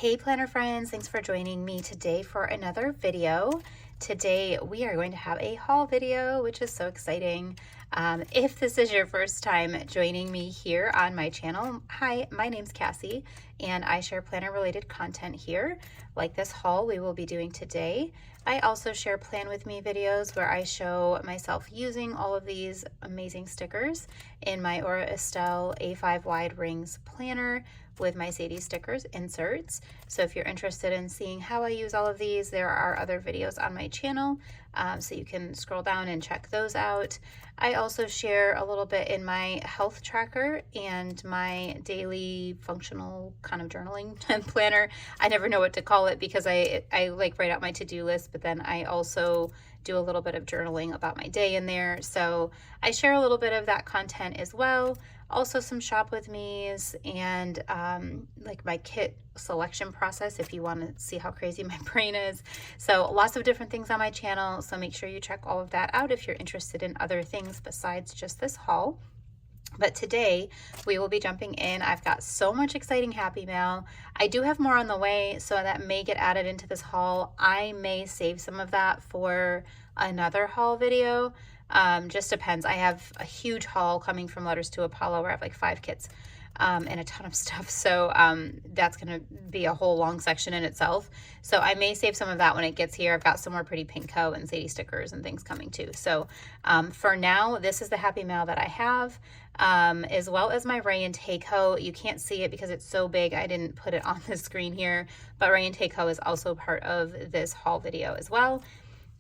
Hey planner friends, thanks for joining me today for another video. Today we are going to have a haul video, which is so exciting. If this is your first time joining me here on my channel, hi, my name's Cassie and I share planner related content here, like this haul we will be doing today. I also share plan with me videos where I show myself using all of these amazing stickers in my Aura Estelle A5 wide rings planner with my Sadie stickers inserts. So if you're interested in seeing how I use all of these, there are other videos on my channel, so you can scroll down and check those out. I also share a little bit in my health tracker and my daily functional kind of journaling planner. I never know what to call it because I like write out my to-do list, but then I also do a little bit of journaling about my day in there. So I share a little bit of that content as well. Also some shop with me's and like my kit selection process if you want to see how crazy my brain is. So lots of different things on my channel. So make sure you check all of that out if you're interested in other things besides just this haul. But today we will be jumping in. I've got so much exciting happy mail. I do have more on the way, so that may get added into this haul. I may save some of that for another haul video. Just depends. I have a huge haul coming from Letters to Apollo where I have like 5 kits and a ton of stuff. So that's going to be a whole long section in itself. So I may save some of that when it gets here. I've got some more pretty Pink Co and Sadie stickers and things coming too. So for now, this is the happy mail that I have, as well as my Rae and Tay Co. You can't see it because it's so big. I didn't put it on the screen here, but Rae and Tay Co is also part of this haul video as well.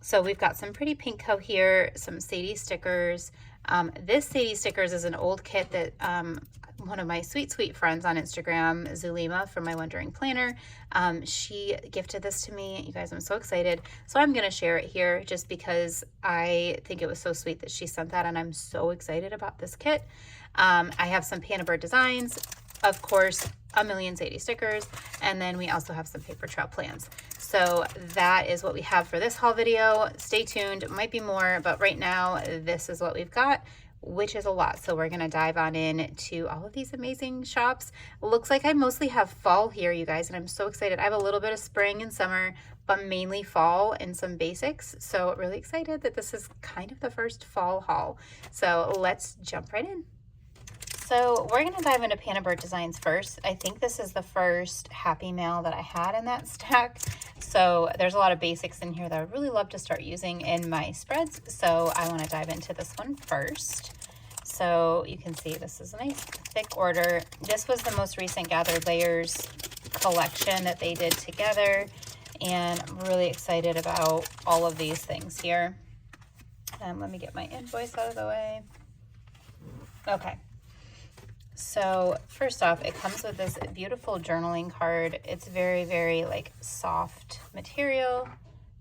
So we've got some pretty Pink Co here, some Sadie stickers. This Sadie stickers is an old kit that one of my sweet friends on Instagram, Zulima from My Wondering Planner, she gifted this to me. You guys, I'm so excited. So I'm going to share it here just because I think it was so sweet that she sent that, and I'm so excited about this kit. I have some Pandabird Designs, of course, a million Sadie stickers, and then we also have some Papertrail Plans. So that is what we have for this haul video. Stay tuned, might be more, but right now this is what we've got, which is a lot. So we're gonna dive on in to all of these amazing shops. Looks like I mostly have fall here, you guys, and I'm so excited. I have a little bit of spring and summer, but mainly fall and some basics. So really excited that this is kind of the first fall haul. So let's jump right in. So we're going to dive into Pandabird Designs first. I think this is the first happy mail that I had in that stack. So there's a lot of basics in here that I would really love to start using in my spreads. So I want to dive into this one first. So you can see this is a nice thick order. This was the most recent Gathered Layers collection that they did together. And I'm really excited about all of these things here. Let me get my invoice out of the way. Okay. So first off, it comes with this beautiful journaling card. It's very like soft material,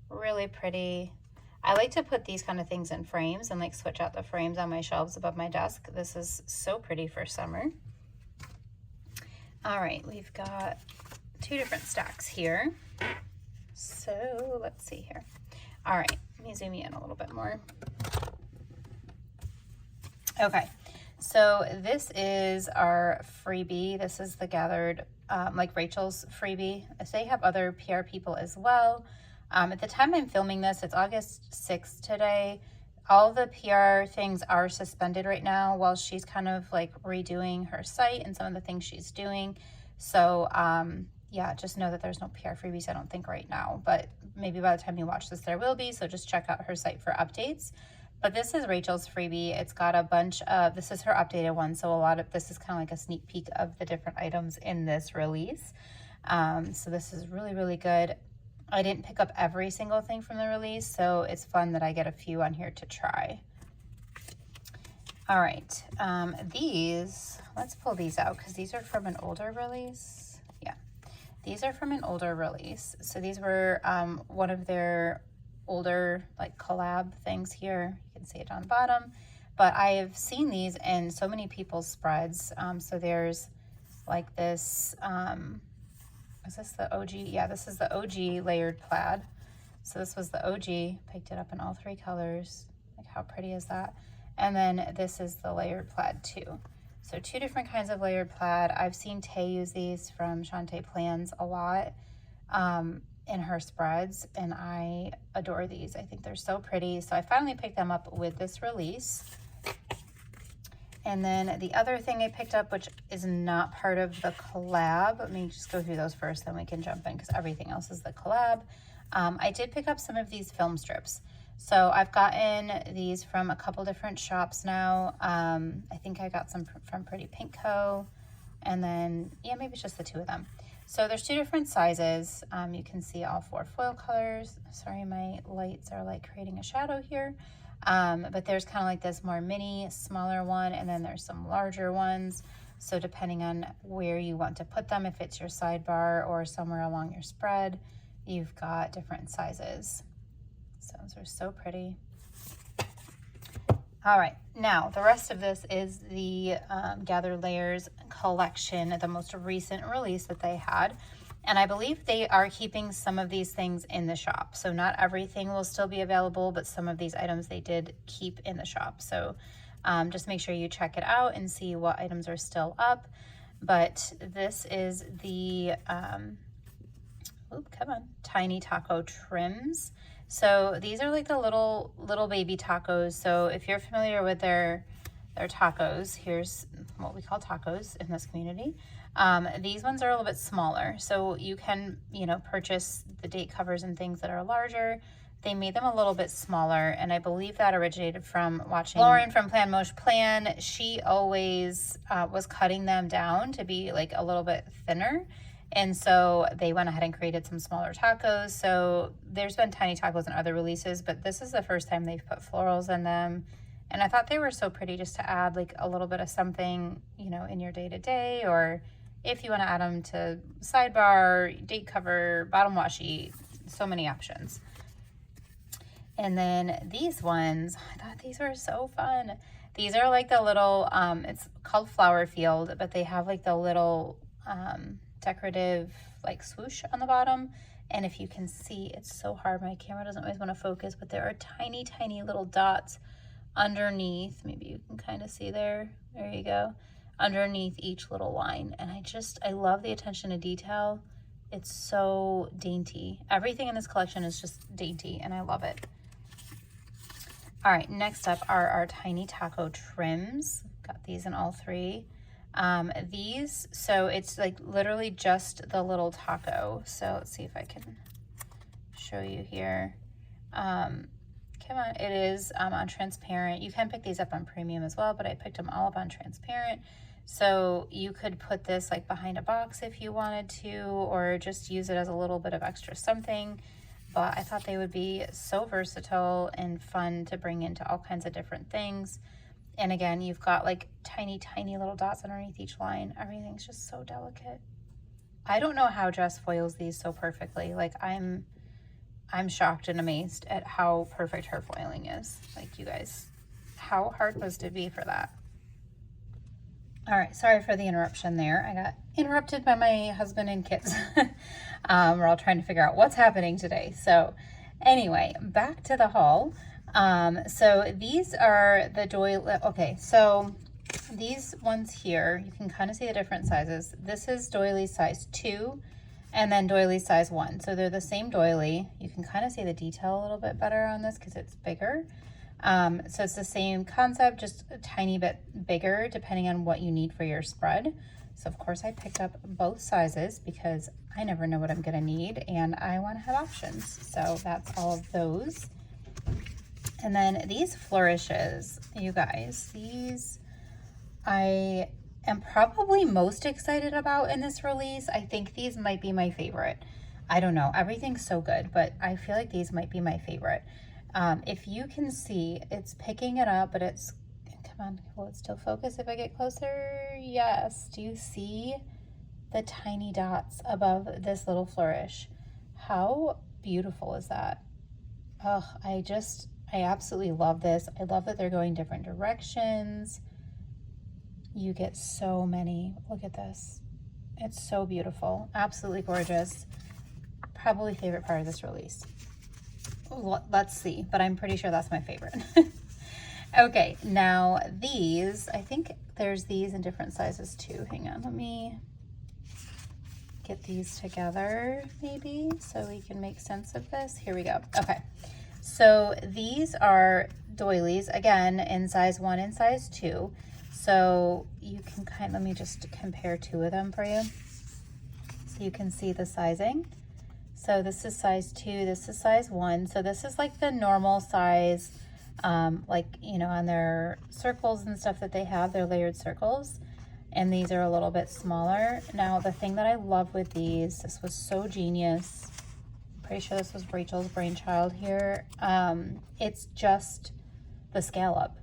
really pretty. I like to put these kind of things in frames and like switch out the frames on my shelves above my desk. This is so pretty for summer. All right, we've got 2 different stacks here. So let's see here. All right, let me zoom you in a little bit more. Okay. So this is our freebie. This is the Gathered, like Rachel's freebie. They have other PR people as well. At the time I'm filming this, it's August 6th today. All the PR things are suspended right now while she's kind of like redoing her site and some of the things she's doing. So yeah, just know that there's no PR freebies, I don't think right now, but maybe by the time you watch this, there will be. So just check out her site for updates. But this is Rachel's freebie. It's got a bunch of, this is her updated one. So a lot of, this is kind of like a sneak peek of the different items in this release. So this is really good. I didn't pick up every single thing from the release, so it's fun that I get a few on here to try. All right, these, let's pull these out because these are from an older release. Yeah, these are from an older release. So these were one of their older like collab things here. You can see it on the bottom, but I've seen these in so many people's spreads. So there's like this, is this the OG? Yeah, this is the OG layered plaid. So this was the OG, picked it up in all 3 colors. Like how pretty is that? And then this is the layered plaid too. So 2 different kinds of layered plaid. I've seen Tay use these from Tay Plans a lot in her spreads, and I adore these. I think they're so pretty. So I finally picked them up with this release. And then the other thing I picked up, which is not part of the collab, let me just go through those first, then we can jump in because everything else is the collab. I did pick up some of these film strips. So I've gotten these from a couple different shops now. I think I got some from Pretty Pink Co. And then, yeah, maybe it's just the 2 of them. So there's 2 different sizes. You can see all 4 foil colors. Sorry, my lights are like creating a shadow here. But there's kind of like this more mini, smaller one, and then there's some larger ones. So depending on where you want to put them, if it's your sidebar or somewhere along your spread, you've got different sizes. So those are so pretty. All right, now the rest of this is the Gathered Layers collection, the most recent release that they had. And I believe they are keeping some of these things in the shop. So not everything will still be available, but some of these items they did keep in the shop. So just make sure you check it out and see what items are still up. But this is the, Tiny Taco trims. So these are like the little baby tacos. So if you're familiar with their tacos, here's what we call tacos in this community. These ones are a little bit smaller, so you can, purchase the date covers and things that are larger. They made them a little bit smaller, and I believe that originated from watching Lauren from Plan Mosh Plan. She always was cutting them down to be like a little bit thinner. And so they went ahead and created some smaller tacos. So there's been tiny tacos in other releases, but this is the first time they've put florals in them. And I thought they were so pretty just to add like a little bit of something, in your day-to-day, or if you want to add them to sidebar, date cover, bottom washi, so many options. And then these ones, I thought these were so fun. These are like the little, it's called Flower Field, but they have like the little decorative like swoosh on the bottom. And if you can see, it's so hard. My camera doesn't always want to focus, but there are tiny, tiny little dots underneath. Maybe you can kind of see there. There you go. Underneath each little line. And I love the attention to detail. It's so dainty. Everything in this collection is just dainty, and I love it. All right, next up are our Tiny Taco trims. Got these in all 3. So it's like literally just the little taco. So let's see if I can show you here. Come on, it is on transparent. You can pick these up on premium as well, but I picked them all up on transparent. So you could put this like behind a box if you wanted to, or just use it as a little bit of extra something. But I thought they would be so versatile and fun to bring into all kinds of different things. And again, you've got like tiny, tiny little dots underneath each line. Everything's just so delicate. I don't know how Jess foils these so perfectly. Like I'm shocked and amazed at how perfect her foiling is. Like, you guys, how hard must it be for that? All right, sorry for the interruption there. I got interrupted by my husband and kids. We're all trying to figure out what's happening today. So anyway, back to the haul. So these are the doily. Okay, so these ones here, you can kind of see the different sizes. This is doily size 2 and then doily size 1. So they're the same doily. You can kind of see the detail a little bit better on this because it's bigger. So it's the same concept, just a tiny bit bigger depending on what you need for your spread. So of course I picked up both sizes because I never know what I'm gonna need and I wanna have options. So that's all of those. And then these flourishes, you guys, these I am probably most excited about in this release. I think these might be my favorite. I don't know, everything's so good, but I feel like these might be my favorite. If you can see, it's picking it up, but it's, come on, will it still focus if I get closer? Yes. Do you see the tiny dots above this little flourish? How beautiful is that? Oh, I absolutely love this. I love that they're going different directions. You get so many. Look at this. It's so beautiful. Absolutely gorgeous. Probably favorite part of this release. Let's see, but I'm pretty sure that's my favorite. Okay, now these, I think there's these in different sizes too. Hang on, let me get these together maybe so we can make sense of this. Here we go. Okay, so these are doilies, again, in size 1 and size 2. So you can let me just compare 2 of them for you so you can see the sizing. So this is size 2, this is size 1. So this is like the normal size, like, you know, on their circles and stuff that they have, their layered circles. And these are a little bit smaller. Now, the thing that I love with these, this was so genius. I'm pretty sure this was Rachel's brainchild here. It's just the scallop.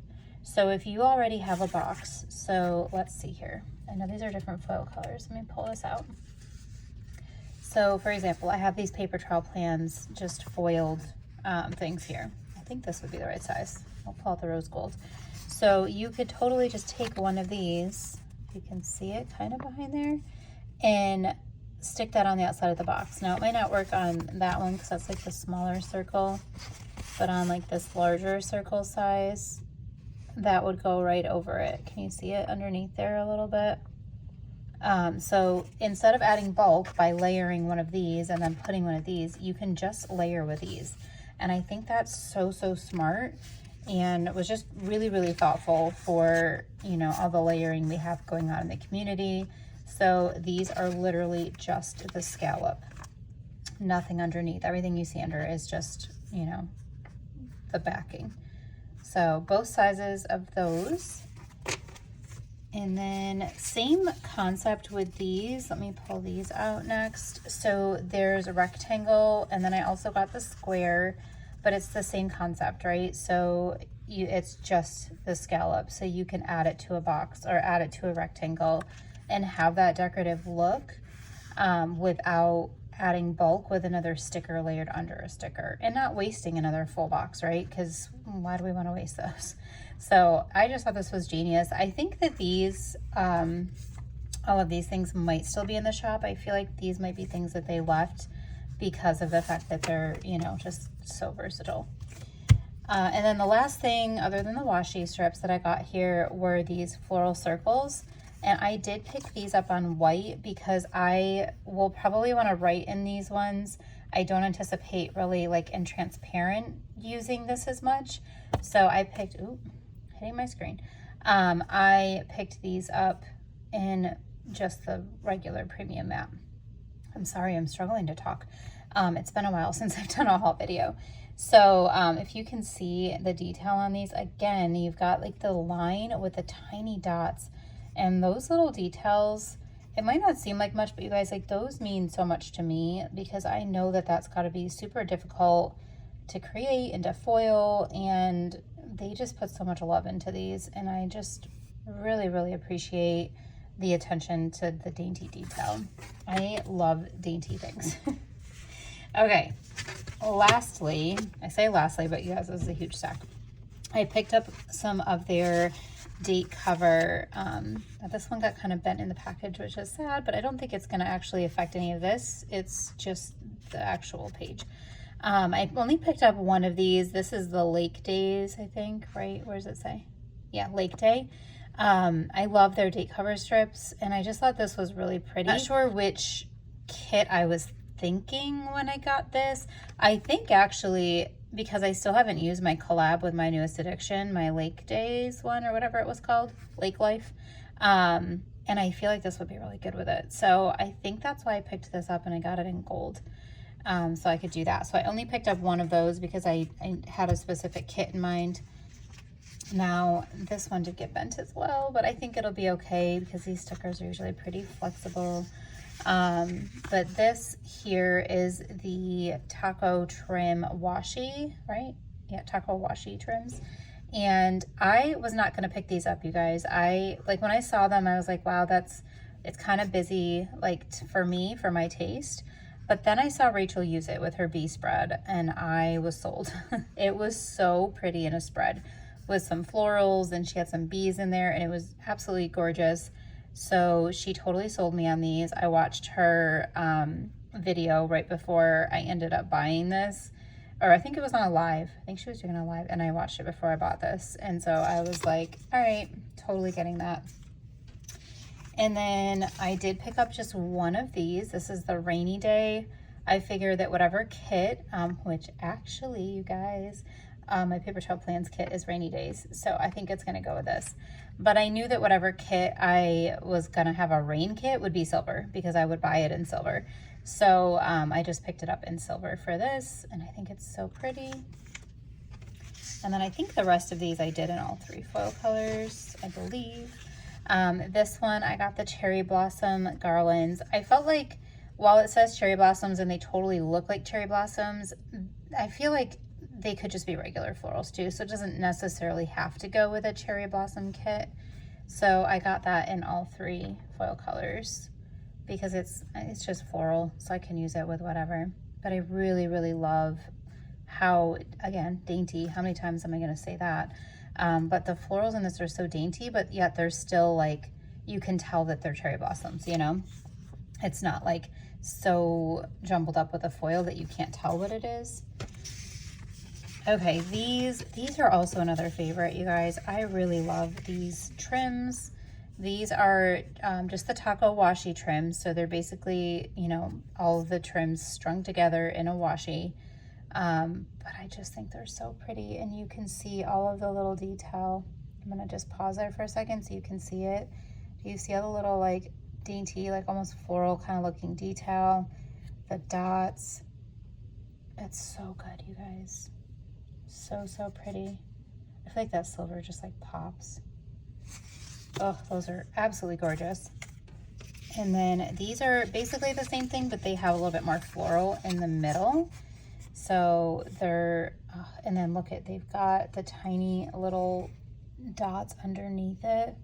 So if you already have a box, so let's see here. I know these are different foil colors. Let me pull this out. So for example, I have these Papertrail Plans, just foiled things here. I think this would be the right size. I'll pull out the rose gold. So you could totally just take one of these, you can see it kind of behind there, and stick that on the outside of the box. Now it might not work on that one because that's like the smaller circle, but on like this larger circle size, that would go right over it. Can you see it underneath there a little bit? So instead of adding bulk by layering one of these and then putting one of these, you can just layer with these. And I think that's so smart, and it was just really, really thoughtful for, you know, all the layering we have going on in the community. So these are literally just the scallop, nothing underneath. Everything you see under is just, you know, the backing. So both sizes of those. And then same concept with these. Let me pull these out next. So there's a rectangle, and then I also got the square, but it's the same concept, right? So it's just the scallop. So you can add it to a box or add it to a rectangle and have that decorative look without adding bulk with another sticker layered under a sticker, and not wasting another full box, right? Because why do we want to waste those? So I just thought this was genius. I think that these, all of these things might still be in the shop. I feel like these might be things that they left because of the fact that they're, you know, just so versatile. And then the last thing, other than the washi strips that I got here, were these floral circles. And I did pick these up on white because I will probably want to write in these ones. I don't anticipate really like in transparent using this as much. So I picked, ooh, hitting my screen. I picked these up in just the regular premium matte. I'm sorry, I'm struggling to talk. It's been a while since I've done a haul video. So if you can see the detail on these, again, you've got like the line with the tiny dots, and those little details, it might not seem like much, but you guys, like, those mean so much to me because I know that that's got to be super difficult to create and to foil, and they just put so much love into these, and I just really, really appreciate the attention to the dainty detail. I love dainty things. Okay, lastly, I say lastly, but you guys, this is a huge stack. I picked up some of their date cover. This one got kind of bent in the package, which is sad, but I don't think it's going to actually affect any of this. It's just the actual page. I only picked up one of these. This is the Lake Days, I think, right? Where does it say? Yeah, Lake Day. I love their date cover strips, and I just thought this was really pretty. Not sure which kit I was thinking when I got this. I think actually, because I still haven't used my collab with my newest addiction, my Lake Days one or whatever it was called, Lake Life. And I feel like this would be really good with it. So I think that's why I picked this up, and I got it in gold. So I could do that. So I only picked up one of those because I had a specific kit in mind. Now, this one did get bent as well, but I think it'll be okay because these stickers are usually pretty flexible. But this here is the taco trim washi, right? Yeah, taco washi trims. And I was not going to pick these up, you guys. Like when I saw them, I was like, wow, it's kind of busy, like for me, for my taste. But then I saw Rachel use it with her bee spread, and I was sold. It was so pretty in a spread with some florals, and she had some bees in there, and it was absolutely gorgeous. So she totally sold me on these. I watched her video right before I ended up buying this, or I think it was on a live. I think she was doing a live, and I watched it before I bought this. And so I was like, all right, totally getting that. And then I did pick up just one of these. This is the rainy day. I figured that whatever kit, which actually, you guys, my Papertrail Plans kit is rainy days, so I think it's gonna go with this. But I knew that whatever kit I was gonna have a rain kit would be silver, because I would buy it in silver. So I just picked it up in silver for this, and I think it's so pretty. And then I think the rest of these I did in all 3 foil colors, I believe. This one, I got the cherry blossom garlands. I felt like, while it says cherry blossoms and they totally look like cherry blossoms, I feel like they could just be regular florals too, so it doesn't necessarily have to go with a cherry blossom kit. So I got that in all 3 foil colors because it's just floral, so I can use it with whatever. But I really, really love how, again, dainty. How many times am I going to say that? But the florals in this are so dainty, but yet they're still like, you can tell that they're cherry blossoms, you know? It's not like so jumbled up with a foil that you can't tell what it is. Okay, these are also another favorite, you guys. I really love these trims. These are just the taco washi trims. So they're basically, you know, all of the trims strung together in a washi. But I just think they're so pretty, and you can see all of the little detail. I'm gonna just pause there for a second so you can see it. Do you see all the little like dainty, like almost floral kind of looking detail? The dots. It's so good, you guys. So pretty. I feel like that silver just like pops. Oh, those are absolutely gorgeous. And then these are basically the same thing, but they have a little bit more floral in the middle. So they're, and then look at, they've got the tiny little dots underneath it.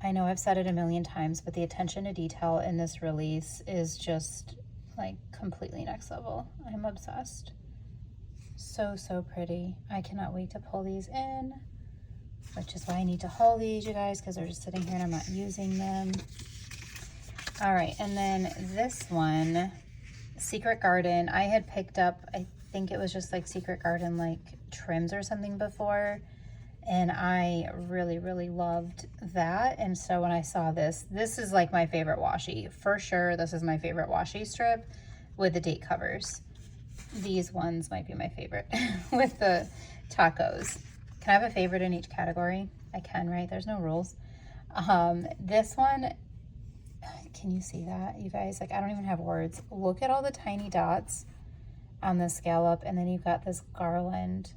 I know I've said it a million times, but the attention to detail in this release is just like completely next level. I'm obsessed. So pretty. I cannot wait to pull these in, which is why I need to haul these, you guys, because they're just sitting here and I'm not using them. All right, and then this one, Secret Garden, I had picked up, I think it was just like Secret Garden like trims or something before, and I really, really loved that. And so when I saw this is like my favorite washi. For sure, this is my favorite washi strip with the date covers. These ones might be my favorite with the tacos. Can I have a favorite in each category? I can, right? There's no rules. This one, can you see that, you guys? Like, I don't even have words. Look at all the tiny dots on the scallop, and then you've got this garland.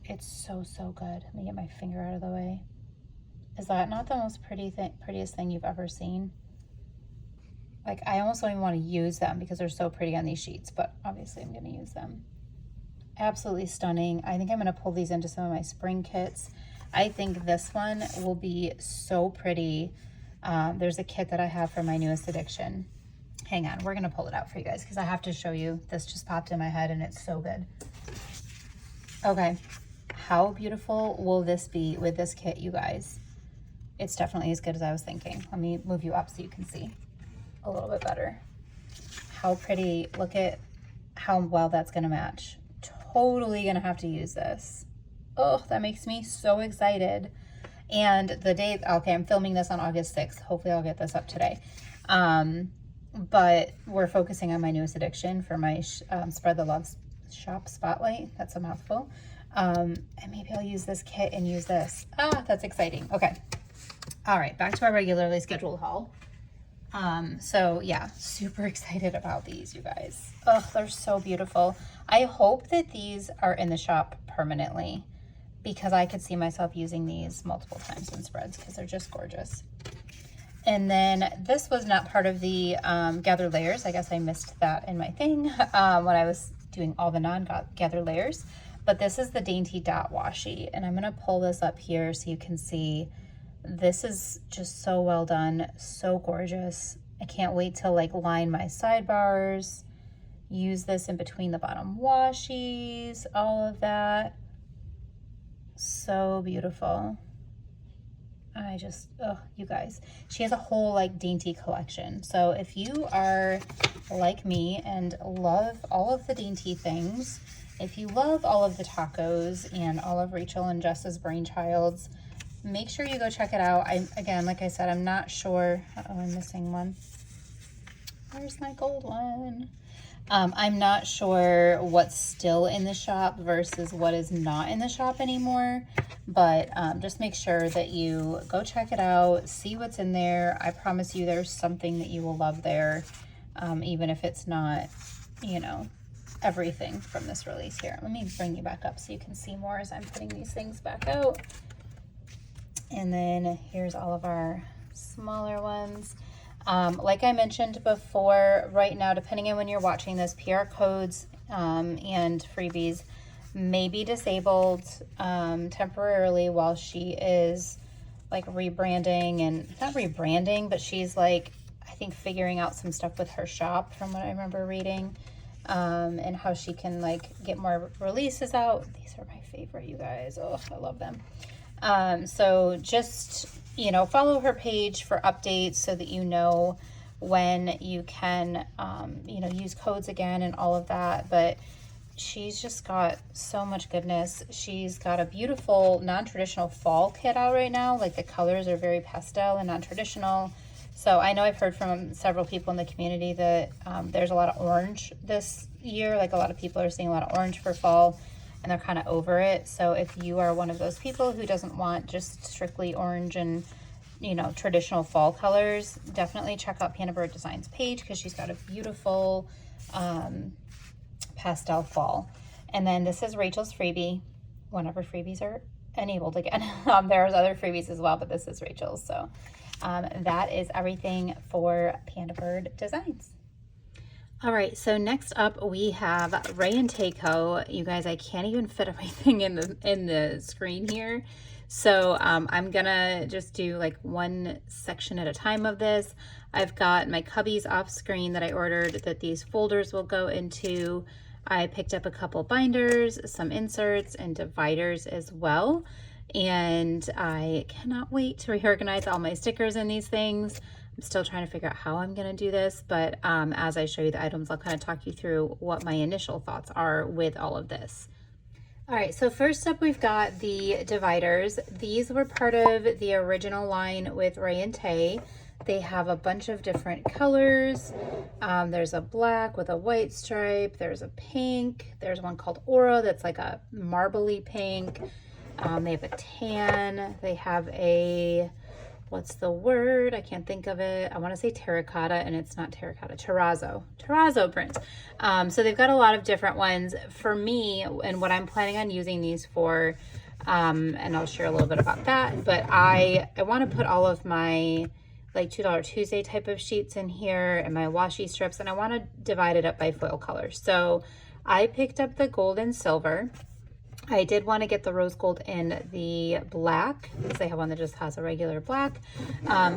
It's so good. Let me get my finger out of the way. Is that not the most prettiest thing you've ever seen? Like, I almost don't even want to use them because they're so pretty on these sheets, but obviously I'm going to use them. Absolutely stunning. I think I'm going to pull these into some of my spring kits. I think this one will be so pretty. There's a kit that I have for my newest addiction. Hang on, we're going to pull it out for you guys because I have to show you. This just popped in my head and it's so good. Okay, how beautiful will this be with this kit, you guys? It's definitely as good as I was thinking. Let me move you up so you can see a little bit better. How pretty. Look at how well that's going to match. Totally going to have to use this. Oh, that makes me so excited. And the day, okay, I'm filming this on August 6th. Hopefully I'll get this up today. But we're focusing on my newest addiction for my Spread the Love Shop Spotlight. That's a mouthful. And maybe I'll use this kit and use this. Ah, that's exciting. Okay. All right, back to our regularly scheduled haul. So yeah, super excited about these, you guys. Oh, they're so beautiful. I hope that these are in the shop permanently because I could see myself using these multiple times in spreads because they're just gorgeous. And then this was not part of the gathered layers. I guess I missed that in my thing when I was doing all the non-gathered layers. But this is the Dainty Dot Washi, and I'm gonna pull this up here so you can see. This is just so well done, so gorgeous. I can't wait to like line my sidebars, use this in between the bottom washies, all of that. So beautiful. I just, oh, you guys. She has a whole like dainty collection. So if you are like me and love all of the dainty things, if you love all of the tacos and all of Rachel and Jess's brainchilds, make sure you go check it out. Again, like I said, I'm not sure. Uh-oh, I'm missing one. Where's my gold one? I'm not sure what's still in the shop versus what is not in the shop anymore, but just make sure that you go check it out, see what's in there. I promise you there's something that you will love there, even if it's not, you know, everything from this release here. Let me bring you back up so you can see more as I'm putting these things back out. And then here's all of our smaller ones. Like I mentioned before, right now, depending on when you're watching this, PR codes and freebies may be disabled temporarily while she is like rebranding, and not rebranding, but she's like, I think, figuring out some stuff with her shop from what I remember reading, and how she can like get more releases out. These are my favorite, you guys. Oh, I love them. So just, you know, follow her page for updates so that you know when you can, you know, use codes again and all of that. But she's just got so much goodness. She's got a beautiful non-traditional fall kit out right now. Like the colors are very pastel and non-traditional. So I know I've heard from several people in the community that there's a lot of orange this year. Like a lot of people are seeing a lot of orange for fall, and they're kind of over it. So if you are one of those people who doesn't want just strictly orange and, you know, traditional fall colors, definitely check out Pandabird Designs page, because she's got a beautiful pastel fall. And then this is Rachel's freebie, whenever freebies are enabled again. There's other freebies as well, but this is Rachel's. So that is everything for Pandabird Designs. All right, so next up we have Rae and Tay Co. You guys, I can't even fit everything in the screen here. So I'm gonna just do like one section at a time of this. I've got my cubbies off screen that I ordered that these folders will go into. I picked up a couple binders, some inserts, and dividers as well. And I cannot wait to reorganize all my stickers in these things. I'm still trying to figure out how I'm gonna do this, but as I show you the items, I'll kind of talk you through what my initial thoughts are with all of this. All right, so first up we've got the dividers. These were part of the original line with Rae and Tay. They have a bunch of different colors. There's a black with a white stripe. There's a pink. There's one called Aura that's like a marbly pink. They have a tan. They have a, what's the word? I can't think of it. I want to say terracotta, and it's not terracotta, terrazzo print. So they've got a lot of different ones. For me, and what I'm planning on using these for, and I'll share a little bit about that, but I want to put all of my like $2 Tuesday type of sheets in here and my washi strips, and I want to divide it up by foil color. So I picked up the gold and silver. I did want to get the rose gold in the black, because they have one that just has a regular black,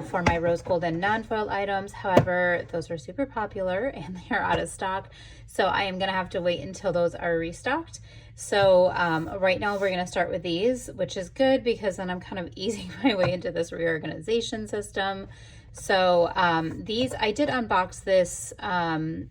for my rose gold and non-foil items. However, those are super popular and they are out of stock. So I am going to have to wait until those are restocked. So right now we're going to start with these, which is good because then I'm kind of easing my way into this reorganization system. So these, I did unbox this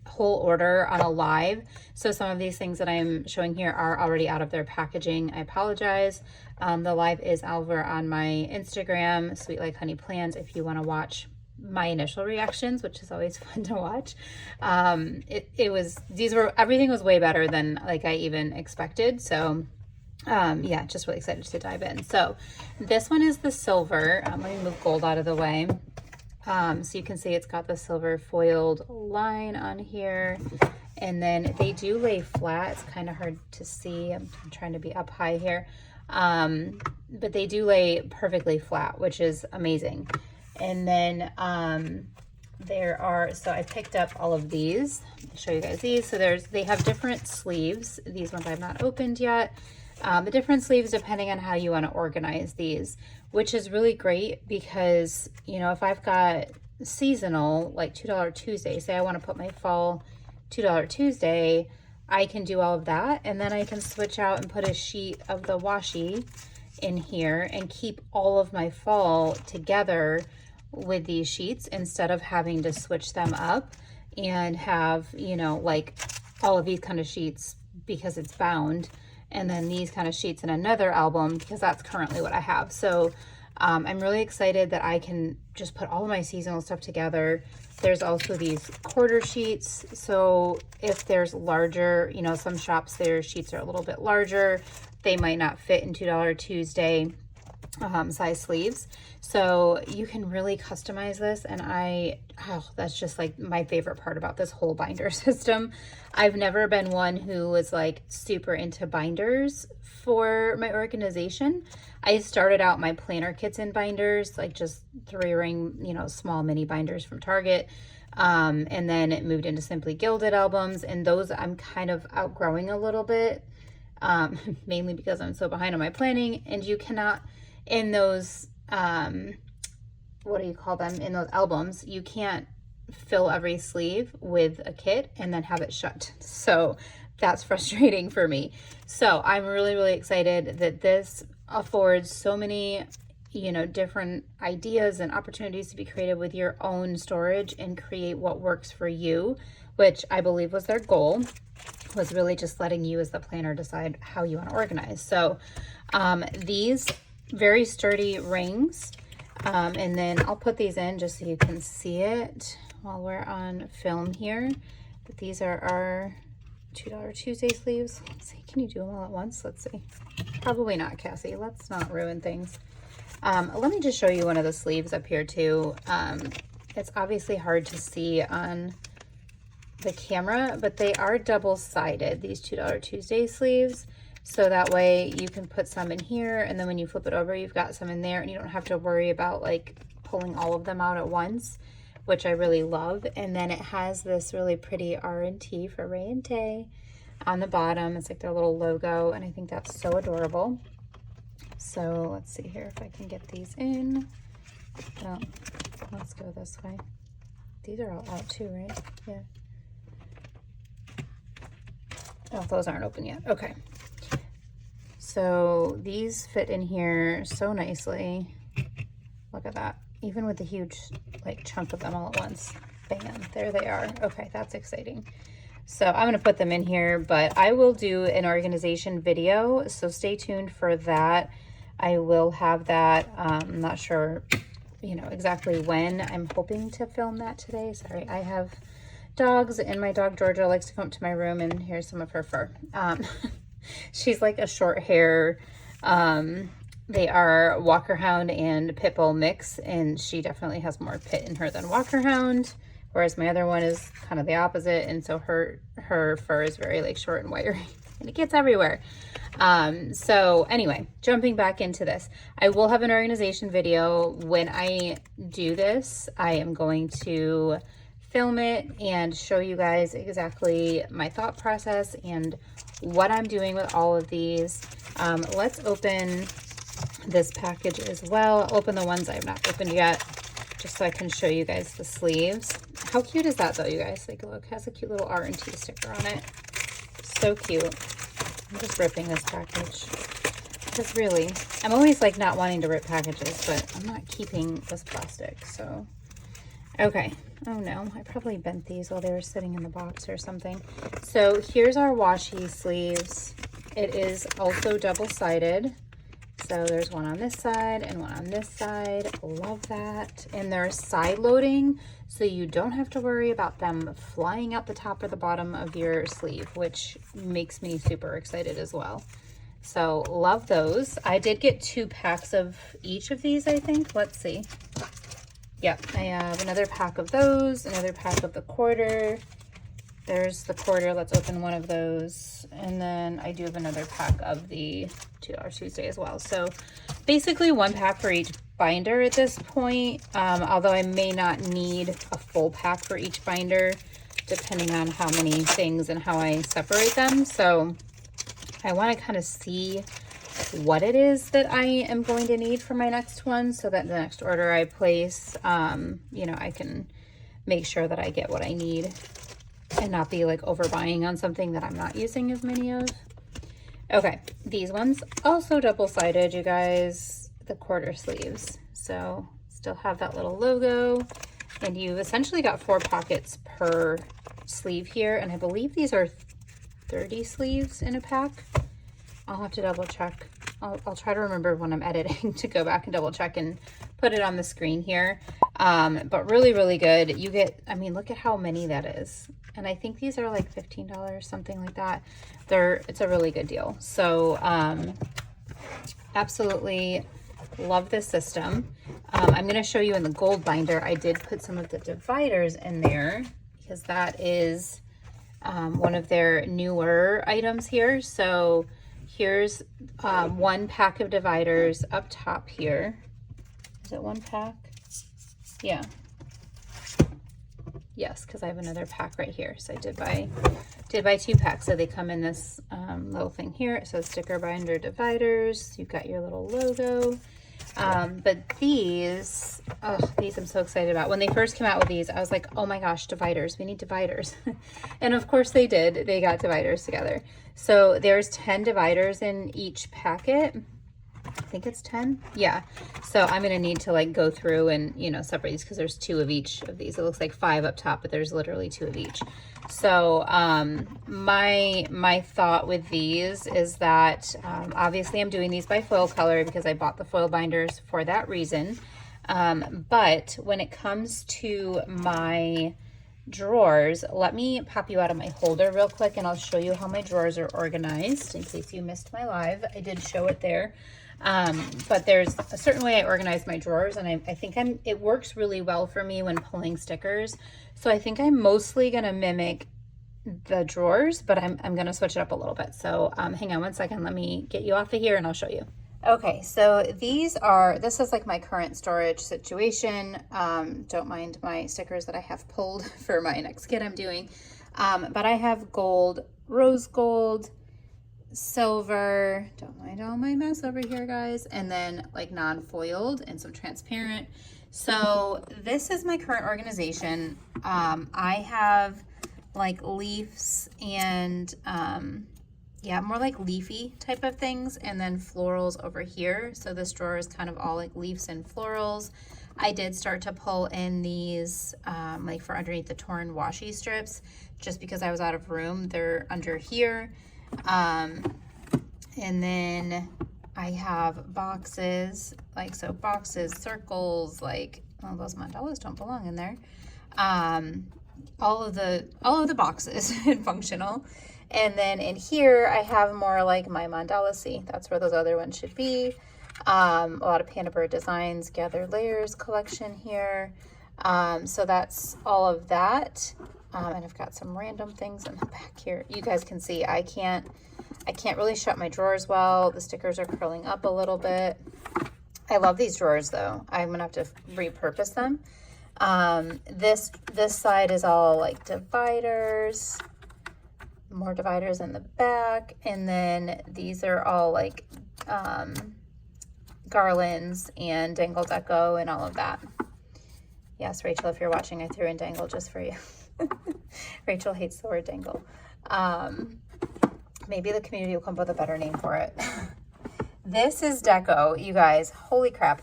whole order on a live. So some of these things that I'm showing here are already out of their packaging. I apologize. The live is over on my Instagram, Sweet Like Honey Plans, if you want to watch my initial reactions, which is always fun to watch. Everything was way better than like I even expected. So yeah, just really excited to dive in. So this one is the silver. Let me move gold out of the way. So you can see it's got the silver foiled line on here, and then they do lay flat. It's kind of hard to see. I'm trying to be up high here. But they do lay perfectly flat, which is amazing. And then so I picked up all of these. I'll show you guys these. So they have different sleeves. These ones I've not opened yet. The different sleeves depending on how you want to organize these, which is really great because, you know, if I've got seasonal, like $2 Tuesday, say I want to put my fall $2 Tuesday, I can do all of that. And then I can switch out and put a sheet of the washi in here and keep all of my fall together with these sheets instead of having to switch them up and have, you know, like all of these kind of sheets because it's bound, and then these kind of sheets in another album because that's currently what I have. So I'm really excited that I can just put all of my seasonal stuff together. There's also these quarter sheets. So if there's larger, you know, some shops, their sheets are a little bit larger. They might not fit in $2 Tuesday size sleeves. So you can really customize this. And that's just like my favorite part about this whole binder system. I've never been one who was like super into binders for my organization. I started out my planner kits in binders, like just 3-ring, you know, small mini binders from Target. And then it moved into Simply Gilded albums, and those I'm kind of outgrowing a little bit, mainly because I'm so behind on my planning. And you cannot, in those, what do you call them? In those albums, you can't fill every sleeve with a kit and then have it shut. So that's frustrating for me. So I'm really, really excited that this affords so many, you know, different ideas and opportunities to be creative with your own storage and create what works for you, which I believe was their goal, was really just letting you as the planner decide how you want to organize. So these very sturdy rings, and then I'll put these in just so you can see it while we're on film here. But these are our $2 Tuesday sleeves. Let's see, can you do them all at once? Let's see. Probably not, Cassie. Let's not ruin things. Let me just show you one of the sleeves up here too. It's obviously hard to see on the camera, but they are double-sided, these $2 Tuesday sleeves. So that way you can put some in here, and then when you flip it over, you've got some in there, and you don't have to worry about like pulling all of them out at once, which I really love. And then it has this really pretty R&T for Rae and Tay on the bottom. It's like their little logo, and I think that's so adorable. So let's see here if I can get these in. No, let's go this way. These are all out too, right? Yeah. Oh, those aren't open yet. Okay. So these fit in here so nicely. Look at that. Even with the huge like chunk of them all at once. Bam, there they are. Okay, that's exciting. So I'm going to put them in here, but I will do an organization video, so stay tuned for that. I will have that. I'm not sure, you know, exactly when. I'm hoping to film that today. Sorry, I have dogs, and my dog Georgia likes to come up to my room, and here's some of her fur. She's like a short hair. They are Walker Hound and Pit Bull mix, and she definitely has more pit in her than Walker Hound, whereas my other one is kind of the opposite, and so her fur is very like short and wiry, and it gets everywhere. So anyway, jumping back into this, I will have an organization video. When I do this, I am going to film it and show you guys exactly my thought process and what I'm doing with all of these. Let's open this package as well. I'll open the ones I have not opened yet, just so I can show you guys the sleeves. How cute is that though, you guys? Like, look, has a cute little R&T sticker on it. So cute. I'm just ripping this package because really, I'm always like not wanting to rip packages, but I'm not keeping this plastic, so. Okay. Oh no, I probably bent these while they were sitting in the box or something. So here's our washi sleeves. It is also double-sided. So there's one on this side and one on this side. Love that. And they're side loading, so you don't have to worry about them flying out the top or the bottom of your sleeve, which makes me super excited as well. So love those. I did get 2 packs of each of these, I think. Let's see. Yep, I have another pack of those, another pack of the quarter. There's the quarter. Let's open one of those. And then I do have another pack of the $2 Tuesday as well. So basically 1 pack for each binder at this point, although I may not need a full pack for each binder, depending on how many things and how I separate them. So I want to kind of see what it is that I am going to need for my next one, so that the next order I place, you know, I can make sure that I get what I need and not be like overbuying on something that I'm not using as many of. Okay, these ones also double-sided, you guys, the quarter sleeves. So still have that little logo, and you've essentially got 4 pockets per sleeve here, and I believe these are 30 sleeves in a pack. I'll have to double check. I'll try to remember when I'm editing to go back and double check and put it on the screen here. But really, really good. You get, I mean, look at how many that is. And I think these are like $15, something like that. It's a really good deal. So absolutely love this system. I'm going to show you in the gold binder, I did put some of the dividers in there because that is one of their newer items here. So here's one pack of dividers up top here. Is it one pack? Yeah. Yes, because I have another pack right here. So I did buy 2 packs. So they come in this little thing here. It says sticker binder dividers. You've got your little logo. But these I'm so excited about. When they first came out with these, I was like, oh my gosh, dividers, we need dividers. And of course they did. They got dividers together. So there's 10 dividers in each packet. I think it's 10. Yeah. So I'm going to need to like go through and, you know, separate these because there's 2 of each of these. It looks like 5 up top, but there's literally 2 of each. So my thought with these is that obviously I'm doing these by foil color because I bought the foil binders for that reason. But when it comes to my drawers, let me pop you out of my holder real quick and I'll show you how my drawers are organized in case you missed my live. I did show it there. But there's a certain way I organize my drawers, and I think it works really well for me when pulling stickers. So I think I'm mostly going to mimic the drawers, but I'm going to switch it up a little bit. So hang on one second. Let me get you off of here and I'll show you. Okay, so this is like my current storage situation. Don't mind my stickers that I have pulled for my next kit I'm doing. But I have gold, rose gold, silver, don't mind all my mess over here, guys, and then like non-foiled and some transparent. So this is my current organization. I have like leaves and yeah, more like leafy type of things, and then florals over here. So this drawer is kind of all like leaves and florals. I did start to pull in these like for underneath the torn washi strips just because I was out of room. They're under here. And then I have boxes, like, so boxes, circles, like, well, those mandalas don't belong in there. All of the boxes and functional. And then in here, I have more like my mandala. See, that's where those other ones should be. A lot of Pandabird Designs Gathered Layers collection here. So that's all of that. And I've got some random things in the back here. You guys can see I can't really shut my drawers well. The stickers are curling up a little bit. I love these drawers though. I'm gonna have to repurpose them. This side is all like dividers, more dividers in the back, and then these are all like garlands and dangle deco and all of that. Yes, Rachel, if you're watching, I threw in dangle just for you. Rachel hates the word dangle. Maybe the community will come up with a better name for it. This is deco, you guys. Holy crap.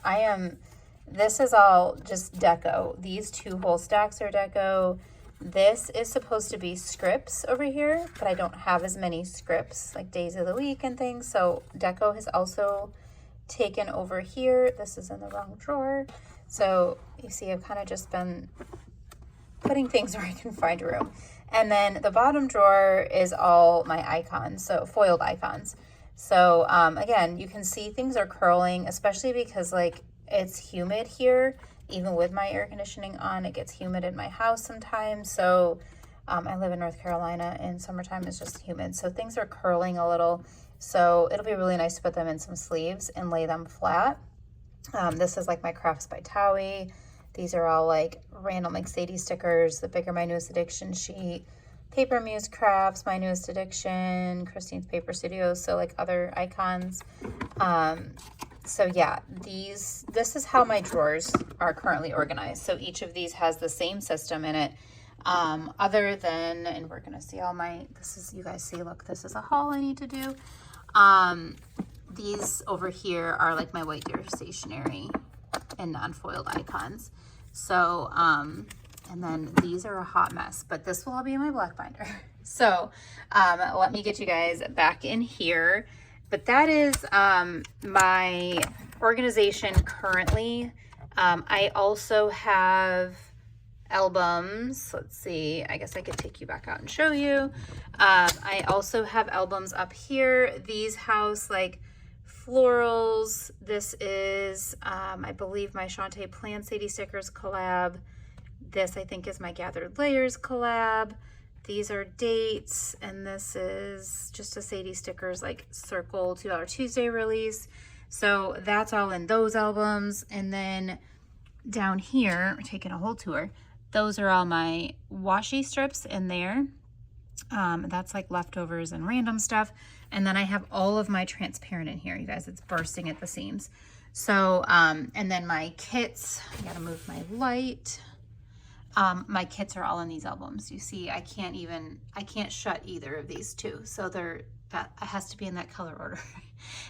This is all just deco. These 2 whole stacks are deco. This is supposed to be scripts over here, but I don't have as many scripts, like days of the week and things. So deco has also taken over here. This is in the wrong drawer. So you see, I've kind of just been putting things where I can find room. And then the bottom drawer is all my icons, so foiled icons. So again, you can see things are curling, especially because like it's humid here. Even with my air conditioning on, it gets humid in my house sometimes. So I live in North Carolina and summertime is just humid. So things are curling a little. So it'll be really nice to put them in some sleeves and lay them flat. This is like my Crafts by Towie. These are all like random like Sadie stickers, the Bigger My Newest Addiction sheet, Paper Muse Crafts, My Newest Addiction, Christine's Paper Studios, so like other icons. So yeah, this is how my drawers are currently organized. So each of these has the same system in it, other than, and we're gonna see all my, you guys see, look, this is a haul I need to do. These over here are like my White Deer stationery and non-foiled icons. So, and then these are a hot mess, but this will all be in my black binder. So, let me get you guys back in here. but that is my organization currently. I also have albums. Let's see, I guess I could take you back out and show you. I also have albums up here. These house like florals. This is I believe my Shantae Plan Sadie stickers collab. This I think is my Gathered Layers collab. These are dates, and this is just a Sadie stickers like circle $2 Tuesday release. So that's all in those albums. And then down here, we're taking a whole tour. Those are all my washi strips in there. That's like leftovers and random stuff. And then I have all of my transparent in here, you guys. It's bursting at the seams. So, and then my kits, I gotta move my light. My kits are all in these albums. You see, I can't shut either of these two. So that has to be in that color order.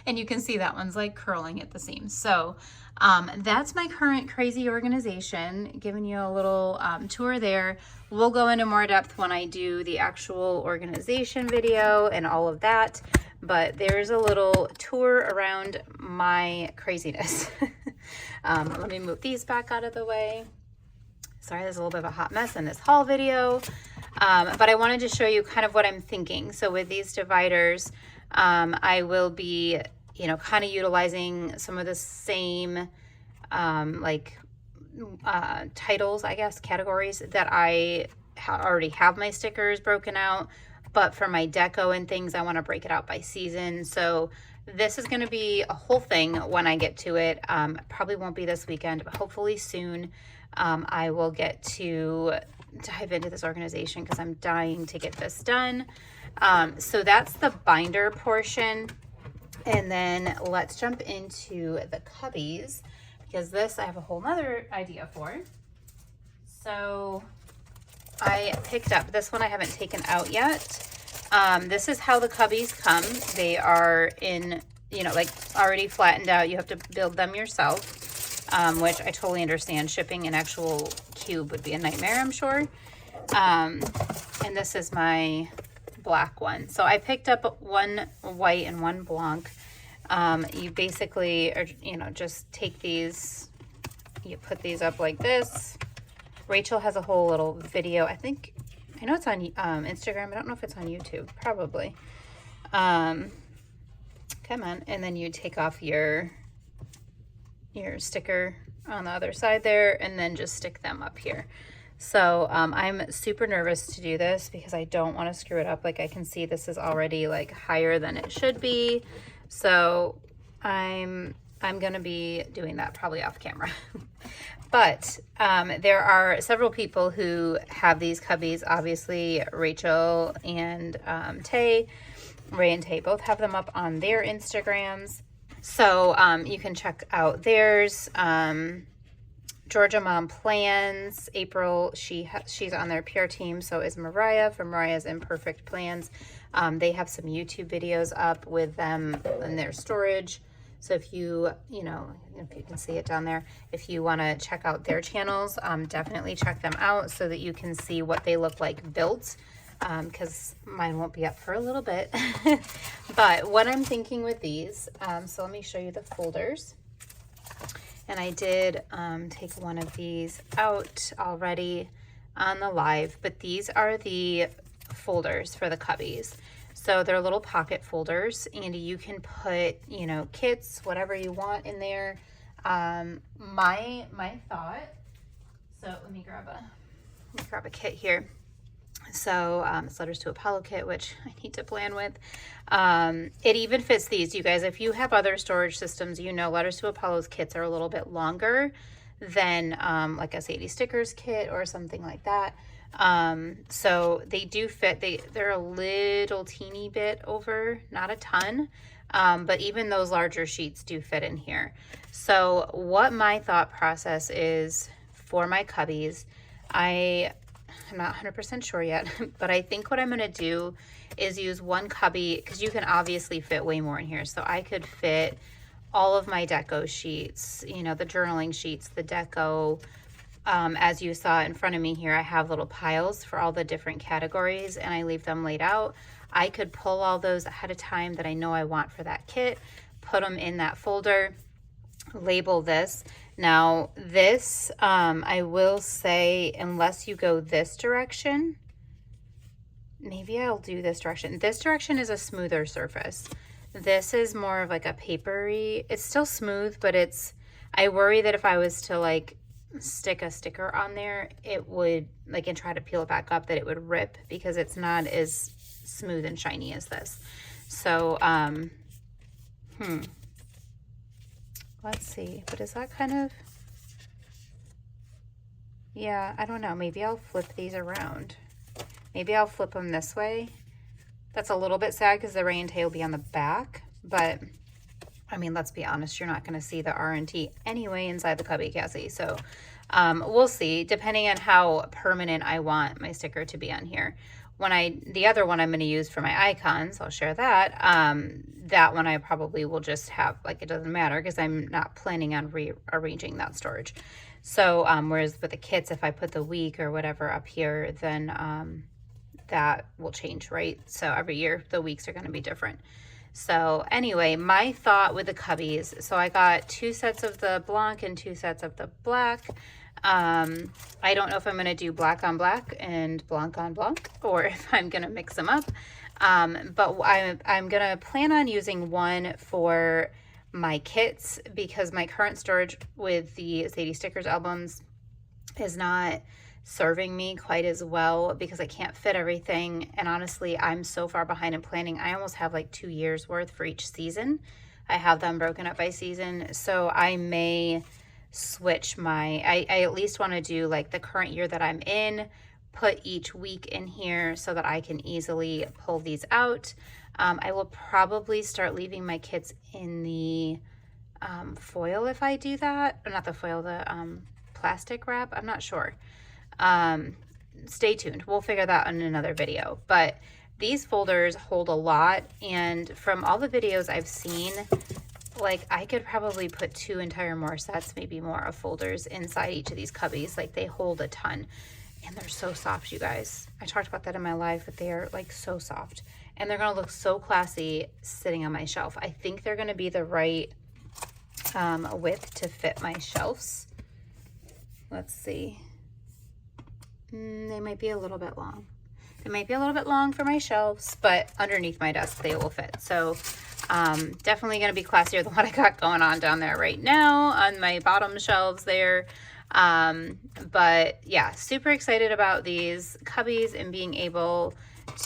And you can see that one's like curling at the seams. So that's my current crazy organization, giving you a little tour there. We'll go into more depth when I do the actual organization video and all of that. But there's a little tour around my craziness. Let me move these back out of the way. Sorry, there's a little bit of a hot mess in this haul video, but I wanted to show you kind of what I'm thinking. So with these dividers, I will be, you know, kind of utilizing some of the same titles, I guess, categories that I already have my stickers broken out. But for my deco and things, I want to break it out by season. So this is going to be a whole thing when I get to it. Probably won't be this weekend, but hopefully soon. I will get to dive into this organization because I'm dying to get this done. So that's the binder portion. And then let's jump into the cubbies, because this I have a whole nother idea for. So I picked up this one. I haven't taken out yet. This is how the cubbies come. They are in, you know, like already flattened out. You have to build them yourself. Which I totally understand. Shipping an actual cube would be a nightmare, I'm sure. And this is my black one. So I picked up one white and one blanc. You basically are, you know, just take these, you put these up like this. Rachel has a whole little video. I know it's on Instagram. I don't know if it's on YouTube. Probably. Come on. And then you take off your sticker on the other side there, and then just stick them up here. So I'm super nervous to do this because I don't want to screw it up. Like I can see this is already like higher than it should be. So I'm gonna be doing that probably off camera. But there are several people who have these cubbies. Obviously Rachel and Tay, Rae and Tay both have them up on their Instagrams. So you can check out theirs. Georgia Mom Plans, April, she's on their PR team. So is Mariah from Mariah's Imperfect Plans. They have some YouTube videos up with them in their storage. So if you can see it down there, if you want to check out their channels, definitely check them out so that you can see what they look like built. Because mine won't be up for a little bit. But what I'm thinking with these, so let me show you the folders. And I did take one of these out already on the live, but these are the folders for the cubbies. So they're little pocket folders, and you can put, you know, kits, whatever you want in there. My thought, so let me grab a kit here. So it's Letters to Apollo kit, which I need to plan with. It even fits these, you guys. If you have other storage systems, you know Letters to Apollo's kits are a little bit longer than like a Sadie stickers kit or something like that. So they do fit. They're a little teeny bit over, not a ton, but even those larger sheets do fit in here. So what my thought process is for my cubbies, I'm not 100% sure yet, but I think what I'm going to do is use one cubby, because you can obviously fit way more in here. So I could fit all of my deco sheets, you know, the journaling sheets, the deco, As you saw in front of me here, I have little piles for all the different categories, and I leave them laid out. I could pull all those ahead of time that I know I want for that kit, put them in that folder, label this. Now this, I will say, unless you go this direction, maybe I'll do this direction. This direction is a smoother surface. This is more of like a papery. It's still smooth, but I worry that if I was to like stick a sticker on there, it would like, and try to peel it back up, that it would rip because it's not as smooth and shiny as this. So, let's see, but is that kind of, yeah, I don't know. Maybe I'll flip these around. Maybe I'll flip them this way. That's a little bit sad because the Rae and Tay will be on the back, but I mean, let's be honest, you're not going to see the R&T anyway inside the cubby, Cassie. So we'll see, depending on how permanent I want my sticker to be on here. The other one I'm going to use for my icons, I'll share that. That one I probably will just have, like, it doesn't matter because I'm not planning on rearranging that storage. So whereas with the kits, if I put the week or whatever up here, then that will change, right? So every year the weeks are going to be different. So anyway, my thought with the cubbies, so I got 2 sets of the blanc and 2 sets of the black. I don't know if I'm going to do black on black and blanc on blanc, or if I'm going to mix them up. But I'm going to plan on using one for my kits because my current storage with the Sadie stickers albums is not serving me quite as well because I can't fit everything. And honestly, I'm so far behind in planning. I almost have like 2 years worth for each season. I have them broken up by season. So I may switch I at least want to do like the current year that I'm in, put each week in here so that I can easily pull these out. I will probably start leaving my kits in the foil if I do that. Or not the foil, the plastic wrap. I'm not sure. Stay tuned. We'll figure that out in another video. But these folders hold a lot, and from all the videos I've seen, like I could probably put 2 entire more sets, maybe more, of folders inside each of these cubbies. Like they hold a ton, and they're so soft, you guys. I talked about that in my live, but they are like so soft, and they're gonna look so classy sitting on my shelf. I think they're gonna be the right width to fit my shelves. Let's see. They might be a little bit long. They might be a little bit long for my shelves, but underneath my desk they will fit. So definitely going to be classier than what I got going on down there right now on my bottom shelves there. But yeah, super excited about these cubbies and being able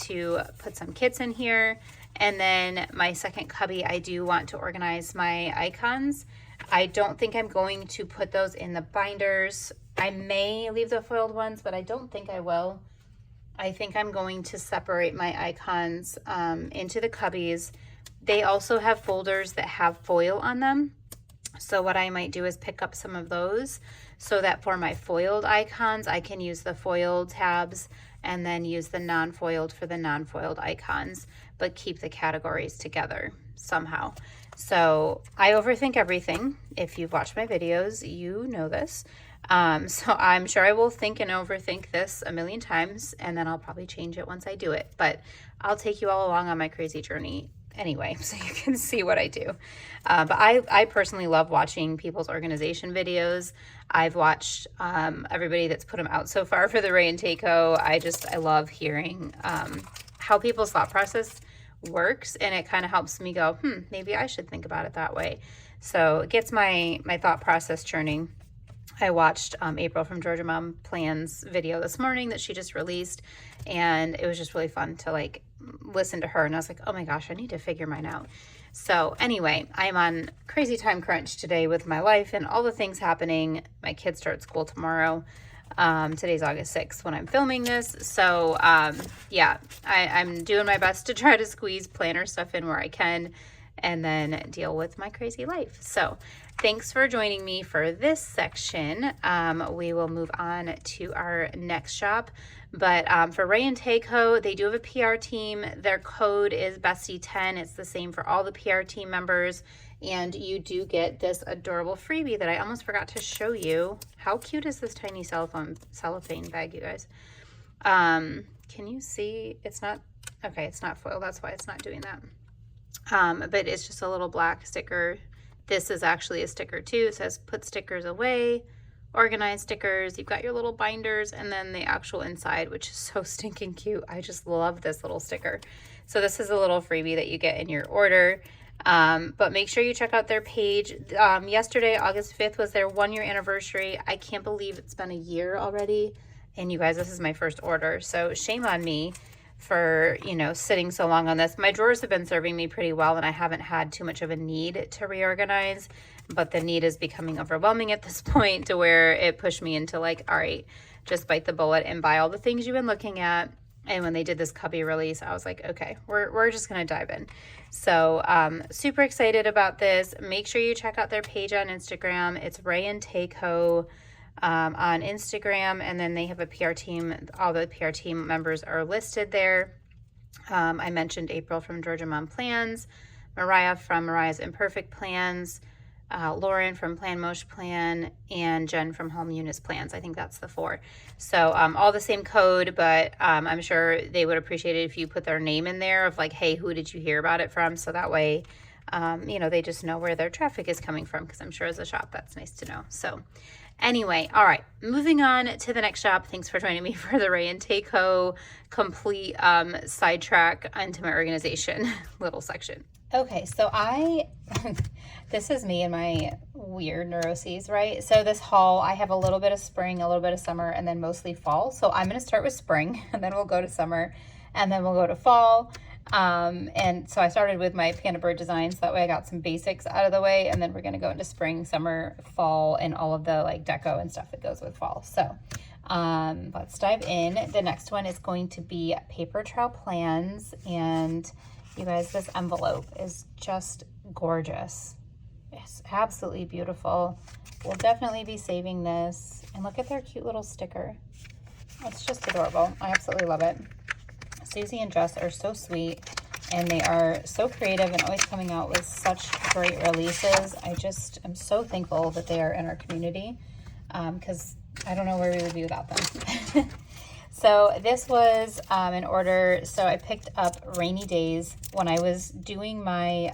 to put some kits in here. And then my second cubby, I do want to organize my icons. I don't think I'm going to put those in the binders. I may leave the foiled ones, but I don't think I will. I think I'm going to separate my icons into the cubbies. They also have folders that have foil on them. So what I might do is pick up some of those so that for my foiled icons, I can use the foiled tabs and then use the non-foiled for the non-foiled icons, but keep the categories together somehow. So I overthink everything. If you've watched my videos, you know this. So I'm sure I will think and overthink this a million times, and then I'll probably change it once I do it. But I'll take you all along on my crazy journey anyway, so you can see what I do. But I personally love watching people's organization videos. I've watched everybody that's put them out so far for the Rae and Tay Co. I love hearing how people's thought process works, and it kind of helps me go, maybe I should think about it that way. So it gets my thought process churning. I watched April from Georgia Mom Plans video this morning that she just released, and it was just really fun to like listen to her, and I was like, oh my gosh, I need to figure mine out. So anyway, I'm on crazy time crunch today with my life and all the things happening. My kids start school tomorrow. Today's August 6th when I'm filming this. So yeah, I'm doing my best to try to squeeze planner stuff in where I can and then deal with my crazy life. So thanks for joining me for this section. We will move on to our next shop. But for Rae and Tay Co, they do have a PR team. Their code is Bestie10. It's the same for all the PR team members. And you do get this adorable freebie that I almost forgot to show you. How cute is this tiny cellophane bag, you guys? Can you see? It's not, okay, it's not foil. That's why it's not doing that. But it's just a little black sticker. This is actually a sticker too. It says put stickers away, organize stickers. You've got your little binders and then the actual inside, which is so stinking cute. I just love this little sticker. So this is a little freebie that you get in your order. But make sure you check out their page. Yesterday, August 5th, was their 1-year anniversary. I can't believe it's been a year already. And you guys, this is my first order. So shame on me for, you know, sitting so long on this. My drawers have been serving me pretty well and I haven't had too much of a need to reorganize, but the need is becoming overwhelming at this point to where it pushed me into like, all right, just bite the bullet and buy all the things you've been looking at. And when they did this cubby release, I was like, okay, we're just going to dive in. So super excited about this. Make sure you check out their page on Instagram. It's Rae and Tay Co on Instagram. And then they have a PR team. All the PR team members are listed there. I mentioned April from Georgia Mom Plans, Mariah from Mariah's Imperfect Plans, Lauren from Plan Mosh Plan, and Jen from Home Eunice Plans. I think that's the 4. So all the same code, but I'm sure they would appreciate it if you put their name in there of like, hey, who did you hear about it from? So that way, you know, they just know where their traffic is coming from, because I'm sure as a shop, that's nice to know. So anyway, all right, moving on to the next shop. Thanks for joining me for the Rae and Tay Co complete sidetrack into my organization little section. Okay, so this is me and my weird neuroses, right? So this haul, I have a little bit of spring, a little bit of summer, and then mostly fall. So I'm going to start with spring, and then we'll go to summer, and then we'll go to fall. And so I started with my Pandabird Designs. That way I got some basics out of the way, and then we're going to go into spring, summer, fall, and all of the like deco and stuff that goes with fall. So let's dive in. The next one is going to be Papertrail Plans, and you guys, this envelope is just gorgeous. It's absolutely beautiful. We'll definitely be saving this. And look at their cute little sticker. It's just adorable. I absolutely love it. Susie and Jess are so sweet, and they are so creative and always coming out with such great releases. I'm so thankful that they are in our community, because I don't know where we would be without them. So this was an order. So I picked up Rainy Days. When I was doing my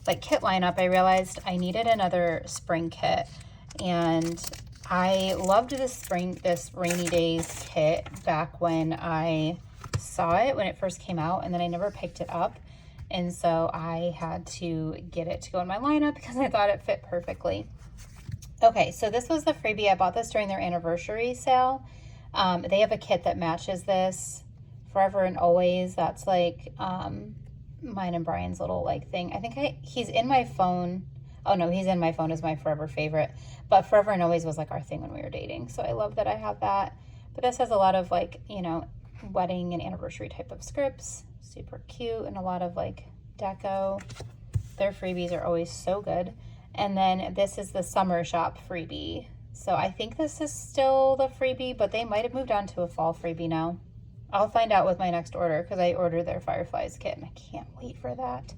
like kit lineup, I realized I needed another spring kit, and I loved this Rainy Days kit back when I saw it when it first came out, and then I never picked it up, and so I had to get it to go in my lineup because I thought it fit perfectly. Okay, so this was the freebie. I bought this during their anniversary sale. They have a kit that matches this, Forever and Always. That's like mine and Brian's little like thing. I think he's in my phone. Oh no, he's in my phone as my forever favorite. But Forever and Always was like our thing when we were dating. So I love that I have that. But this has a lot of like, you know, wedding and anniversary type of scripts. Super cute, and a lot of like deco. Their freebies are always so good. And then this is the summer shop freebie. So I think this is still the freebie, but they might have moved on to a fall freebie now. I'll find out with my next order, because I ordered their Fireflies kit and I can't wait for that.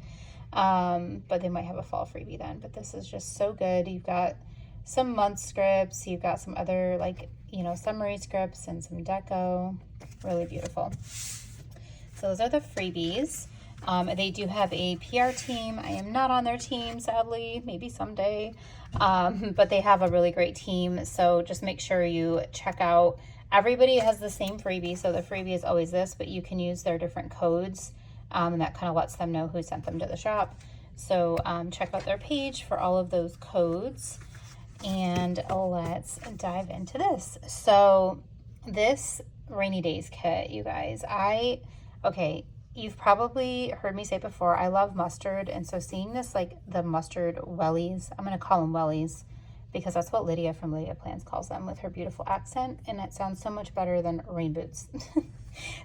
But they might have a fall freebie then. But this is just so good. You've got some month scripts. You've got some other like, you know, summary scripts and some deco. Really beautiful. So those are the freebies. They do have a PR team. I am not on their team, sadly, maybe someday. But they have a really great team. So just make sure you check out. Everybody has the same freebie. So the freebie is always this, but you can use their different codes. And that kind of lets them know who sent them to the shop. So check out their page for all of those codes. And let's dive into this. So this Rainy Days kit, you guys, okay, you've probably heard me say before, I love mustard. And so seeing this, like the mustard wellies, I'm going to call them wellies because that's what Lydia from Lydia Plans calls them with her beautiful accent. And it sounds so much better than rain boots.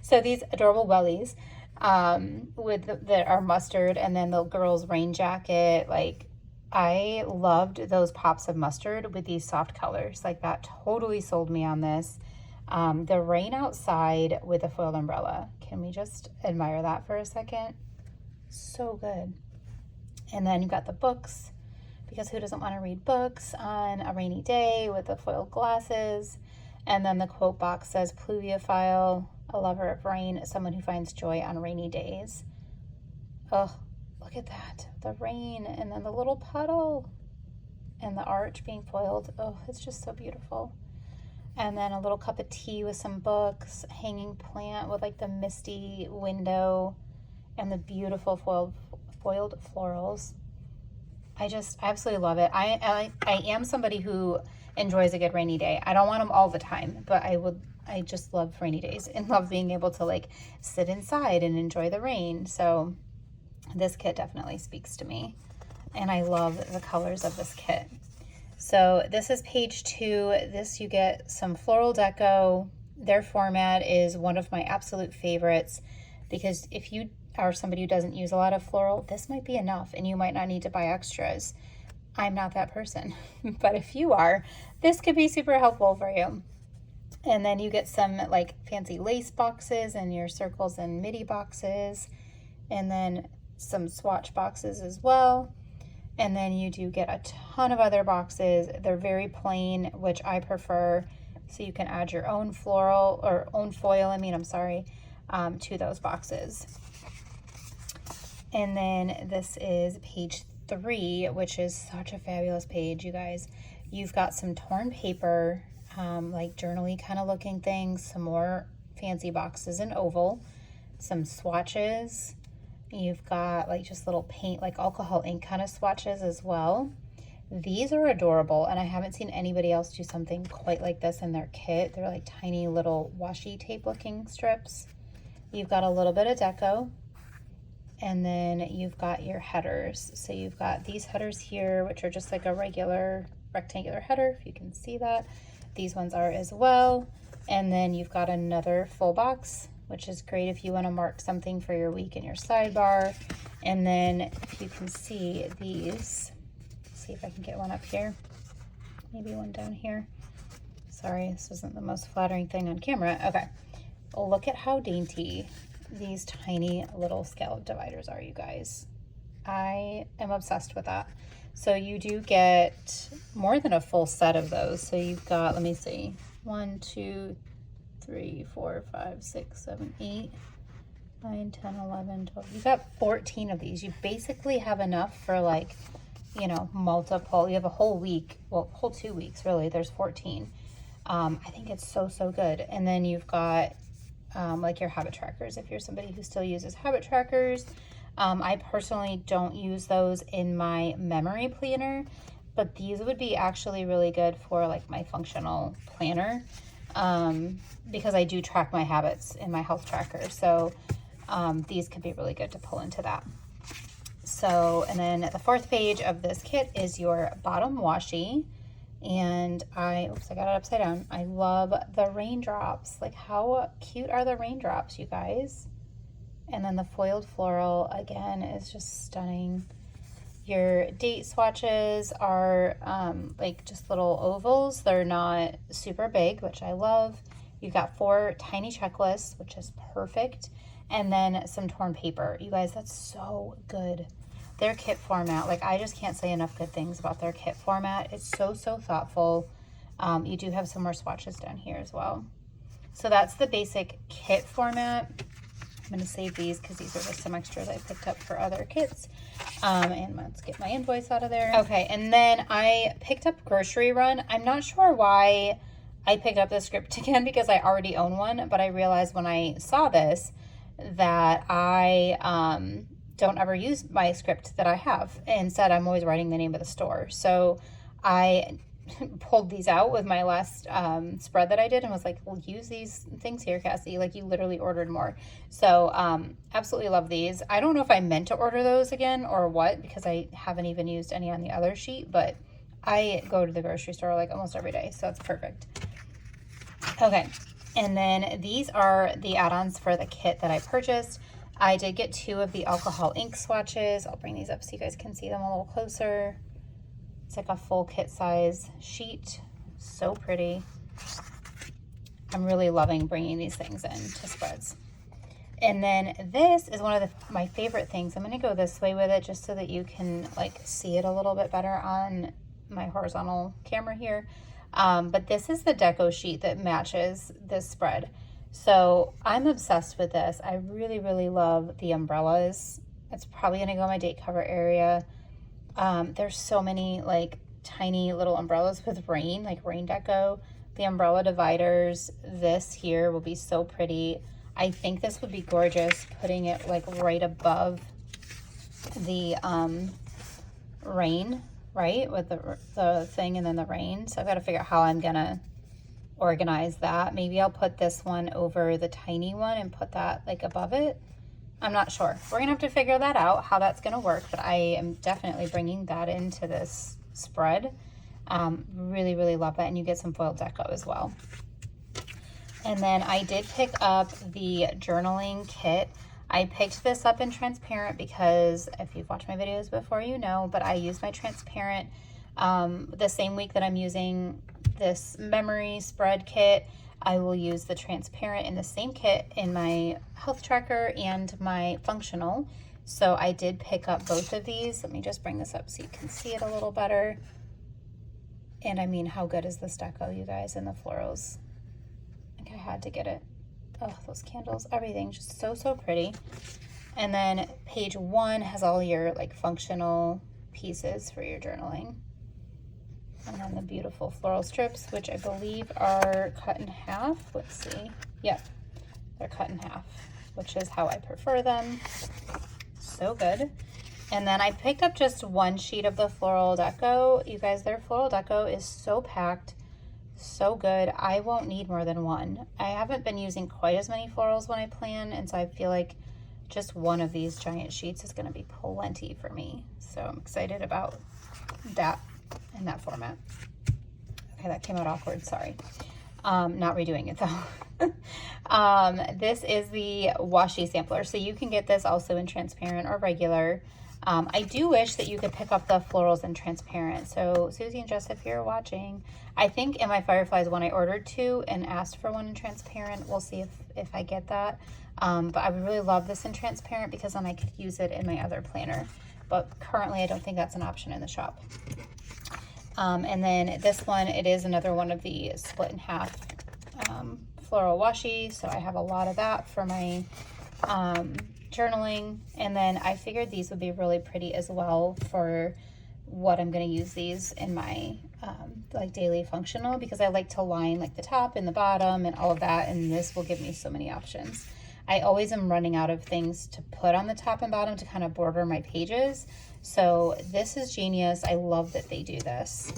So these adorable wellies that are mustard, and then the girl's rain jacket. Like, I loved those pops of mustard with these soft colors. Like, that totally sold me on this. The rain outside with a foiled umbrella. Can we just admire that for a second? So good. And then you've got the books, because who doesn't want to read books on a rainy day with the foiled glasses? And then the quote box says, pluviophile, a lover of rain, someone who finds joy on rainy days. Oh, look at that. The rain and then the little puddle and the arch being foiled. Oh, it's just so beautiful. And then a little cup of tea with some books, hanging plant with like the misty window and the beautiful foiled florals. I just absolutely love it. I am somebody who enjoys a good rainy day. I don't want them all the time, but I just love rainy days and love being able to like sit inside and enjoy the rain. So this kit definitely speaks to me, and I love the colors of this kit. So this is page 2. This, you get some floral deco. Their format is one of my absolute favorites, because if you are somebody who doesn't use a lot of floral, this might be enough and you might not need to buy extras. I'm not that person, but if you are, this could be super helpful for you. And then you get some like fancy lace boxes and your circles and midi boxes, and then some swatch boxes as well. And then you do get a ton of other boxes. They're very plain, which I prefer. So you can add your own floral or own foil, to those boxes. And then this is page 3, which is such a fabulous page, you guys. You've got some torn paper, like journaly kind of looking things, some more fancy boxes in oval, some swatches. You've got like just little paint, like alcohol ink kind of swatches as well. These are adorable, and I haven't seen anybody else do something quite like this in their kit. They're like tiny little washi tape looking strips. You've got a little bit of deco, and then you've got your headers. So you've got these headers here, which are just like a regular rectangular header, if you can see that. These ones are as well. And then you've got another full box, which is great if you want to mark something for your week in your sidebar. And then if you can see these, see if I can get one up here, maybe one down here. Sorry, this isn't the most flattering thing on camera. Okay, look at how dainty these tiny little scallop dividers are, you guys. I am obsessed with that. So you do get more than a full set of those. So you've got, let me see, 1, 2, 3, 4, 5, 6, 7, 8, 9, 10, 11, 12. You've got 14 of these. You basically have enough for like, you know, multiple. You have a whole week, well, whole 2 weeks, really. There's 14. I think it's so, so good. And then you've got like your habit trackers, if you're somebody who still uses habit trackers. I personally don't use those in my memory planner, but these would be actually really good for like my functional planner, because I do track my habits in my health tracker. So these could be really good to pull into that. So, and then the 4th page of this kit is your bottom washi. And I got it upside down. I love the raindrops. Like, how cute are the raindrops, you guys? And then the foiled floral, again, is just stunning. Your date swatches are like just little ovals. They're not super big, which I love. You've got 4 tiny checklists, which is perfect. And then some torn paper. You guys, that's so good. Their kit format, like, I just can't say enough good things about their kit format. It's so, so thoughtful. You do have some more swatches down here as well. So that's the basic kit format. I'm going to save these because these are just some extras I picked up for other kits. And let's get my invoice out of there. Okay, and then I picked up Grocery Run. I'm not sure why I picked up this script again, because I already own one, but I realized when I saw this that I don't ever use my script that I have. Instead, I'm always writing the name of the store. So I pulled these out with my last spread that I did and was like, well, use these things here, Cassie. Like, you literally ordered more. So absolutely love these. I don't know if I meant to order those again or what, because I haven't even used any on the other sheet, but I go to the grocery store like almost every day, so it's perfect. Okay, and then these are the add-ons for the kit that I purchased. I did get 2 of the alcohol ink swatches. I'll bring these up so you guys can see them a little closer. It's like a full kit size sheet. So pretty. I'm really loving bringing these things in to spreads. And then this is one of my favorite things. I'm going to go this way with it just so that you can like see it a little bit better on my horizontal camera here. But this is the deco sheet that matches this spread. So I'm obsessed with this. I really, really love the umbrellas. It's probably going to go in my date cover area. There's so many like tiny little umbrellas with rain, like rain deco. The umbrella dividers, this here will be so pretty. I think this would be gorgeous putting it like right above the rain, right? With the thing and then the rain. So I've got to figure out how I'm gonna organize that. Maybe I'll put this one over the tiny one and put that like above it. I'm not sure. We're gonna have to figure that out, how that's gonna work, but I am definitely bringing that into this spread. Really, really love that. And you get some foil deco as well. And then I did pick up the journaling kit. I picked this up in transparent because if you've watched my videos before, you know, but I use my transparent the same week that I'm using this memory spread kit. I will use the transparent in the same kit in my health tracker and my functional. So I did pick up both of these. Let me just bring this up so you can see it a little better. And I mean, how good is this deco, you guys, and the florals? I had to get it. Oh, those candles, everything just so, so pretty. And then page 1 has all your like functional pieces for your journaling. And then the beautiful floral strips, which I believe are cut in half. Let's see. Yep, they're cut in half, which is how I prefer them. So good. And then I picked up just one sheet of the floral deco. You guys, their floral deco is so packed. So good. I won't need more than one. I haven't been using quite as many florals when I plan, and so I feel like just one of these giant sheets is going to be plenty for me. So I'm excited about that in that format. Okay, that came out awkward, sorry. Not redoing it though. This is the washi sampler, so you can get this also in transparent or regular. I do wish that you could pick up the florals in transparent. So Susie and Jess, if you're watching, I think in my Fireflies one I ordered 2 and asked for one in transparent. We'll see if I get that. But I would really love this in transparent because then I could use it in my other planner. But currently I don't think that's an option in the shop. And then this one, it is another one of the split in half floral washi. So I have a lot of that for my journaling. And then I figured these would be really pretty as well for what I'm going to use these in my like daily functional, because I like to line like the top and the bottom and all of that, and this will give me so many options. I always am running out of things to put on the top and bottom to kind of border my pages, so this is genius. I love that they do this.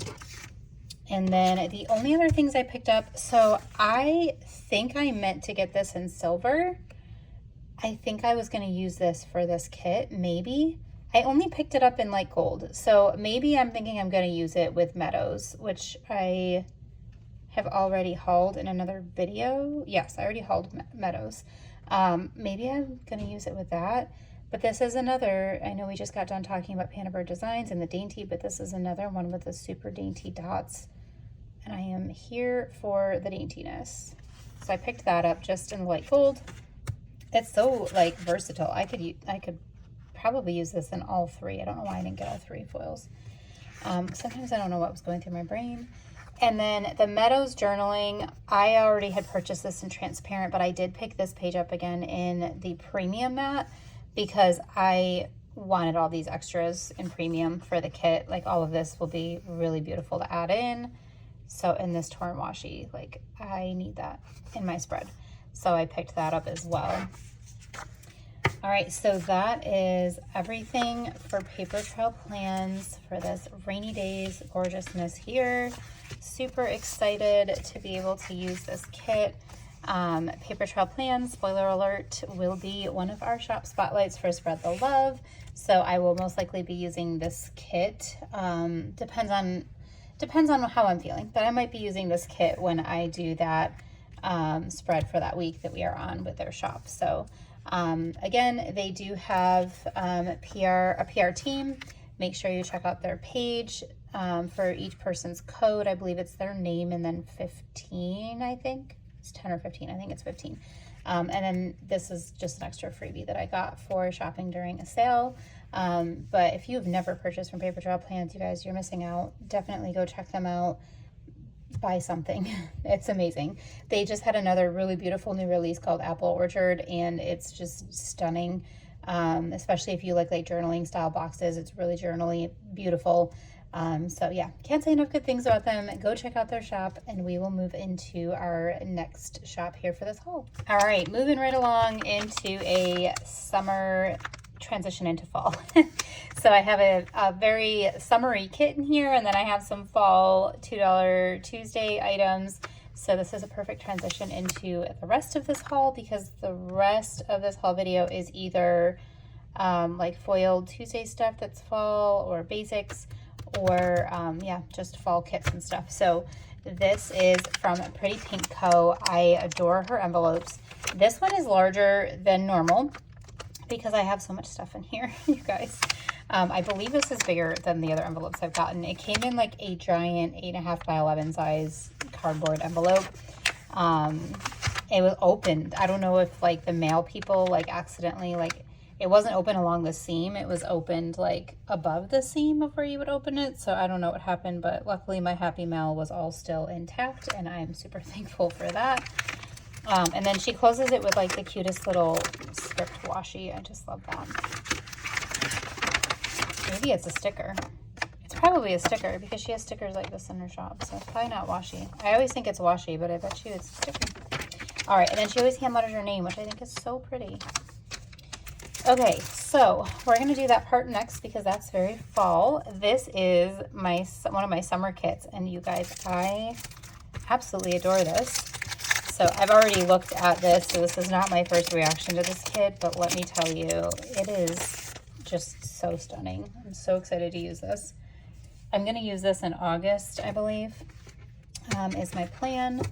And then the only other things I picked up, so I think I meant to get this in silver. I think I was going to use this for this kit, maybe. I only picked it up in light gold, so maybe I'm thinking I'm going to use it with Meadows, which I have already hauled in another video. Yes, I already hauled Meadows. Maybe I'm going to use it with that, but this is another, I know we just got done talking about Pandabird Designs and the dainty, but this is another one with the super dainty dots, and I am here for the daintiness. So I picked that up just in light gold. It's so like versatile. I could probably use this in all 3. I don't know why I didn't get all 3 foils. Sometimes I don't know what was going through my brain. And then the Meadows journaling, I already had purchased this in transparent, but I did pick this page up again in the premium matte because I wanted all these extras in premium for the kit. Like all of this will be really beautiful to add in. So in this torn washi, like I need that in my spread. So I picked that up as well. All right, so that is everything for Papertrail Plans for this rainy days gorgeousness here. Super excited to be able to use this kit. Papertrail Plans, spoiler alert, will be one of our shop spotlights for Spread the Love. So I will most likely be using this kit. Depends on how I'm feeling, but I might be using this kit when I do that spread for that week that we are on with their shop. So again, they do have a PR team. Make sure you check out their page for each person's code. I believe it's their name and then 15, I think. It's 10 or 15. I think it's 15. And then this is just an extra freebie that I got for shopping during a sale. But if you've never purchased from Papertrail Plans, you guys, you're missing out. Definitely go check them out. Buy something. It's amazing. They just had another really beautiful new release called Apple Orchard, and it's just stunning. Especially if you like journaling style boxes. It's really journaly, beautiful. So yeah, can't say enough good things about them. Go check out their shop, and we will move into our next shop here for this haul. All right, moving right along into a summer transition into fall. So I have a very summery kit in here, and then I have some fall $2 Tuesday items. So this is a perfect transition into the rest of this haul, because the rest of this haul video is either like foiled Tuesday stuff that's fall or basics, or yeah, just fall kits and stuff. So this is from Pretty Pink Co. I adore her envelopes. This one is larger than normal because I have so much stuff in here, you guys. I believe this is bigger than the other envelopes I've gotten. It came in like a giant 8.5 by 11 size cardboard envelope. It was opened. I don't know if like the mail people like accidentally, like it wasn't open along the seam. It was opened like above the seam of where you would open it. So I don't know what happened, but luckily my happy mail was all still intact, and I'm super thankful for that. And then she closes it with like the cutest little script washi. I just love that. Maybe it's a sticker. It's probably a sticker because she has stickers like this in her shop. So it's probably not washi. I always think it's washi, but I bet you it's a sticker. All right, and then she always hand letters her name, which I think is so pretty. Okay, so we're gonna do that part next because that's very fall. This is one of my summer kits, and you guys, I absolutely adore this. So I've already looked at this, so this is not my first reaction to this kit, but let me tell you, it is just so stunning. I'm so excited to use this. I'm going to use this in August, I believe, is my plan.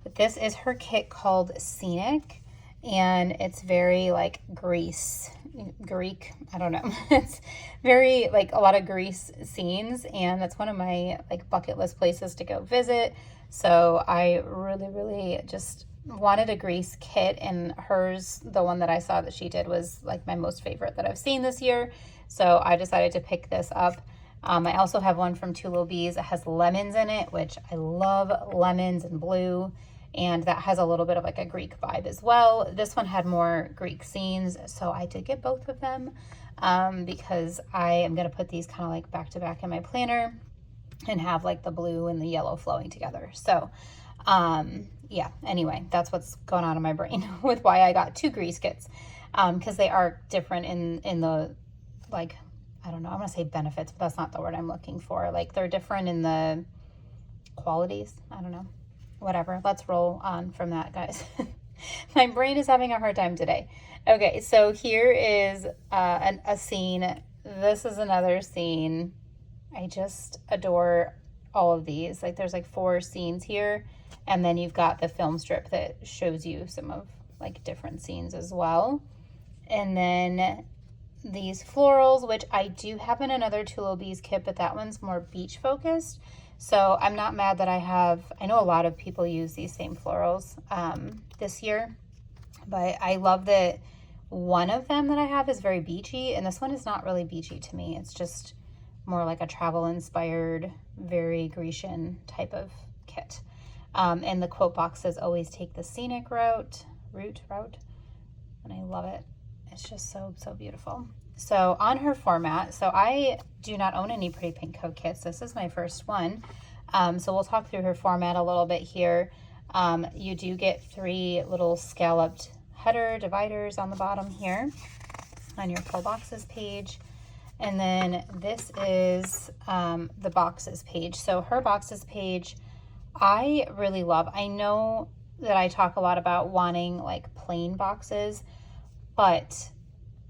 But this is her kit called Scenic, and it's very like Greek, I don't know. It's very like a lot of Greece scenes, and that's one of my like bucket list places to go visit. So I really just wanted a Greece kit, and hers, the one that I saw that she did, was like my most favorite that I've seen this year. So I decided to pick this up. I also have one from Two Little Bees that has lemons in it, which I love lemons and blue. And that has a little bit of like a Greek vibe as well. This one had more Greek scenes, so I did get both of them because I am going to put these kind of like back to back in my planner and have like the blue and the yellow flowing together. So yeah, anyway, that's what's going on in my brain with why I got two Grease kits, because they are different in the, like, I don't know, I'm going to say benefits, but that's not the word I'm looking for. Like, they're different in the qualities. I don't know. Whatever. Let's roll on from that, guys. My brain is having a hard time today. Okay, so here is a scene. This is another scene. I just adore all of these. Like, there's like 4 scenes here, and then you've got the film strip that shows you some of like different scenes as well. And then these florals, which I do have in another Two Little Bees kit, but that one's more beach focused. So I'm not mad that I know a lot of people use these same florals this year, but I love that one of them that I have is very beachy, and this one is not really beachy to me. It's just more like a travel inspired, very Grecian type of kit. And the quote box says, always take the scenic route, and I love it. It's just so beautiful. So on her format, so I do not own any Pretty Pink Co kits. This is my first one. So we'll talk through her format a little bit here. You do get 3 little scalloped header dividers on the bottom here on your full boxes page. And then this is the boxes page. So her boxes page, I really love. I know that I talk a lot about wanting like plain boxes, but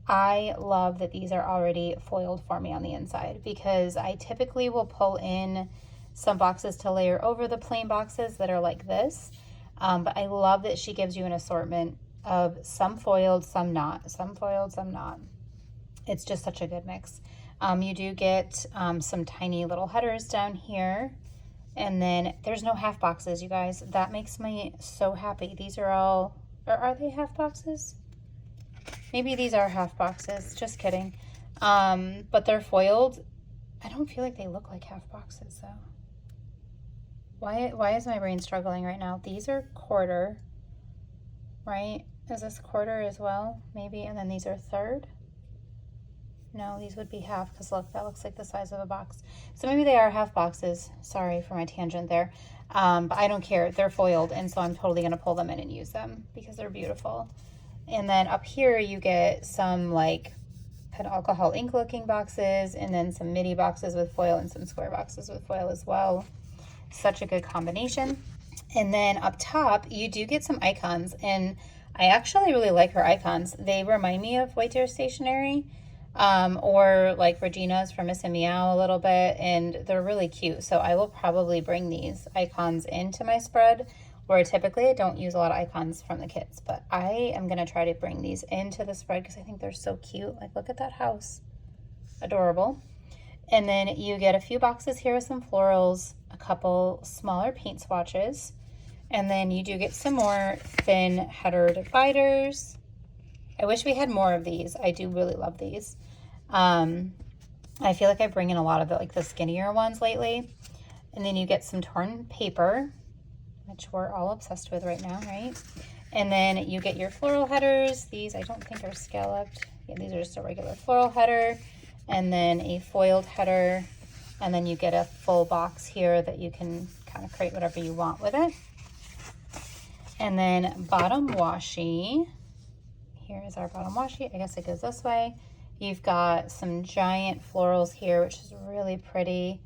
I love that these are already foiled for me on the inside, because I typically will pull in some boxes to layer over the plain boxes that are like this. But I love that she gives you an assortment of some foiled, some not, some foiled, some not. It's just such a good mix. You do get some tiny little headers down here. And then there's no half boxes, you guys. That makes me so happy. These are all Or are they half boxes? Maybe these are half boxes, just kidding. But they're foiled. I don't feel like they look like half boxes though. Why is my brain struggling right now? These are quarter, right? Is this quarter as well? Maybe, and then these are third? No, these would be half, because look, that looks like the size of a box. So maybe they are half boxes. Sorry for my tangent there. But I don't care. They're foiled, and so I'm totally going to pull them in and use them because they're beautiful. And then up here you get some like kind of alcohol ink looking boxes, and then some midi boxes with foil and some square boxes with foil as well. Such a good combination. And then up top you do get some icons, and I actually really like her icons. They remind me of White Deer Stationery, or like Regina's from Miss and Meow a little bit, and they're really cute. So I will probably bring these icons into my spread, where typically I don't use a lot of icons from the kits, but I am going to try to bring these into the spread because I think they're so cute. Like, look at that house. Adorable. And then you get a few boxes here with some florals, a couple smaller paint swatches, and then you do get some more thin header dividers. I wish we had more of these. I do really love these. I feel like I bring in a lot of the skinnier ones lately. And then you get some torn paper, which we're all obsessed with right now, right? And then you get your floral headers. These I don't think are scalloped. Yeah, these are just a regular floral header, and then a foiled header, and then you get a full box here that you can kind of create whatever you want with it. And then bottom washi. Here is our bottom washi. I guess it goes this way. You've got some giant florals here, which is really pretty.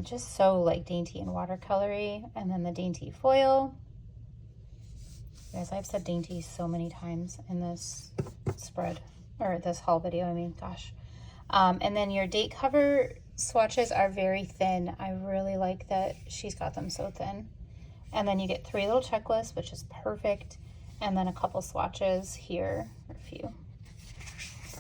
Just so like dainty and watercolory. And then the dainty foil. Guys, I've said dainty so many times in this spread, or this haul video, I mean, gosh. And then your date cover swatches are very thin. I really like that she's got them so thin. And then you get 3 little checklists, which is perfect. And then a couple swatches here, or a few.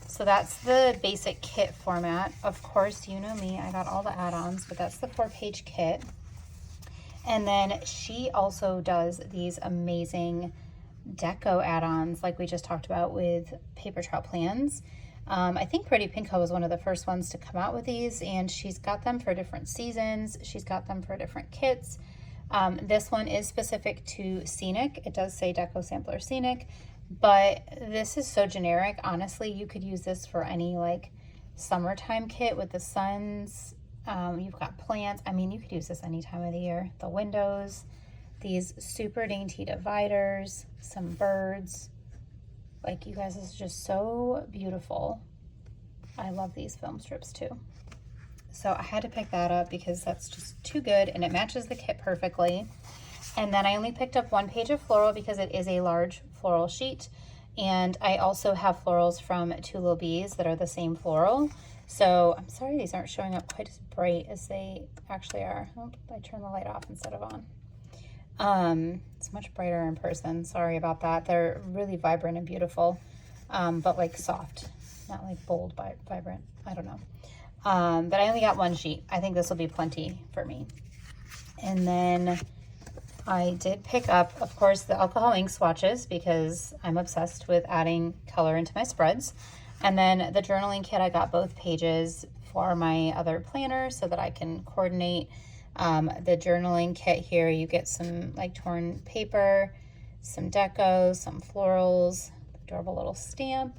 So that's the basic kit format. Of course, you know me, I got all the add-ons, but that's the 4-page kit. And then she also does these amazing deco add-ons like we just talked about with Papertrail Plans. I think Pretty Pink Co was one of the first ones to come out with these, and she's got them for different seasons. She's got them for different kits. This one is specific to Scenic. It does say Deco Sampler Scenic, but this is so generic. Honestly, you could use this for any like summertime kit with the suns. You've got plants. I mean, you could use this any time of the year. The windows, these super dainty dividers, some birds. Like, you guys, this is just so beautiful. I love these film strips too. So I had to pick that up because that's just too good, and it matches the kit perfectly. And then I only picked up 1 page of floral because it is a large floral sheet. And I also have florals from Two Little Bees that are the same floral. So I'm sorry these aren't showing up quite as bright as they actually are. Oh, I turned the light off instead of on. It's much brighter in person. Sorry about that. They're really vibrant and beautiful, but like soft, not like bold, vibrant. I don't know. But I only got 1 sheet. I think this will be plenty for me. And then I did pick up, of course, the alcohol ink swatches because I'm obsessed with adding color into my spreads. And then the journaling kit, I got both pages for my other planner so that I can coordinate. The journaling kit here, you get some like torn paper, some decos, some florals, adorable little stamp,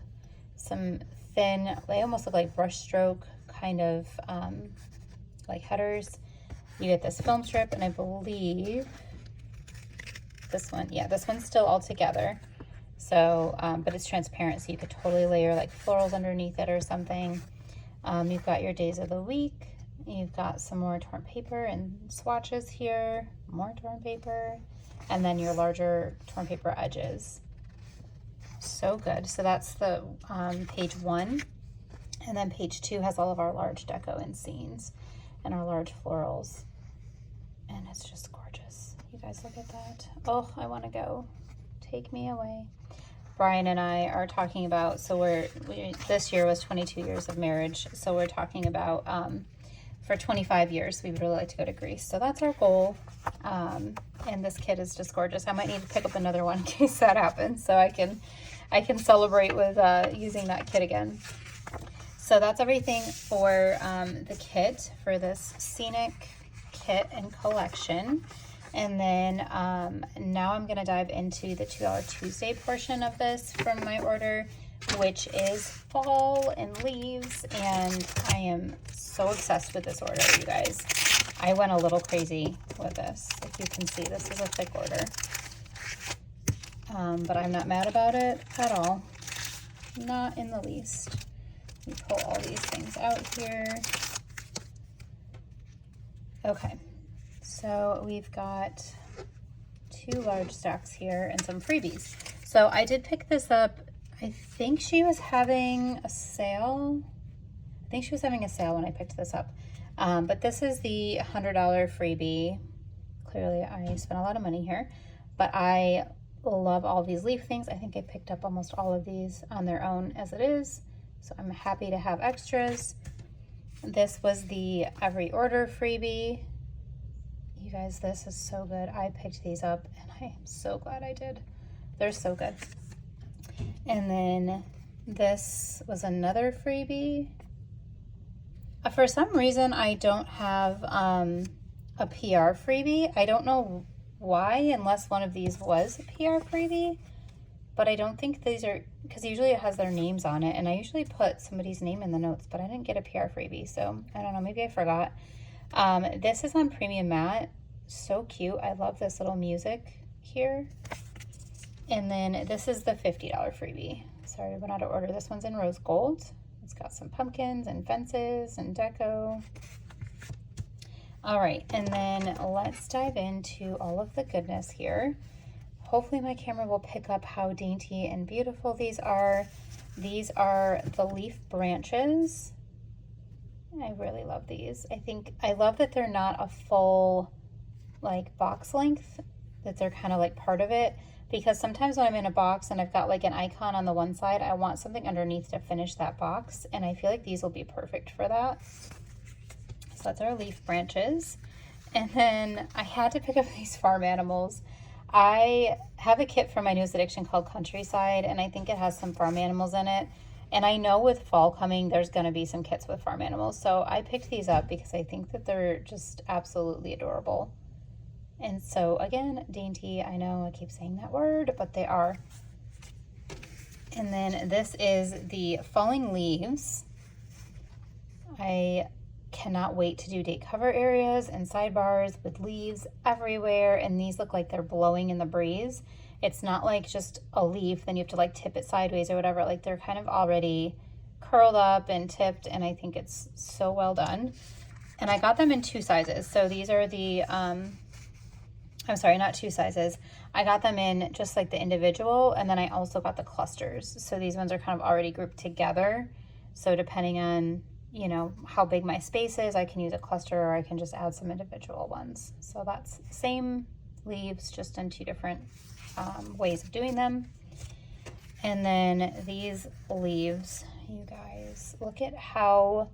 some thin, they almost look like brush stroke kind of like headers. You get this film strip, and I believe this one, yeah, this one's still all together. So, but it's transparent, so you could totally layer like florals underneath it or something. You've got your days of the week. You've got some more torn paper and swatches here, more torn paper, and then your larger torn paper edges. So good. So that's the page 1. And then page 2 has all of our large deco and scenes and our large florals. And it's just gorgeous. You guys look at that. Oh, I want to go. Take me away. Brian and I are talking about, so this year was 22 years of marriage. So we're talking about for 25 years. We would really like to go to Greece. So that's our goal. And this kit is just gorgeous. I might need to pick up another one in case that happens, so I can celebrate with using that kit again. So that's everything for the kit for this scenic kit and collection. And then now I'm going to dive into the $2 Tuesday portion of this from my order, which is fall and leaves. And I am so obsessed with this order, you guys. I went a little crazy with this. If you can see, this is a thick order. But I'm not mad about it at all. Not in the least. Let me pull all these things out here. Okay, so we've got 2 large stacks here and some freebies. So I did pick this up. I think she was having a sale. I think she was having a sale when I picked this up. But this is the $100 freebie. Clearly I spent a lot of money here, but I love all these leaf things. I think I picked up almost all of these on their own as it is, so I'm happy to have extras. This was the every order freebie. You guys, this is so good. I picked these up and I am so glad I did. They're so good. And then this was another freebie. For some reason, I don't have a PR freebie. I don't know why, unless one of these was a PR freebie, but I don't think these are, because usually it has their names on it, and I usually put somebody's name in the notes, but I didn't get a PR freebie, so I don't know, maybe I forgot. This is on Premium Matte. So cute. I love this little music here. And then this is the $50 freebie. Sorry, I went out of order. This one's in rose gold. It's got some pumpkins and fences and deco. All right, and then let's dive into all of the goodness here. Hopefully my camera will pick up how dainty and beautiful these are. These are the leaf branches. I really love these. I love that they're not a full like box length, that they're kind of like part of it. Because sometimes when I'm in a box and I've got like an icon on the one side, I want something underneath to finish that box. And I feel like these will be perfect for that. So that's our leaf branches. And then I had to pick up these farm animals. I have a kit for my newest addiction called Countryside, and I think it has some farm animals in it. And I know with fall coming, there's going to be some kits with farm animals. So I picked these up because I think that they're just absolutely adorable. And so again, dainty, I know I keep saying that word, but they are. And then this is the falling leaves. I cannot wait to do date cover areas and sidebars with leaves everywhere. And these look like they're blowing in the breeze. It's not like just a leaf, then you have to like tip it sideways or whatever. Like they're kind of already curled up and tipped, and I think it's so well done. And I got them in 2 sizes. So these are the, I'm sorry, not 2 sizes. I got them in just like the individual, and then I also got the clusters. So these ones are kind of already grouped together. So depending on, you know, how big my space is, I can use a cluster or I can just add some individual ones. So that's the same leaves, just in 2 different ways of doing them. And then these leaves, you guys, look at how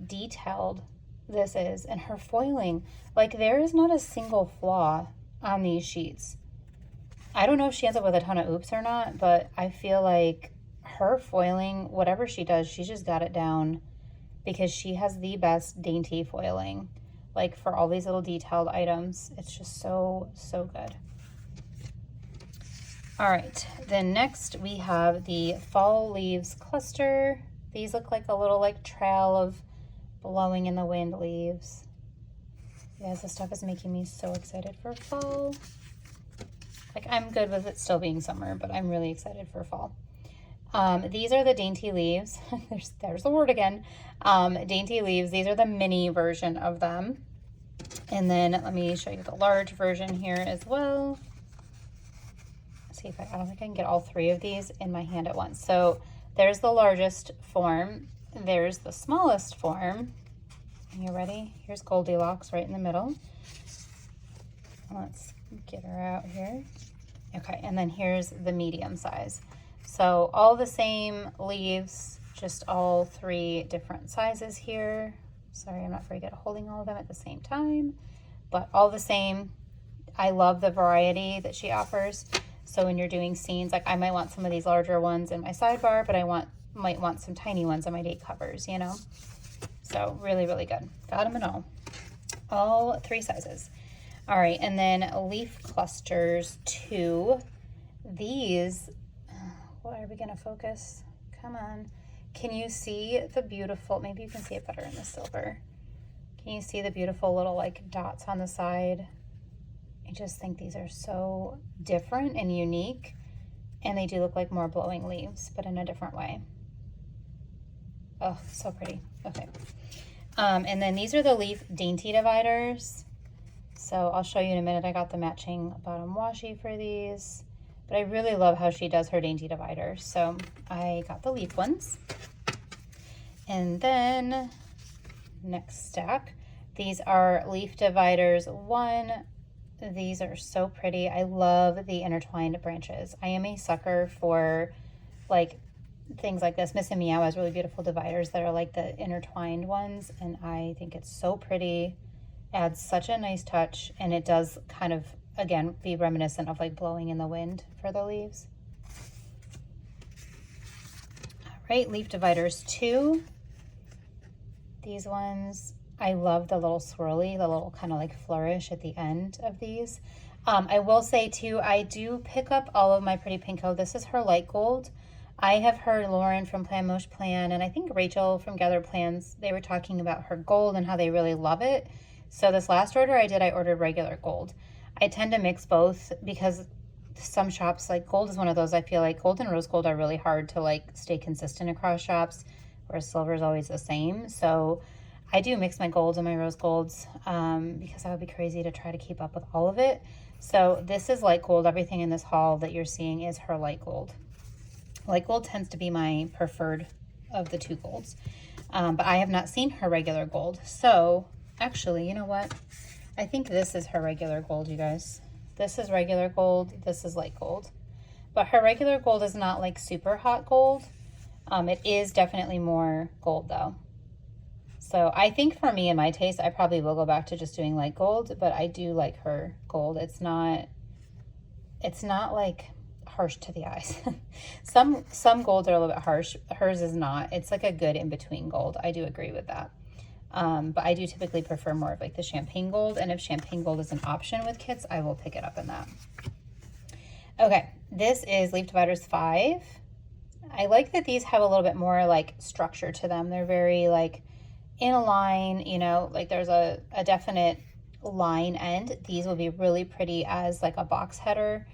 detailed this is, and her foiling. Like there is not a single flaw on these sheets. I don't know if she ends up with a ton of oops or not, but I feel like her foiling, whatever she does, she's just got it down, because she has the best dainty foiling. Like for all these little detailed items, it's just so, so good. All right, then next we have the fall leaves cluster. These look like a little like trail of blowing in the wind leaves. Yes, this stuff is making me so excited for fall. Like I'm good with it still being summer, but I'm really excited for fall. These are the dainty leaves. there's the word again. Dainty leaves. These are the mini version of them. And then let me show you the large version here as well. Let's see if I don't think I can get all 3 of these in my hand at once. So there's the largest form. There's the smallest form. You ready? Here's Goldilocks right in the middle. Let's get her out here. Okay, and then here's the medium size. So all the same leaves, just all 3 different sizes here. Sorry, I'm not very good at holding all of them at the same time, but all the same, I love the variety that she offers. So when you're doing scenes, like I might want some of these larger ones in my sidebar, but I might want some tiny ones on my date covers, you know? So really, really good. Got them in all 3 sizes. All right, and then leaf clusters 2. These, what are we gonna focus? Come on. Can you see the beautiful, maybe you can see it better in the silver. Can you see the beautiful little like dots on the side? I just think these are so different and unique, and they do look like more blowing leaves, but in a different way. Oh, so pretty. Okay. And then these are the leaf dainty dividers. So I'll show you in a minute. I got the matching bottom washi for these, but I really love how she does her dainty dividers. So I got the leaf ones. And then next stack, these are leaf dividers 1. These are so pretty. I love the intertwined branches. I am a sucker for like things like this. Miss and Meow has really beautiful dividers that are like the intertwined ones, and I think it's so pretty. Adds such a nice touch, and it does kind of, again, be reminiscent of like blowing in the wind for the leaves. All right, leaf dividers 2. These ones, I love the little swirly, the little kind of like flourish at the end of these. I will say too, I do pick up all of my Pretty Pinko. This is her light gold. I have heard Lauren from Plan Mosh Plan, and I think Rachel from Gather Plans, they were talking about her gold and how they really love it. So this last order I ordered regular gold. I tend to mix both because some shops, like gold is one of those, I feel like gold and rose gold are really hard to like stay consistent across shops, whereas silver is always the same. So I do mix my golds and my rose golds because I would be crazy to try to keep up with all of it. So this is light gold. Everything in this haul that you're seeing is her light gold. Light gold tends to be my preferred of the 2 golds, but I have not seen her regular gold. So actually, you know what? I think this is her regular gold, you guys. This is regular gold. This is light gold. But her regular gold is not like super hot gold. It is definitely more gold though. So I think for me and my taste, I probably will go back to just doing light gold, but I do like her gold. It's not like harsh to the eyes. Some golds are a little bit harsh. Hers is not. It's like a good in-between gold. I do agree with that. But I do typically prefer more of like the champagne gold, and if champagne gold is an option with kits, I will pick it up in that. Okay, this is leaf dividers 5. I like that these have a little bit more like structure to them. They're very like in a line, you know, like there's a definite line end. These will be really pretty as like a box header.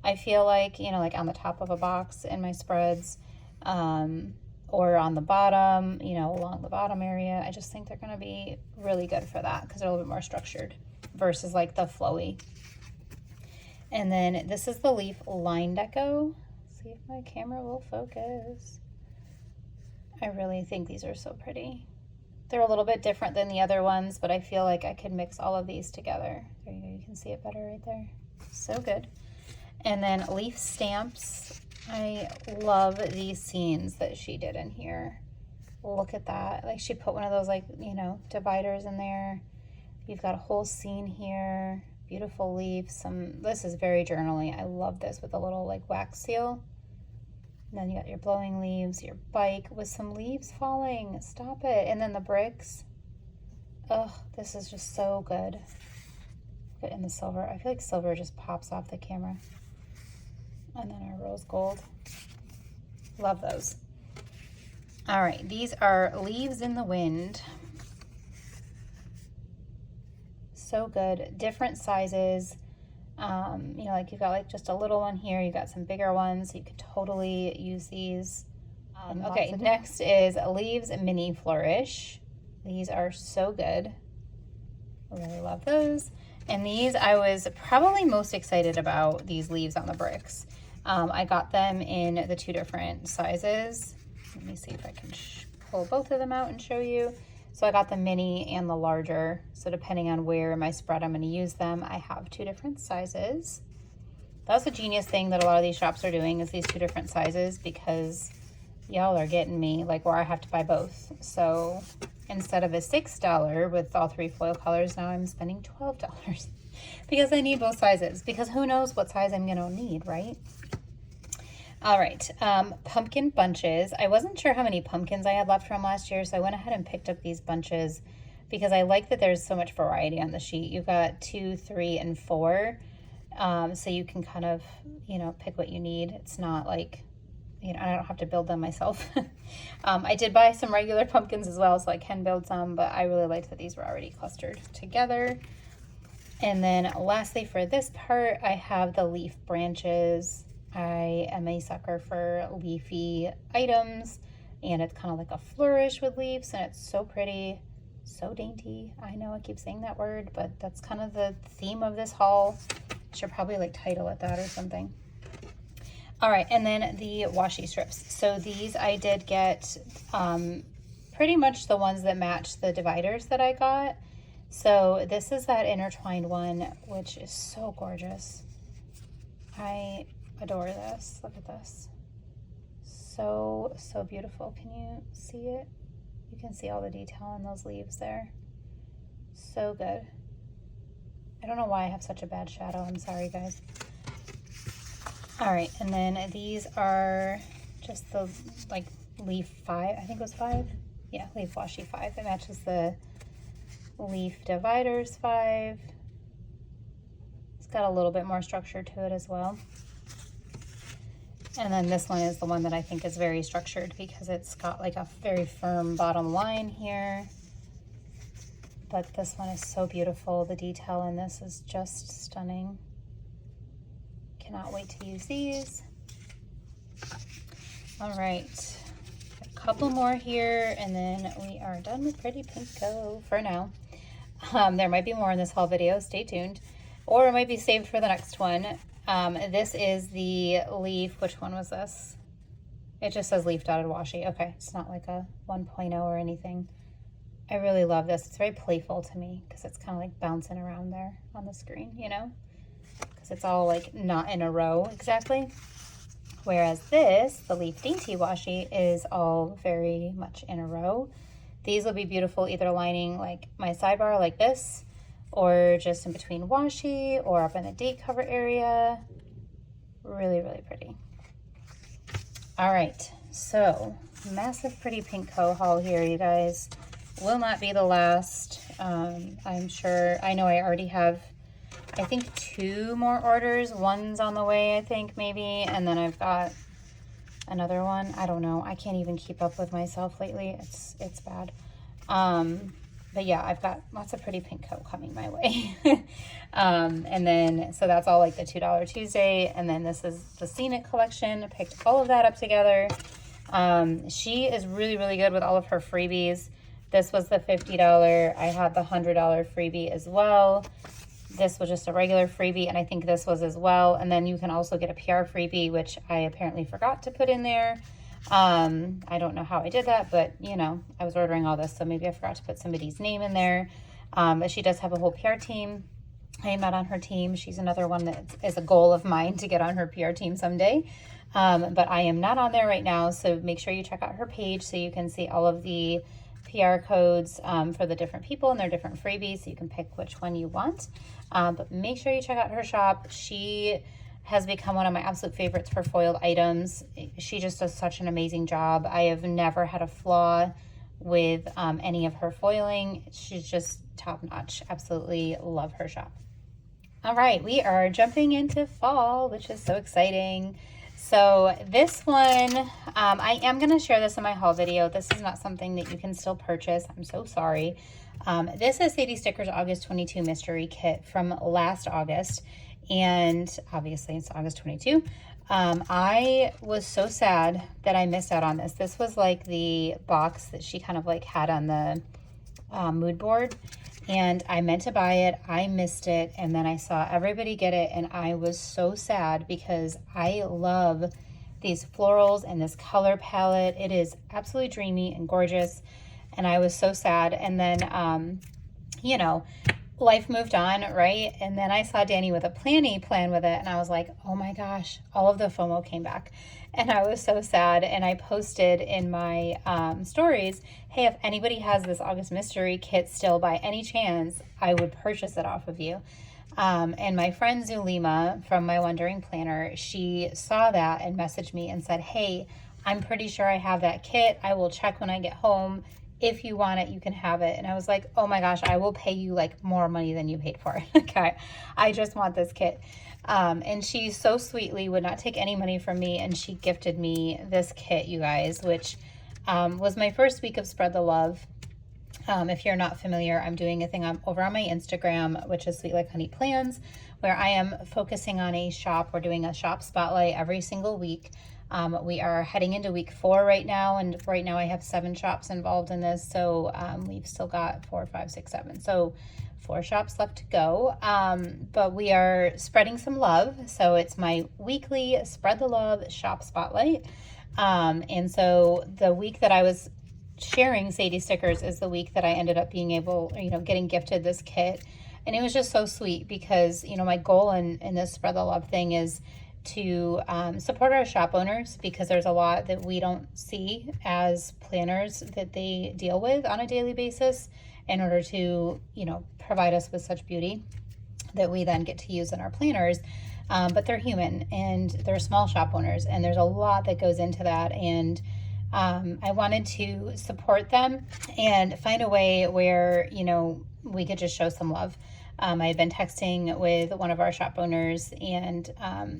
I feel like, you know, like on the top of a box in my spreads, or on the bottom, you know, along the bottom area. I just think they're going to be really good for that because they're a little bit more structured versus like the flowy. And then this is the leaf line deco. See if my camera will focus. I really think these are so pretty. They're a little bit different than the other ones, but I feel like I could mix all of these together. There you go, you can see it better right there. So good. And then leaf stamps. I love these scenes that she did in here. Look at that. Like she put one of those like, you know, dividers in there. You've got a whole scene here. Beautiful leaves. This is very journaly. I love this with a little like wax seal. And then you got your blowing leaves, your bike with some leaves falling. Stop it. And then the bricks. Oh, this is just so good. Put in the silver. I feel like silver just pops off the camera. And then our rose gold. Love those. All right, these are leaves in the wind. So good. Different sizes. You know, like you've got like just a little one here. You've got some bigger ones. You could totally use these. Okay, next is Leaves Mini Flourish. These are so good. I really love those. And these, I was probably most excited about these leaves on the bricks. I got them in the 2 different sizes. Let me see if I can pull both of them out and show you. So I got the mini and the larger. So depending on where in my spread I'm going to use them, I have 2 different sizes. That's a genius thing that a lot of these shops are doing, is these 2 different sizes, because y'all are getting me like where I have to buy both. So instead of a $6 with all 3 foil colors, now I'm spending $12 because I need both sizes, because who knows what size I'm gonna need, right? All right, pumpkin bunches. I wasn't sure how many pumpkins I had left from last year, so I went ahead and picked up these bunches because I like that there's so much variety on the sheet. You've got 2, 3, and 4, so you can kind of, you know, pick what you need. It's not like, you know, I don't have to build them myself. I did buy some regular pumpkins as well, so I can build some, but I really liked that these were already clustered together. And then lastly, for this part, I have the leaf branches. I am a sucker for leafy items, and it's kind of like a flourish with leaves, and it's so pretty, so dainty. I know I keep saying that word, but that's kind of the theme of this haul. I should probably like title it that or something. All right, and then the washi strips. So these I did get pretty much the ones that match the dividers that I got. So this is that intertwined one, which is so gorgeous. I adore this. Look at this. So, so beautiful. Can you see it? You can see all the detail on those leaves there. So good. I don't know why I have such a bad shadow. I'm sorry, guys. All right, and then these are just the like leaf 5, I think it was 5. Yeah, leaf washi 5. It matches the leaf dividers 5. It's got a little bit more structure to it as well. And then this one is the one that I think is very structured because it's got like a very firm bottom line here. But this one is so beautiful. The detail in this is just stunning. Cannot wait to use these. All right, a couple more here, and then we are done with Pretty Pink Co for now. There might be more in this haul video, stay tuned, or it might be saved for the next one. This is the leaf, which one was this? It just says leaf dotted washi. Okay, it's not like a 1.0 or anything. I really love this. It's very playful to me because it's kind of like bouncing around there on the screen, you know? Because it's all like not in a row exactly. Whereas this, the Leaf Dainty Washi, is all very much in a row. These will be beautiful either lining like my sidebar like this, or just in between washi, or up in the date cover area. Really, really pretty. All right, so massive Pretty Pink Co haul here, you guys. Will not be the last. I'm sure, I know I already have, I think 2 more orders. One's on the way, I think, maybe. And then I've got another one. I don't know. I can't even keep up with myself lately. It's bad. But yeah, I've got lots of Pretty Pink Co coming my way. And then, so that's all like the $2 Tuesday. And then this is the Scenic collection. I picked all of that up together. She is really, really good with all of her freebies. This was the $50. I had the $100 freebie as well. This was just a regular freebie, and I think this was as well. And then you can also get a PR freebie, which I apparently forgot to put in there. I don't know how I did that, but you know, I was ordering all this, so maybe I forgot to put somebody's name in there. But she does have a whole PR team. I am not on her team. She's another one that is a goal of mine to get on her PR team someday. But I am not on there right now, so make sure you check out her page so you can see all of the PR codes for the different people and their different freebies, so you can pick which one you want. But make sure you check out her shop. She has become one of my absolute favorites for foiled items. She just does such an amazing job. I have never had a flaw with any of her foiling. She's just top notch. Absolutely love her shop. All right, we are jumping into fall, which is so exciting. So this one, I am going to share this in my haul video. This is not something that you can still purchase. I'm so sorry. This is Sadie Stickers August 22 Mystery Kit from last August. And obviously it's August 22. I was so sad that I missed out on this. This was like the box that she kind of like had on the mood board. And I meant to buy it. I missed it. And then I saw everybody get it. And I was so sad because I love these florals and this color palette. It is absolutely dreamy and gorgeous. And I was so sad. And then, you know, life moved on, right? And then I saw Danny with a planning plan with it, and I was like, oh my gosh, all of the FOMO came back. And I was so sad. And I posted in my stories, hey, if anybody has this August mystery kit still by any chance, I would purchase it off of you. And my friend Zulima from My Wondering Planner, she saw that and messaged me and said, hey, I'm pretty sure I have that kit. I will check when I get home. If you want it, you can have it. And I was like, oh my gosh, I will pay you like more money than you paid for it. Okay, I just want this kit. And she so sweetly would not take any money from me, and she gifted me this kit, you guys, which was my first week of Spread the Love. If you're not familiar, I'm doing a thing over on my Instagram, which is Sweet Like Honey Plans, where I am focusing on a shop. We're doing a shop spotlight every single week. We are heading into week 4 right now, and right now I have 7 shops involved in this, so we've still got 4, 5, 6, 7. So 4 shops left to go, but we are spreading some love. So it's my weekly Spread the Love shop spotlight. And so the week that I was sharing Sadie stickers is the week that I ended up being able, getting gifted this kit. And it was just so sweet because, my goal in this Spread the Love thing is to support our shop owners, because there's a lot that we don't see as planners that they deal with on a daily basis in order to, provide us with such beauty that we then get to use in our planners. But they're human and they're small shop owners, and there's a lot that goes into that. And I wanted to support them and find a way where, we could just show some love. I had been texting with one of our shop owners and,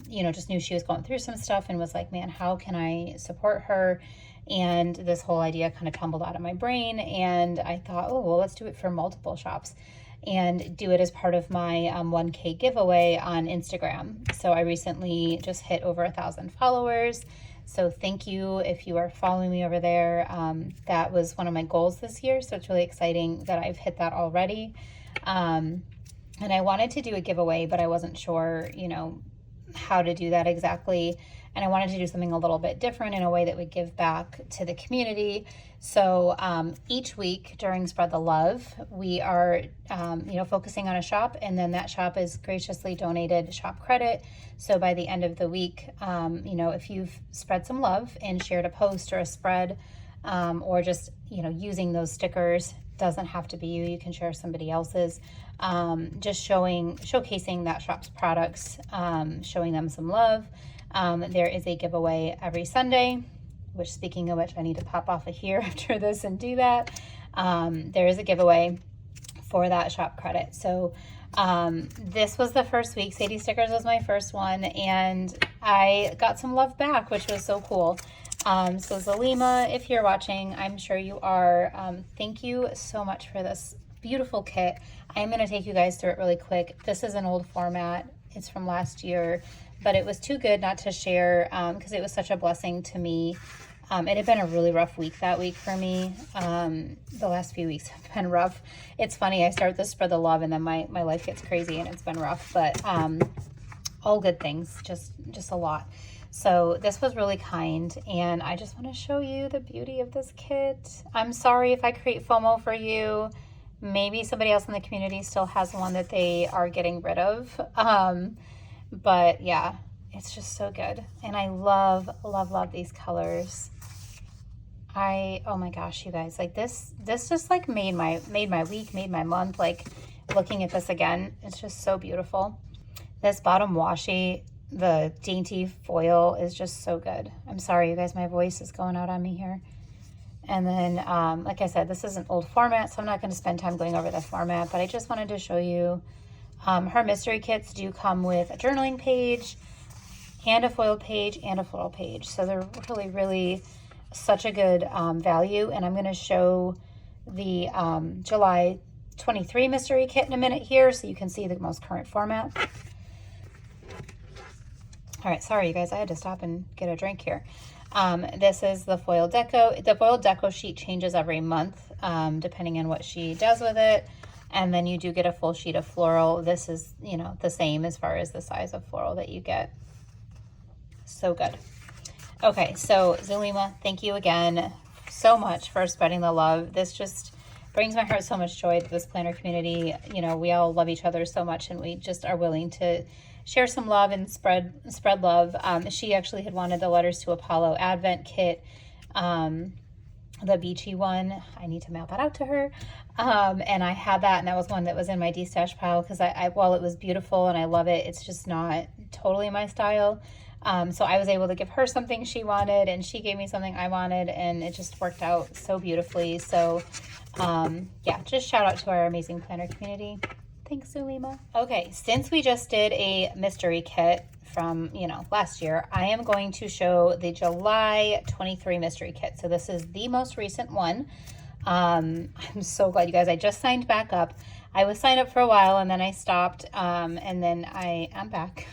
just knew she was going through some stuff and was like, man, how can I support her? And this whole idea kind of tumbled out of my brain. And I thought, oh, well, let's do it for multiple shops and do it as part of my 1K giveaway on Instagram. So I recently just hit over 1,000 followers. So thank you if you are following me over there. That was one of my goals this year. So it's really exciting that I've hit that already. And I wanted to do a giveaway, but I wasn't sure, how to do that exactly. And I wanted to do something a little bit different in a way that would give back to the community. So each week during Spread the Love, we are, focusing on a shop, and then that shop is graciously donated shop credit. So by the end of the week, if you've spread some love and shared a post or a spread, or just, using those stickers, doesn't have to be you, you can share somebody else's, just showcasing that shop's products, showing them some love. There is a giveaway every Sunday, which, speaking of which, I need to pop off of here after this and do that. There is a giveaway for that shop credit. So this was the first week. Sadie Stickers was my first one, and I got some love back, which was so cool. So Zalima, if you're watching, I'm sure you are, thank you so much for this beautiful kit. I'm going to take you guys through it really quick. This is an old format. It's from last year, but it was too good not to share because it was such a blessing to me. It had been a really rough week that week for me. The last few weeks have been rough. It's funny, I start this Spread the Love and then my life gets crazy and it's been rough, but all good things, just a lot. So this was really kind, and I just want to show you the beauty of this kit. I'm sorry if I create FOMO for you. Maybe somebody else in the community still has one that they are getting rid of. But yeah, it's just so good. And I love, love, love these colors. Oh my gosh, you guys, like this just like made my week, made my month. Like looking at this again, it's just so beautiful. This bottom washi, the dainty foil, is just so good. I'm sorry, you guys, my voice is going out on me here. And then, like I said, this is an old format, so I'm not going to spend time going over the format, but I just wanted to show you. Her mystery kits do come with a journaling page and a foil page and a floral page. So they're really, really such a good value. And I'm going to show the July 23 mystery kit in a minute here so you can see the most current format. All right, sorry, you guys, I had to stop and get a drink here. This is the foil deco. The foil deco sheet changes every month, depending on what she does with it. And then you do get a full sheet of floral. This is, the same as far as the size of floral that you get. So good. Okay, so Zulima, thank you again so much for spreading the love. This just brings my heart so much joy that this planner community, you know, we all love each other so much, and we just are willing to share some love and spread love. She actually had wanted the Letters to Apollo Advent kit, the beachy one. I need to mail that out to her. And I had that, and that was one that was in my de-stash pile because while it was beautiful and I love it, it's just not totally my style. So I was able to give her something she wanted, and she gave me something I wanted, and it just worked out so beautifully. So yeah, just shout out to our amazing planner community. Thanks, Zulima. Okay, since we just did a mystery kit from, you know, last year, I am going to show the July 23 mystery kit. So this is the most recent one. I'm so glad, you guys. I just signed back up. I was signed up for a while, and then I stopped, and then I am back.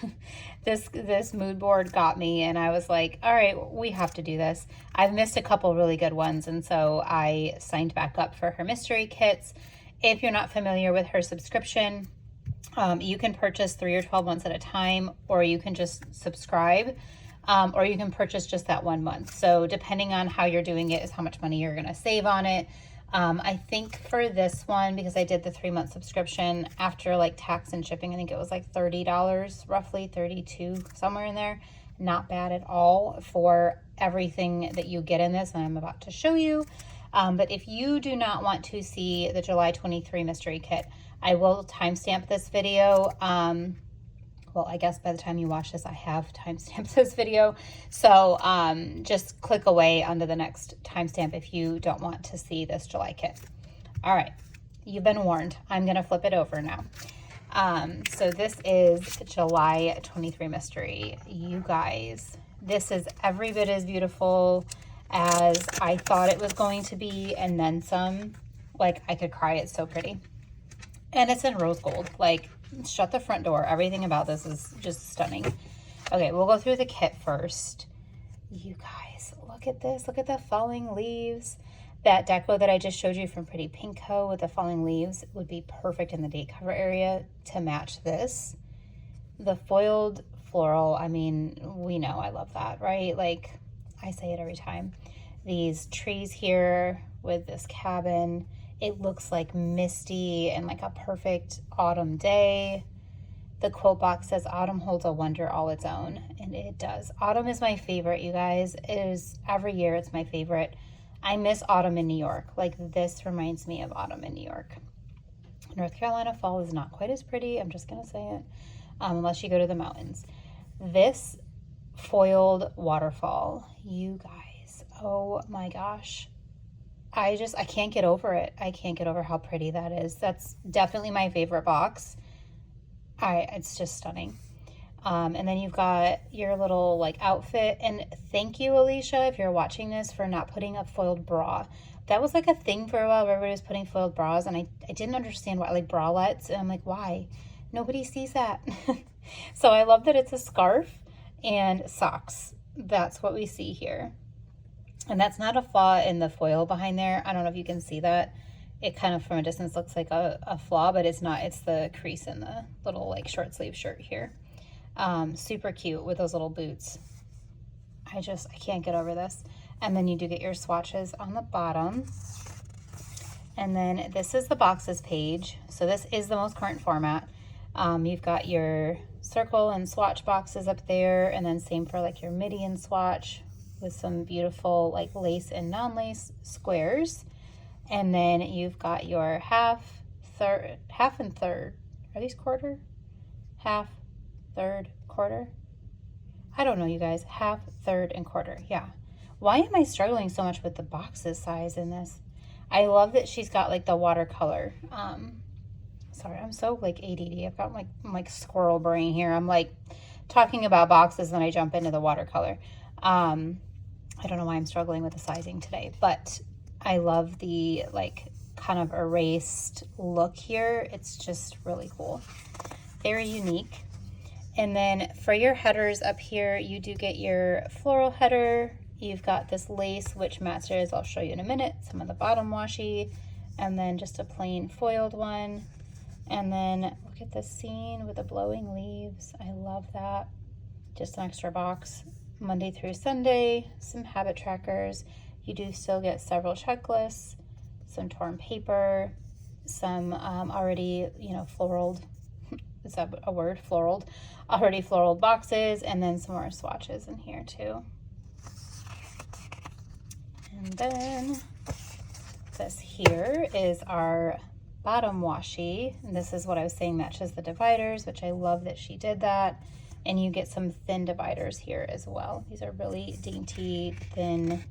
This mood board got me, and I was like, all right, we have to do this. I've missed a couple really good ones, and so I signed back up for her mystery kits. If you're not familiar with her subscription, you can purchase 3 or 12 months at a time, or you can just subscribe, or you can purchase just that 1 month. So depending on how you're doing it is how much money you're going to save on it. I think for this one, because I did the 3-month subscription, after like tax and shipping, I think it was like $30, roughly $32, somewhere in there. Not bad at all for everything that you get in this, and I'm about to show you. But if you do not want to see the July 23 mystery kit, I will timestamp this video. Well, I guess by the time you watch this, I have timestamped this video. So just click away onto the next timestamp if you don't want to see this July kit. All right, you've been warned. I'm gonna flip it over now. So this is July 23 mystery. You guys, this is every bit as beautiful as I thought it was going to be, and then some. Like, I could cry, it's so pretty. And it's in rose gold. Like, shut the front door. Everything about this is just stunning. Okay, we'll go through the kit first. You guys, look at this. Look at the falling leaves. That deco that I just showed you from Pretty Pink Co with the falling leaves would be perfect in the date cover area to match this. The foiled floral, I mean, we know I love that, right? Like, I say it every time. These trees here with this cabin, it looks like misty and like a perfect autumn day. The quote box says, autumn holds a wonder all its own, and it does. Autumn is my favorite, you guys. It is, every year it's my favorite. I miss autumn in New York. Like, this reminds me of autumn in New York. North Carolina fall is not quite as pretty. I'm just gonna say it, unless you go to the mountains. This foiled waterfall, you guys, oh my gosh. I can't get over it. I can't get over how pretty that is. That's definitely my favorite box. It's just stunning. And then you've got your little like outfit, and thank you, Alicia, if you're watching this, for not putting a foiled bra. That was like a thing for a while where everybody was putting foiled bras, and I didn't understand why, like bralettes, and I'm like, why? Nobody sees that. So I love that it's a scarf and socks. That's what we see here. And that's not a flaw in the foil behind there. I don't know if you can see that. It kind of from a distance looks like a flaw, but it's not. It's the crease in the little like short sleeve shirt here. Super cute with those little boots. I can't get over this. And then you do get your swatches on the bottom. And then this is the boxes page. So this is the most current format. You've got your circle and swatch boxes up there, and then same for like your midi and swatch with some beautiful like lace and non-lace squares. And then you've got your half and third. Are these quarter? Half, third, quarter? I don't know, you guys. Half, third, and quarter. Yeah. Why am I struggling so much with the boxes size in this? I love that she's got like the watercolor. Sorry, I'm so like ADD. I've got like squirrel brain here. I'm like talking about boxes, and I jump into the watercolor. I don't know why I'm struggling with the sizing today, but I love the like kind of erased look here. It's just really cool. Very unique. And then for your headers up here, you do get your floral header. You've got this lace, which matches, I'll show you in a minute, some of the bottom washi, and then just a plain foiled one. And then look at this scene with the blowing leaves. I love that. Just an extra box. Monday through Sunday, some habit trackers. You do still get several checklists, some torn paper, some already, you know, floral, is that a word? Floral, already floral boxes, and then some more swatches in here too. And then this here is our bottom washi, and this is what I was saying matches the dividers, which I love that she did that. And you get some thin dividers here as well. These are really dainty, thin.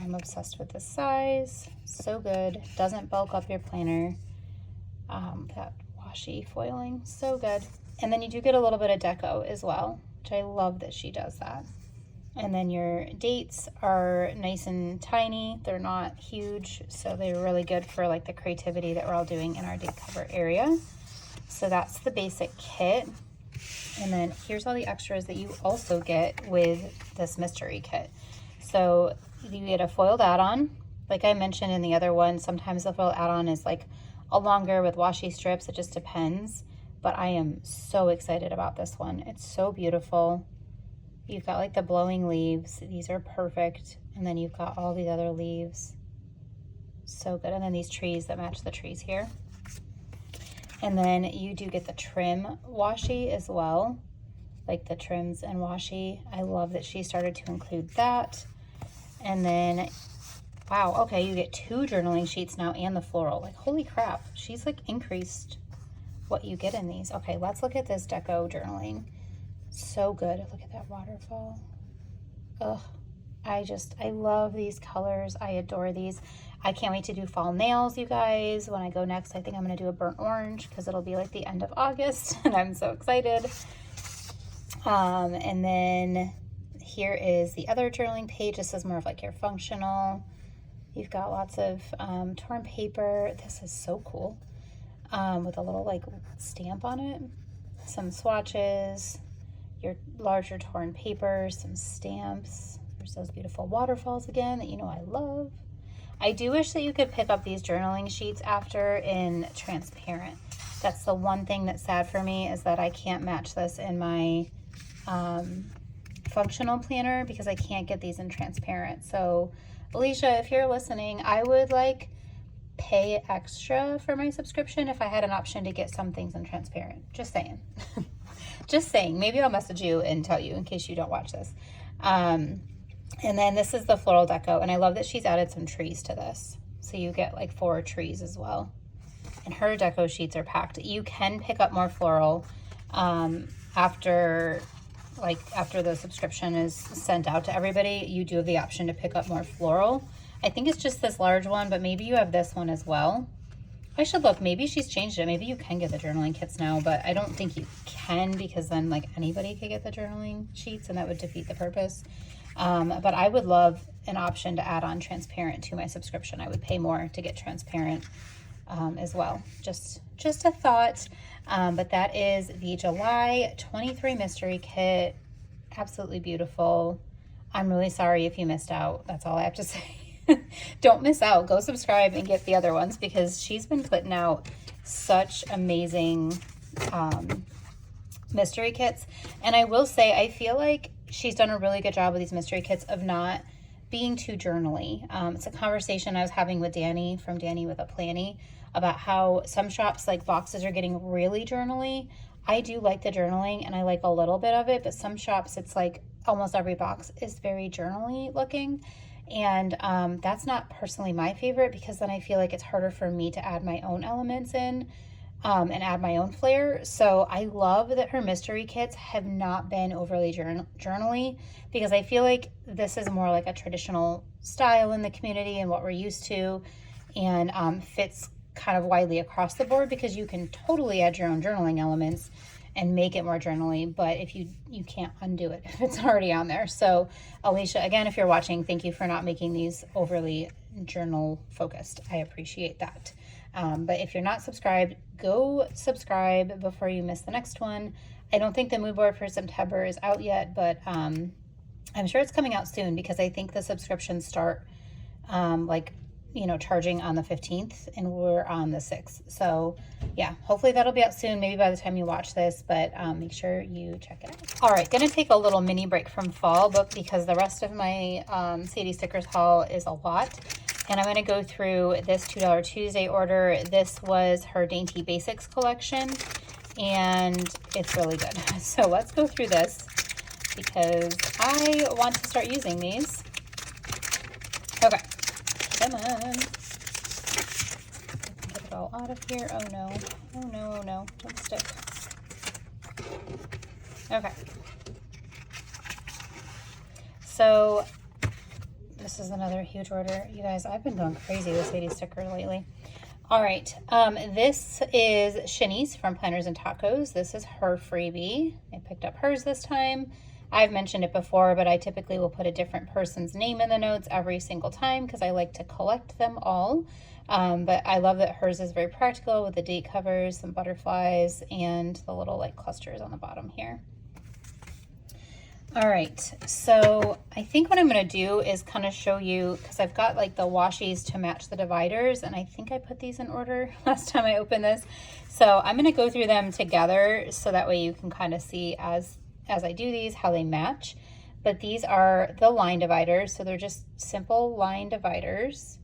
I'm obsessed with this size. So good. Doesn't bulk up your planner. That washi foiling, so good. And then you do get a little bit of deco as well, which I love that she does that. And then your dates are nice and tiny. They're not huge, so they're really good for like the creativity that we're all doing in our date cover area. So that's the basic kit. And then here's all the extras that you also get with this mystery kit. So you get a foiled add-on. Like I mentioned in the other one, sometimes the foiled add-on is like a longer with washi strips. It just depends. But I am so excited about this one. It's so beautiful. You've got like the blowing leaves. These are perfect. And then you've got all these other leaves. So good. And then these trees that match the trees here. And then you do get the trim washi as well, like the trims and washi. I love that she started to include that. And then, wow, okay, you get 2 journaling sheets now and the floral. Like, holy crap, she's like increased what you get in these. Okay, let's look at this deco journaling. So good. Look at that waterfall. Ugh, I love these colors. I adore these. I can't wait to do fall nails, you guys. When I go next, I think I'm going to do a burnt orange because it'll be like the end of August, and I'm so excited. And then here is the other journaling page. This is more of like your functional. You've got lots of torn paper. This is so cool, with a little like stamp on it. Some swatches, your larger torn paper, some stamps. There's those beautiful waterfalls again that you know I love. I do wish that you could pick up these journaling sheets after in transparent. That's the one thing that's sad for me, is that I can't match this in my functional planner because I can't get these in transparent. So Alicia, if you're listening, I would like pay extra for my subscription if I had an option to get some things in transparent. Just saying. Just saying. Maybe I'll message you and tell you in case you don't watch this. And then this is the floral deco, and I love that she's added some trees to this. So you get like 4 trees as well. And her deco sheets are packed. You can pick up more floral after the subscription is sent out to everybody. You do have the option to pick up more floral. I think it's just this large one, but maybe you have this one as well. I should look. Maybe she's changed it. Maybe you can get the journaling kits now, but I don't think you can, because then like anybody could get the journaling sheets and that would defeat the purpose. But I would love an option to add on transparent to my subscription. I would pay more to get transparent as well. Just a thought. But that is the July 23 mystery kit. Absolutely beautiful. I'm really sorry if you missed out. That's all I have to say. Don't miss out. Go subscribe and get the other ones, because she's been putting out such amazing mystery kits. And I will say, I feel like she's done a really good job with these mystery kits of not being too journaly. It's a conversation I was having with Danny from Danny with a Planny about how some shops, like boxes, are getting really journaly. I do like the journaling and I like a little bit of it, but some shops it's like almost every box is very journaly looking. And that's not personally my favorite, because then I feel like it's harder for me to add my own elements in and add my own flair. So I love that her mystery kits have not been overly journaly, because I feel like this is more like a traditional style in the community and what we're used to, and fits kind of widely across the board, because you can totally add your own journaling elements and make it more journaly, but if you can't undo it if it's already on there. So Alicia, again, if you're watching, thank you for not making these overly journal focused. I appreciate that. But if you're not subscribed, go subscribe before you miss the next one. I don't think the mood board for September is out yet, but I'm sure it's coming out soon, because I think the subscriptions start charging on the 15th and we're on the 6th. So yeah, hopefully that'll be out soon, maybe by the time you watch this, but make sure you check it out. All right, gonna take a little mini break from fall, but because the rest of my Sadie stickers haul is a lot. And I'm going to go through this $2 Tuesday order. This was her Dainty Basics collection, and it's really good. So let's go through this because I want to start using these. Okay, come on. Get it all out of here. Oh no, oh no, oh no, don't stick. Okay. So this is another huge order. You guys, I've been going crazy with Sadie sticker lately. All right, this is Shanice from Planners and Tacos. This is her freebie. I picked up hers this time. I've mentioned it before, but I typically will put a different person's name in the notes every single time because I like to collect them all. But I love that hers is very practical with the date covers, some butterflies, and the little like clusters on the bottom here. All right, so I think what I'm going to do is kind of show you, because I've got like the washies to match the dividers, and I think I put these in order last time I opened this. So I'm going to go through them together so that way you can kind of see as I do these how they match. But these are the line dividers, so they're just simple line dividers.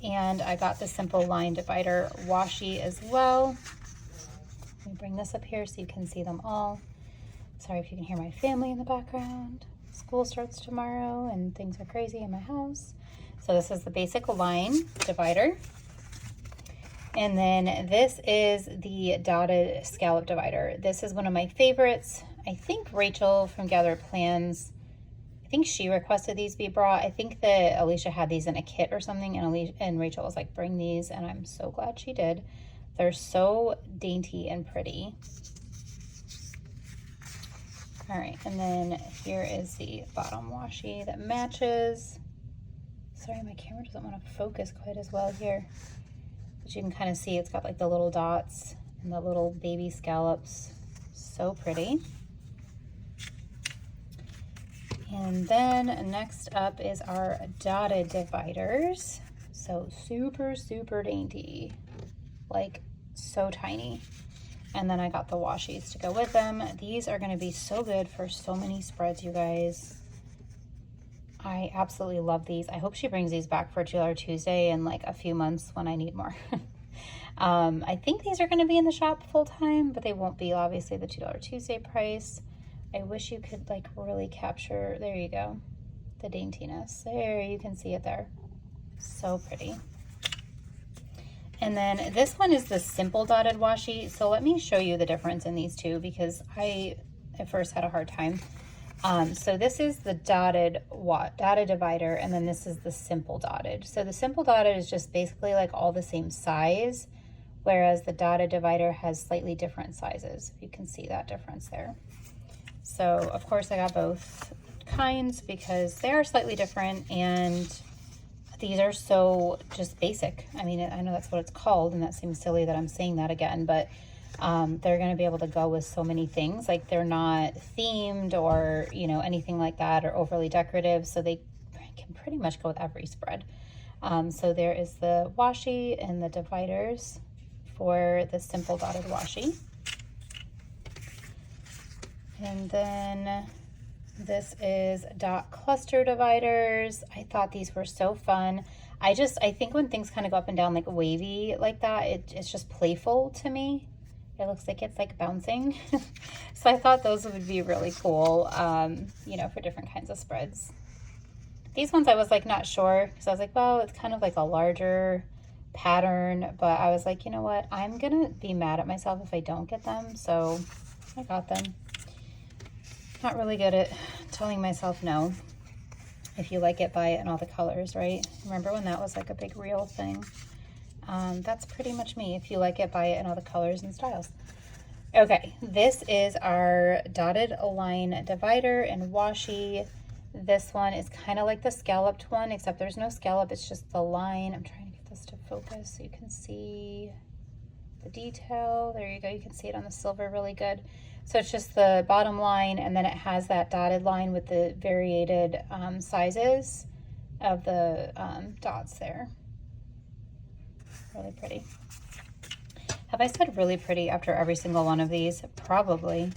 And I got the simple line divider washi as well. Let me bring this up here so you can see them all. Sorry if you can hear my family in the background. School starts tomorrow and things are crazy in my house. So this is the basic line divider. And then this is the dotted scallop divider. This is one of my favorites. I think Rachel from Gather Plans, I think she requested these be brought. I think that Alicia had these in a kit or something, and Rachel was like, bring these, and I'm so glad she did. They're so dainty and pretty. All right, and then here is the bottom washi that matches. Sorry, my camera doesn't want to focus quite as well here. But you can kind of see it's got like the little dots and the little baby scallops. So pretty. And then next up is our dotted dividers. So super, super dainty, like so tiny. And then I got the washies to go with them. These are going to be so good for so many spreads, you guys. I absolutely love these. I hope she brings these back for $2 Tuesday in like a few months when I need more. I think these are going to be in the shop full time, but they won't be obviously the $2 Tuesday price. I wish you could like really capture, there you go, the daintiness. There, you can see it there. So pretty. And then this one is the simple dotted washi. So let me show you the difference in these two because I at first had a hard time. So this is the dotted divider, and then this is the simple dotted. So the simple dotted is just basically like all the same size, whereas the dotted divider has slightly different sizes. You can see that difference there. So of course I got both kinds because they are slightly different, and these are so just basic. I mean, I know that's what it's called, and that seems silly that I'm saying that again, but they're going to be able to go with so many things. Like they're not themed or, you know, anything like that, or overly decorative. So they can pretty much go with every spread. So there is the washi and the dividers for the simple dotted washi. And then this is dot cluster dividers. I thought these were so fun. I think when things kind of go up and down like wavy like that, it's just playful to me. It looks like it's like bouncing. So I thought those would be really cool, you know, for different kinds of spreads. These ones I was like not sure because I was like, well, it's kind of like a larger pattern, but I was like, you know what? I'm gonna be mad at myself if I don't get them. So I got them. Not really good at telling myself no. If you like it, buy it in all the colors, right? Remember when that was like a big real thing? That's pretty much me. If you like it, buy it in all the colors and styles. Okay, this is our dotted line divider and washi. This one is kind of like the scalloped one, except there's no scallop, it's just the line. I'm trying to get this to focus so you can see the detail. There you go, you can see it on the silver really good. So it's just the bottom line, and then it has that dotted line with the variated sizes of the dots there. Really pretty. Have I said really pretty after every single one of these? Probably.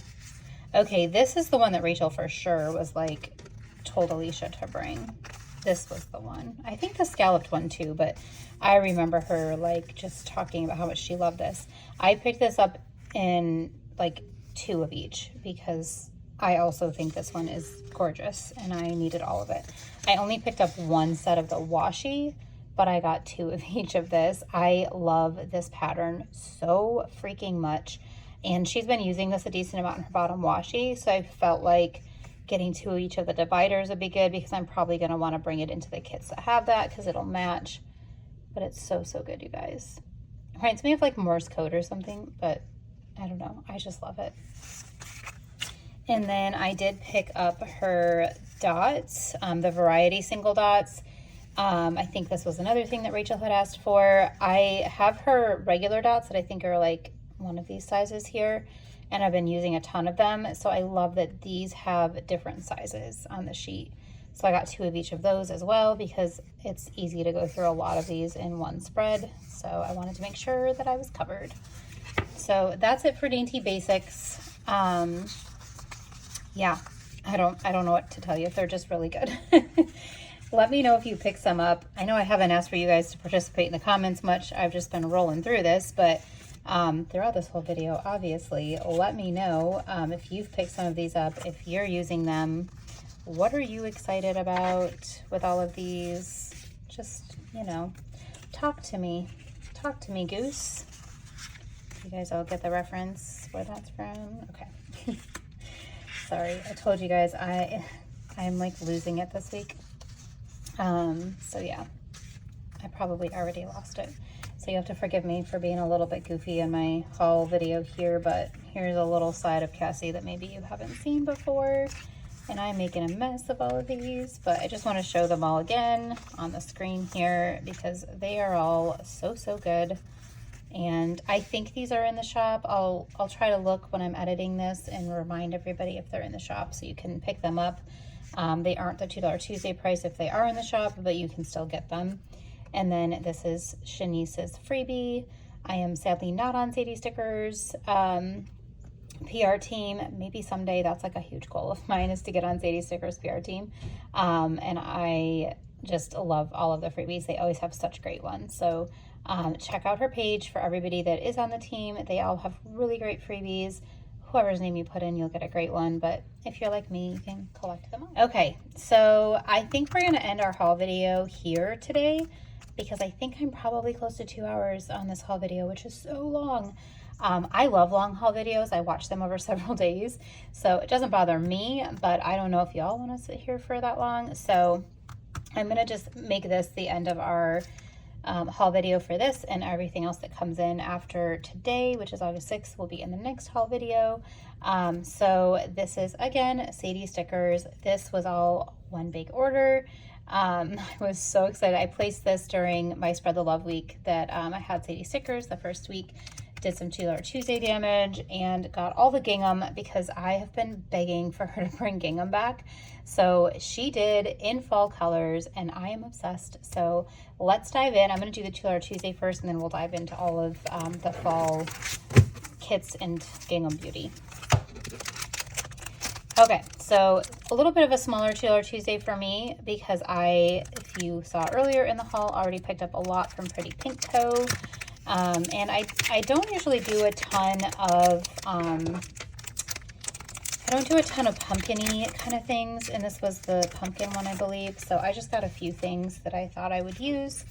Okay, this is the one that Rachel for sure was like, told Alicia to bring. this was the one. I think the scalloped one too, but I remember her like just talking about how much she loved this. I picked this up in like 2 of each because I also think this one is gorgeous and I needed all of it. I only picked up 1 set of the washi, but I got 2 of each of this. I love this pattern so freaking much. And she's been using this a decent amount in her bottom washi, so I felt like getting 2 of each of the dividers would be good because I'm probably going to want to bring it into the kits that have that because it'll match. But it's so, so good, you guys. It reminds me of like Morse code or something, but I don't know. I just love it. And then I did pick up her dots, the variety single dots. I think this was another thing that Rachel had asked for. I have her regular dots that I think are like one of these sizes here, and I've been using a ton of them, so I love that these have different sizes on the sheet. So I got 2 of each of those as well because it's easy to go through a lot of these in one spread, so I wanted to make sure that I was covered. So that's it for Dainty Basics. Yeah, I don't know what to tell you. They're just really good. Let me know if you pick some up. I know I haven't asked for you guys to participate in the comments much. I've just been rolling through this, but throughout this whole video, obviously, let me know if you've picked some of these up, if you're using them. What are you excited about with all of these? Just, you know, talk to me. Talk to me, goose. You guys all get the reference where that's from? Okay. Sorry, I told you guys I'm like losing it this week. So yeah, I probably already lost it. So you have to forgive me for being a little bit goofy in my haul video here, but here's a little side of Cassie that maybe you haven't seen before. And I'm making a mess of all of these, but I just want to show them all again on the screen here because they are all so, so good. And I think these are in the shop. I'll try to look when I'm editing this and remind everybody if they're in the shop so you can pick them up. They aren't the $2 Tuesday price if they are in the shop, but you can still get them. And then this is Shanice's freebie. I am sadly not on Sadie stickers. PR team, maybe someday. That's like a huge goal of mine is to get on Sadie stickers PR team. And I just love all of the freebies. They always have such great ones. So check out her page for everybody that is on the team. They all have really great freebies. Whoever's name you put in, you'll get a great one. But if you're like me, you can collect them all. Okay, so I think we're going to end our haul video here today because I think I'm probably close to 2 hours on this haul video, which is so long. I love long haul videos. I watch them over several days, so it doesn't bother me, but I don't know if y'all want to sit here for that long. So I'm going to just make this the end of our haul video for this, and everything else that comes in after today, which is August 6th, will be in the next haul video. So this is, again, Sadie stickers. This was all one big order. I was so excited. I placed this during my Spread the Love week that I had Sadie stickers the first week, did some $2 Tuesday damage, and got all the gingham because I have been begging for her to bring gingham back. So she did in fall colors, and I am obsessed. So let's dive in. I'm going to do the $2 Tuesday first, and then we'll dive into all of the fall kits and gingham beauty. Okay, so a little bit of a smaller $2 Tuesday for me because if you saw earlier in the haul, already picked up a lot from Pretty Pink Co. And I don't usually do a ton of, I don't do a ton of pumpkin-y kind of things, and this was the pumpkin one, I believe. So I just got a few things that I thought I would use.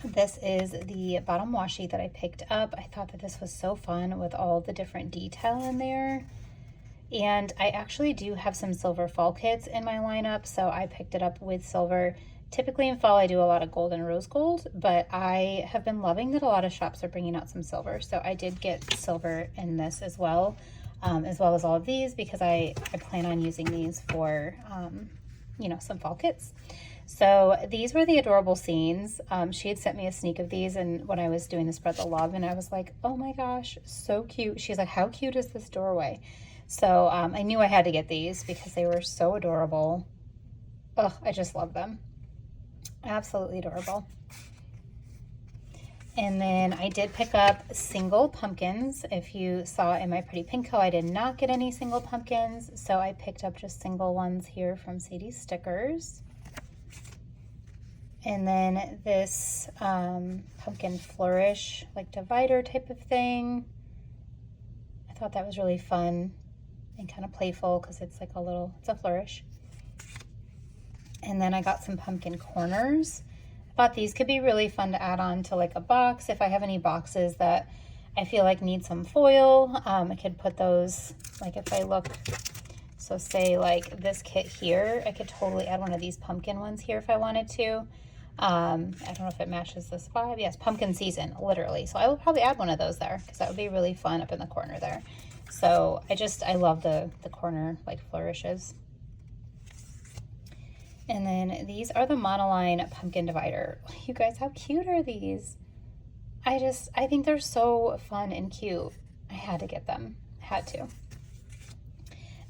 This is the bottom washi that I picked up. I thought that this was so fun with all the different detail in there. And I actually do have some silver fall kits in my lineup, so I picked it up with silver. Typically in fall, I do a lot of gold and rose gold, but I have been loving that a lot of shops are bringing out some silver. So I did get silver in this as well as all of these because I plan on using these for, you know, some fall kits. So these were the adorable scenes. She had sent me a sneak of these and when I was doing the Spread the Love, and I was like, oh my gosh, so cute. She's like, how cute is this doorway? So I knew I had to get these because they were so adorable. Oh, I just love them. Absolutely adorable. And then I did pick up single pumpkins. If you saw in my Pretty Pink Co, I did not get any single pumpkins, so I picked up just single ones here from Sadie Stickers. And then this pumpkin flourish, like divider type of thing. I thought that was really fun and kind of playful because it's like it's a flourish. And then I got some pumpkin corners. I thought these could be really fun to add on to like a box. If I have any boxes that I feel like need some foil, I could put those, like if I look, so say like this kit here, I could totally add one of these pumpkin ones here if I wanted to. I don't know if it matches this vibe. Yes, pumpkin season, literally. So I will probably add one of those there because that would be really fun up in the corner there. So I love the corner like flourishes. And then these are the monoline pumpkin divider. You guys, how cute are these? I think they're so fun and cute. I had to get them, had to.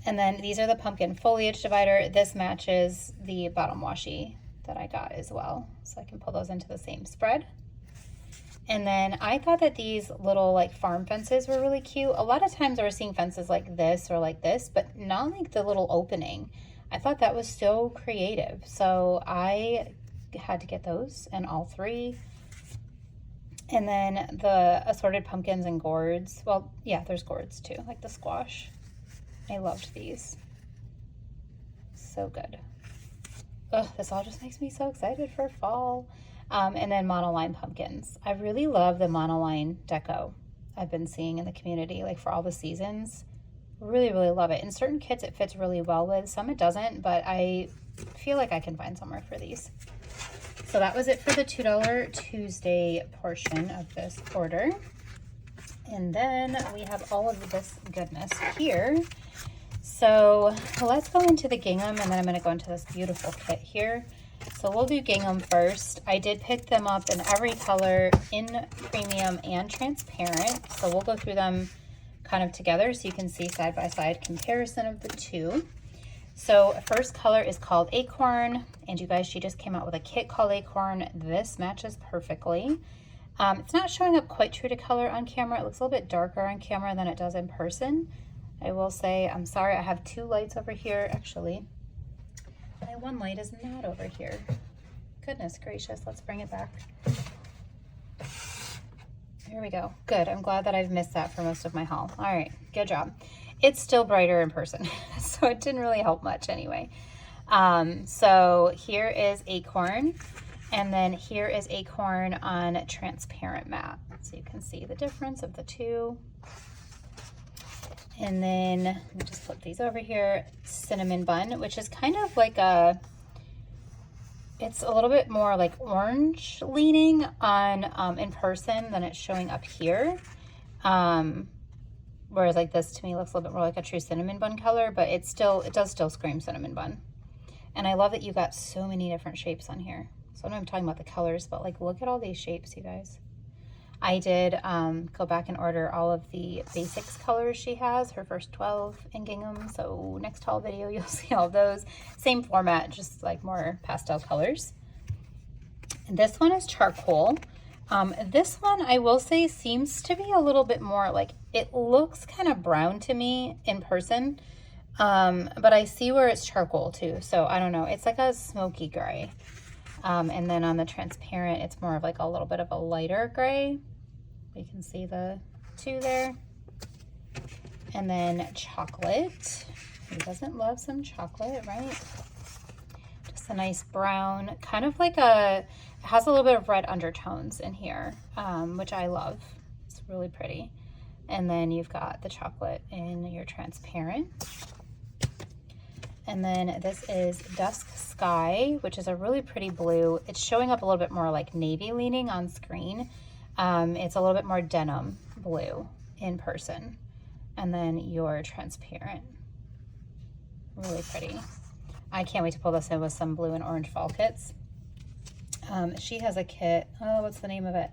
And then these are the pumpkin foliage divider. This matches the bottom washi that I got as well. So I can pull those into the same spread. And then I thought that these little like farm fences were really cute. A lot of times we're seeing fences like this or like this, but not like the little opening. I thought that was so creative. So I had to get those and all three. And then the assorted pumpkins and gourds. Well, yeah, there's gourds too, like the squash. I loved these. So good. Ugh, this all just makes me so excited for fall. And then monoline pumpkins. I really love the monoline deco I've been seeing in the community, like for all the seasons. Really, really love it. In certain kits, it fits really well with. Some it doesn't, but I feel like I can find somewhere for these. So that was it for the $2 Tuesday portion of this order. And then we have all of this goodness here. So let's go into the gingham, and then I'm going to go into this beautiful kit here. So we'll do gingham first. I did pick them up in every color, in premium and transparent. So we'll go through them kind of together so you can see side by side comparison of the two. So first color is called Acorn, and you guys, she just came out with a kit called Acorn. This matches perfectly. It's not showing up quite true to color on camera. It looks a little bit darker on camera than it does in person. I will say, I'm sorry, I have two lights over here. Actually, my one light is not over here. Goodness gracious, let's bring it back. Here we go. Good, I'm glad that I've missed that for most of my haul. All right, good job. It's still brighter in person, so it didn't really help much anyway. So here is Acorn, and then here is Acorn on transparent matte. So you can see the difference of the two. And then let me just flip these over here. Cinnamon Bun, which is kind of like it's a little bit more like orange leaning on in person than it's showing up here. Whereas like this to me looks a little bit more like a true cinnamon bun color, but it does still scream cinnamon bun. And I love that you got so many different shapes on here. So I know I'm talking about the colors, but like look at all these shapes, you guys. I did go back and order all of the basics colors she has, her first 12 in gingham. So next haul video, you'll see all those. Same format, just like more pastel colors. And this one is charcoal. This one, I will say, seems to be a little bit more like, it looks kind of brown to me in person, but I see where it's charcoal too. So I don't know, it's like a smoky gray. And then on the transparent, it's more of like a little bit of a lighter gray. You can see the two there. And then chocolate. Who doesn't love some chocolate, right? Just a nice brown, kind of like it has a little bit of red undertones in here, which I love. It's really pretty. And then you've got the chocolate in your transparent. And then this is Dusk Sky, which is a really pretty blue. It's showing up a little bit more like navy leaning on screen. It's a little bit more denim blue in person. And then your transparent. Really pretty. I can't wait to pull this in with some blue and orange fall kits. She has a kit. Oh, what's the name of it?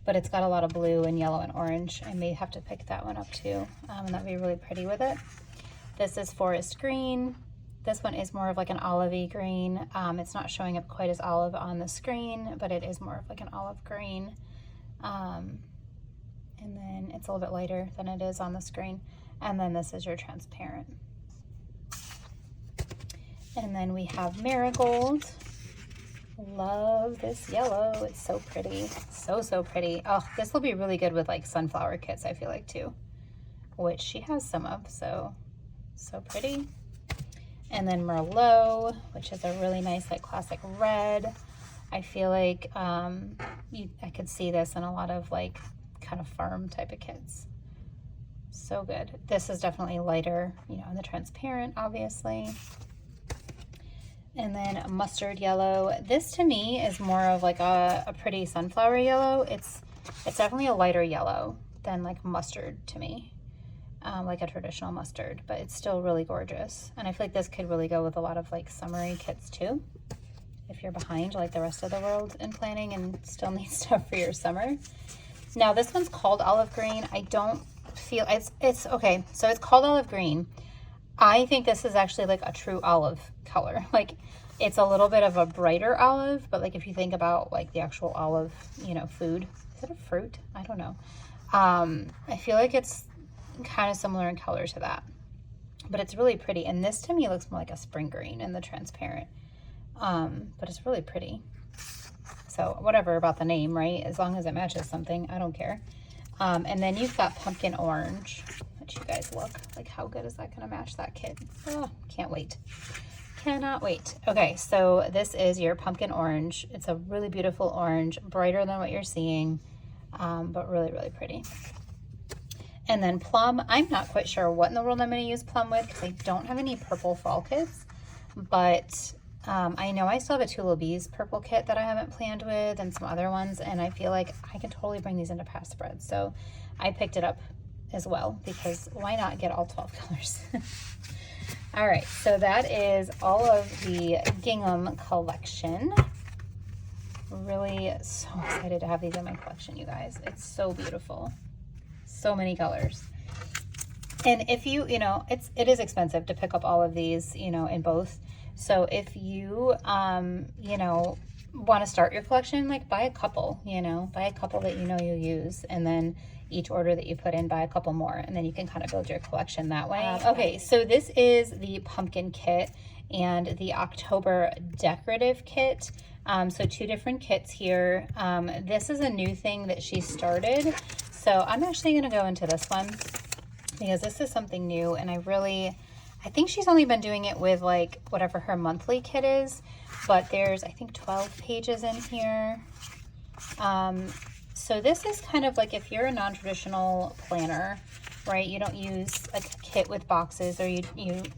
But it's got a lot of blue and yellow and orange. I may have to pick that one up too. And that'd be really pretty with it. This is Forest Green. This one is more of like an olivey green. It's not showing up quite as olive on the screen, but it is more of like an olive green. And then it's a little bit lighter than it is on the screen. And then this is your transparent. And then we have Marigold, Love this yellow. It's so pretty. So pretty. Oh, this will be really good with like sunflower kits, I feel like, too, which she has some of, so pretty. And then Merlot, which is a really nice like classic red. I feel like I could see this in a lot of like kind of farm type of kits. So good. This is definitely lighter, you know, in the transparent, obviously. And then mustard yellow. This to me is more of like a pretty sunflower yellow. It's definitely a lighter yellow than like mustard to me, like a traditional mustard, but it's still really gorgeous. And I feel like this could really go with a lot of like summery kits too, if you're behind like the rest of the world in planning and still need stuff for your summer. Now this one's called olive green. I don't feel it's okay. So it's called olive green. I think this is actually like a true olive color. Like it's a little bit of a brighter olive, but like if you think about like the actual olive, you know, food, is it a fruit? I don't know. I feel like it's kind of similar in color to that, but it's really pretty. And this to me looks more like a spring green in the transparent, but it's really pretty. So whatever about the name, right? As long as it matches something, I don't care. And then you've got pumpkin orange. Let you guys look. Like how good is that going to match that kit? Oh, can't wait. Cannot wait. Okay, so this is your pumpkin orange. It's a really beautiful orange, brighter than what you're seeing, but really pretty. And then plum. I'm not quite sure what in the world I'm going to use plum with because I don't have any purple fall kits, but I know I still have a Two Little Bees purple kit that I haven't planned with and some other ones, and I feel like I can totally bring these into past spreads. So I picked it up as well because why not get all 12 colors? All right, so that is all of the gingham collection. Really so excited to have these in my collection, you guys. It's so beautiful. So many colors. And if you know, it is expensive to pick up all of these, you know, in both. So if you, you know, want to start your collection, like buy a couple, you know, buy a couple that you know you'll use, and then each order that you put in, buy a couple more, and then you can kind of build your collection that way. Okay, so this is the pumpkin kit and the October decorative kit. So two different kits here. This is a new thing that she started. So I'm actually going to go into this one because this is something new, and I think she's only been doing it with like whatever her monthly kit is, but there's I think 12 pages in here. So this is kind of like if you're a non-traditional planner, right? You don't use a kit with boxes, or you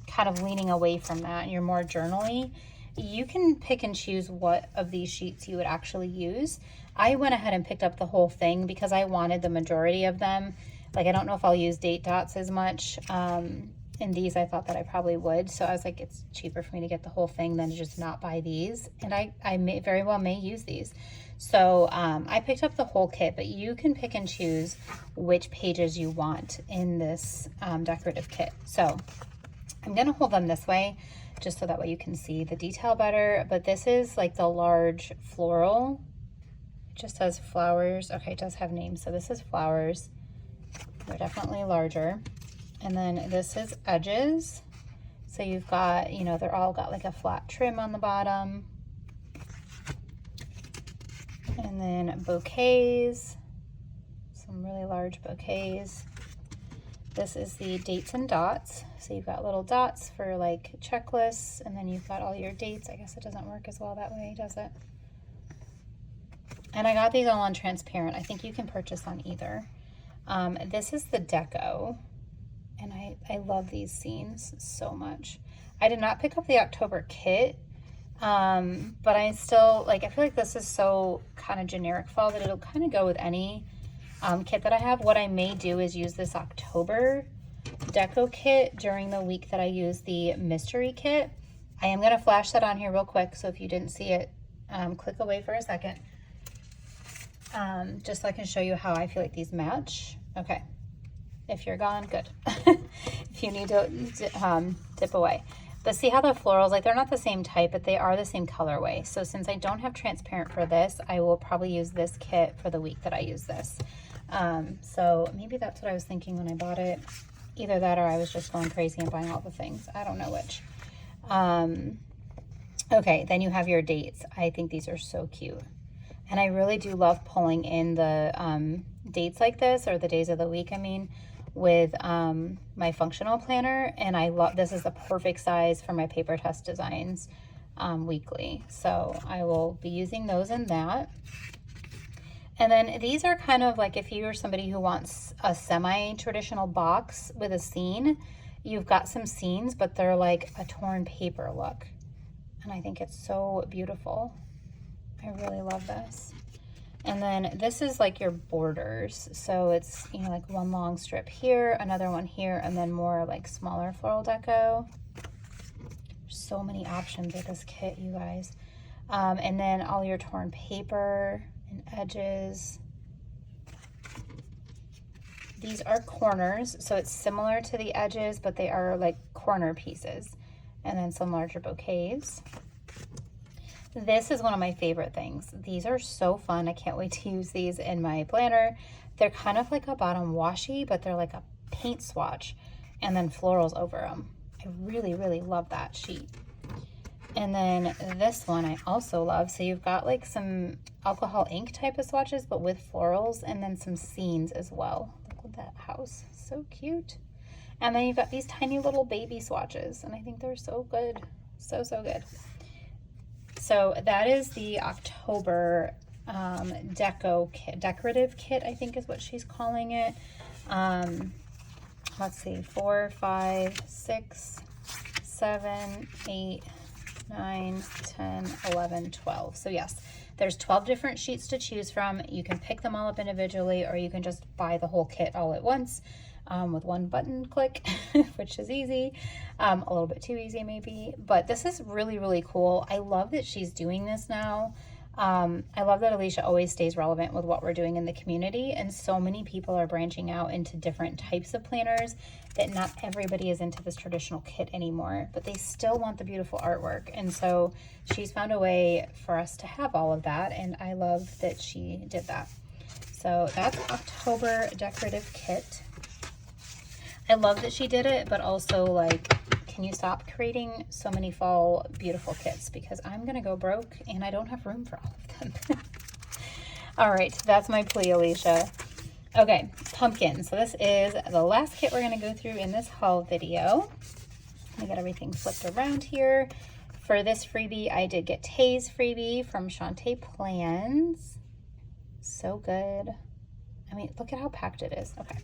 kind of leaning away from that and you're more journaly. You can pick and choose what of these sheets you would actually use. I went ahead and picked up the whole thing because I wanted the majority of them. Like I don't know if I'll use date dots as much. In these I thought that I probably would, so I was like, it's cheaper for me to get the whole thing than to just not buy these, and I may very well use these. So I picked up the whole kit, but you can pick and choose which pages you want in this decorative kit. So I'm gonna hold them this way just so that way you can see the detail better, but this is like the large floral. It just says flowers. Okay, it does have names, so this is flowers. They're definitely larger. And then this is edges. So you've got, you know, they're all got like a flat trim on the bottom. And then bouquets, some really large bouquets. This is the dates and dots. So you've got little dots for like checklists, and then you've got all your dates. I guess it doesn't work as well that way, does it? And I got these all on transparent. I think you can purchase on either. This is the deco. And I love these scenes so much. I did not pick up the October kit, but I still, like, I feel like this is so kind of generic fall that it'll kind of go with any kit that I have. What I may do is use this October deco kit during the week that I use the mystery kit. I am going to flash that on here real quick, so if you didn't see it, click away for a second, just so I can show you how I feel like these match. Okay. If you're gone, good. If you need to dip away. But see how the florals, like they're not the same type, but they are the same colorway. So since I don't have transparent for this, I will probably use this kit for the week that I use this. So maybe that's what I was thinking when I bought it. Either that or I was just going crazy and buying all the things. I don't know which. Okay, then you have your dates. I think these are so cute. And I really do love pulling in the dates like this, or the days of the week, I mean, with my functional planner. And I love, this is the perfect size for my paper test designs weekly. So I will be using those in that. And then these are kind of like if you are somebody who wants a semi-traditional box with a scene, you've got some scenes, but they're like a torn paper look. And I think it's so beautiful. I really love this. And then this is like your borders. So it's, you know, like one long strip here, another one here, and then more like smaller floral deco. There's so many options with this kit, you guys. And then all your torn paper and edges. These are corners, so it's similar to the edges, but they are like corner pieces. And then some larger bouquets. This is one of my favorite things. These are so fun. I can't wait to use these in my planner. They're kind of like a bottom washi, but they're like a paint swatch and then florals over them. I really, really love that sheet. And then this one I also love. So you've got like some alcohol ink type of swatches, but with florals, and then some scenes as well. Look at that house, so cute. And then you've got these tiny little baby swatches, and I think they're so good, so good. So that is the October decorative kit, I think is what she's calling it. Let's see, 4, 5, 6, 7, 8, 9, 10, 11, 12. So yes, there's 12 different sheets to choose from. You can pick them all up individually, or you can just buy the whole kit all at once with one button click, which is easy, a little bit too easy maybe, but this is really, really cool. I love that she's doing this now. I love that Alicia always stays relevant with what we're doing in the community, and so many people are branching out into different types of planners that not everybody is into this traditional kit anymore, but they still want the beautiful artwork. And so she's found a way for us to have all of that, and I love that she did that. So that's October decorative kit. I love that she did it, but also like, can you stop creating so many fall beautiful kits, because I'm gonna go broke and I don't have room for all of them. All right, that's my plea, Alicia. Okay, pumpkin. So this is the last kit we're gonna go through in this haul video. Let me get everything flipped around here. For this freebie, I did get Tay's freebie from Shantae Plans. So good. I mean, look at how packed it is. Okay.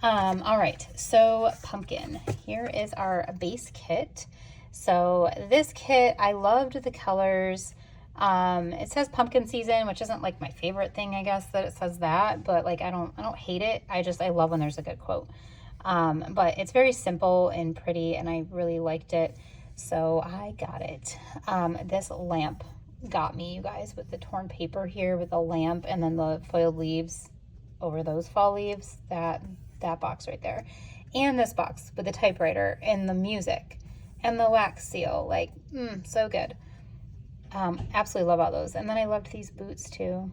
All right, so pumpkin, here is our base kit. So this kit, I loved the colors. It says pumpkin season, which isn't like my favorite thing, I guess, that it says that, but like, I don't hate it. I love when there's a good quote. But it's very simple and pretty, and I really liked it. So I got it. This lamp got me, you guys, with the torn paper here with the lamp, and then the foiled leaves over those fall leaves, that box right there, and this box with the typewriter and the music and the wax seal, like so good. Absolutely love all those. And then I loved these boots too.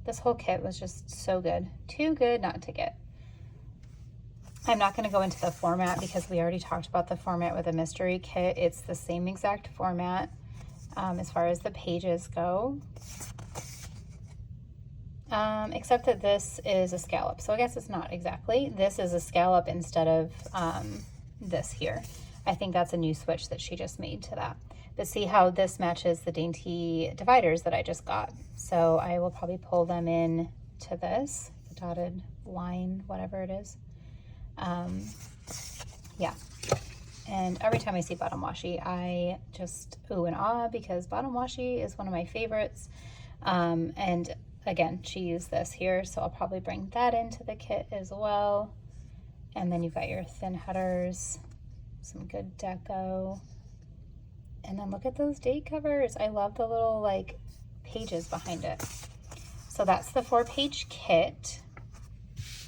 This whole kit was just so good, too good not to get. I'm not going to go into the format because we already talked about the format with a mystery kit. It's the same exact format as far as the pages go. Except that this is a scallop. So I guess it's not exactly. This is a scallop instead of this here. I think that's a new switch that she just made to that. But see how this matches the dainty dividers that I just got. So I will probably pull them in to this, the dotted line, whatever it is. Yeah. And every time I see bottom washi, I just ooh and ah, because bottom washi is one of my favorites. And again, she used this here, so I'll probably bring that into the kit as well. And then you've got your thin headers, some good deco. And then look at those date covers. I love the little like pages behind it. So that's the 4-page kit.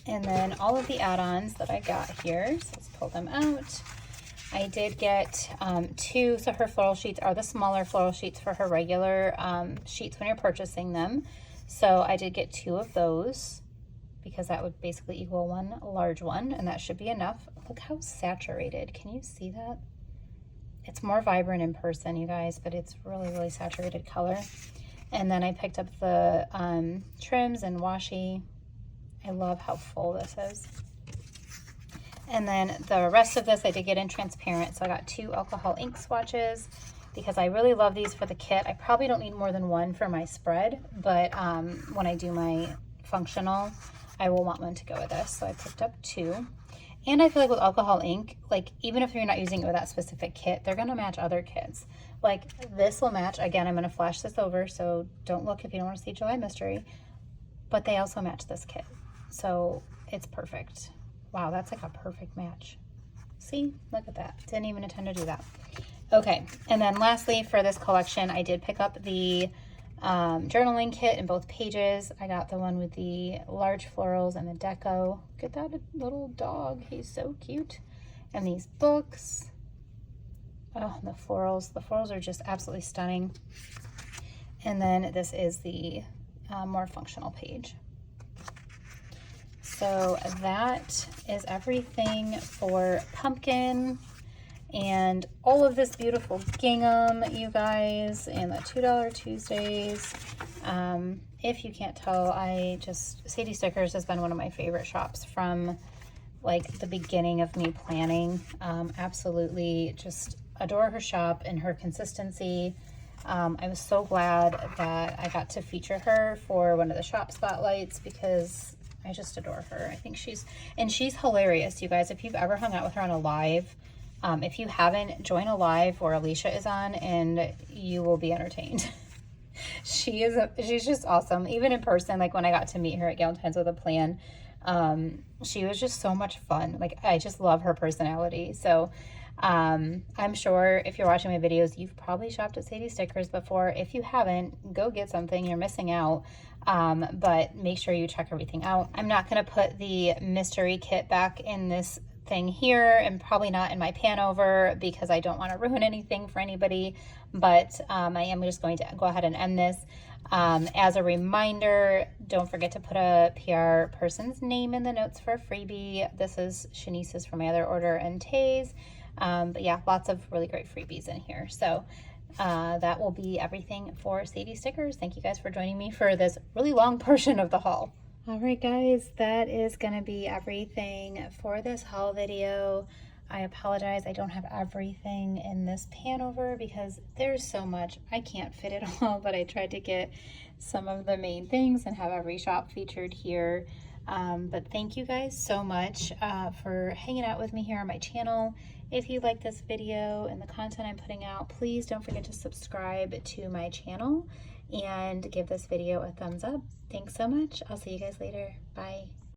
And then all of the add-ons that I got here, so let's pull them out. I did get 2, so her floral sheets are the smaller floral sheets for her regular sheets when you're purchasing them. So I did get 2 of those because that would basically equal one large one, and that should be enough. Look how saturated. Can you see that? It's more vibrant in person, you guys, but it's really, really saturated color. And then I picked up the trims and washi. I love how full this is. And then the rest of this I did get in transparent. So I got 2 alcohol ink swatches because I really love these for the kit. I probably don't need more than 1 for my spread, but when I do my functional, I will want 1 to go with this. So I picked up 2. And I feel like with alcohol ink, like even if you're not using it with that specific kit, they're gonna match other kits. Like this will match, again, I'm gonna flash this over, so don't look if you don't wanna see July Mystery, but they also match this kit. So it's perfect. Wow, that's like a perfect match. See, look at that. Didn't even intend to do that. Okay, and then lastly for this collection, I did pick up the journaling kit in both pages. I got the one with the large florals and the deco. Look at that little dog, he's so cute. And these books. Oh, the florals are just absolutely stunning. And then this is the more functional page. So that is everything for pumpkin and all of this beautiful gingham, you guys, and the $2 Tuesdays. If you can't tell, Sadie Stickers has been one of my favorite shops from like the beginning of me planning. Absolutely just adore her shop and her consistency. I was so glad that I got to feature her for one of the shop spotlights because I just adore her. I think she's hilarious, you guys. If you've ever hung out with her on a live, if you haven't, join a live where Alicia is on and you will be entertained. She's just awesome. Even in person, like when I got to meet her at Galentine's with a Plan, she was just so much fun. Like I just love her personality. So I'm sure if you're watching my videos, you've probably shopped at Sadie Stickers before. If you haven't, go get something. You're missing out. But make sure you check everything out. I'm not going to put the mystery kit back in this thing here and probably not in my pan over because I don't want to ruin anything for anybody, but I am just going to go ahead and end this. As a reminder, don't forget to put a PR person's name in the notes for a freebie. This is Shanice's from my other order and Tay's. But yeah, lots of really great freebies in here. So that will be everything for Sadie Stickers. Thank you guys for joining me for this really long portion of the haul. All right, guys, that is going to be everything for this haul video. I apologize, I don't have everything in this pan over because there's so much. I can't fit it all, but I tried to get some of the main things and have every shop featured here. But thank you guys so much for hanging out with me here on my channel. If you like this video and the content I'm putting out, please don't forget to subscribe to my channel and give this video a thumbs up. Thanks so much. I'll see you guys later. Bye.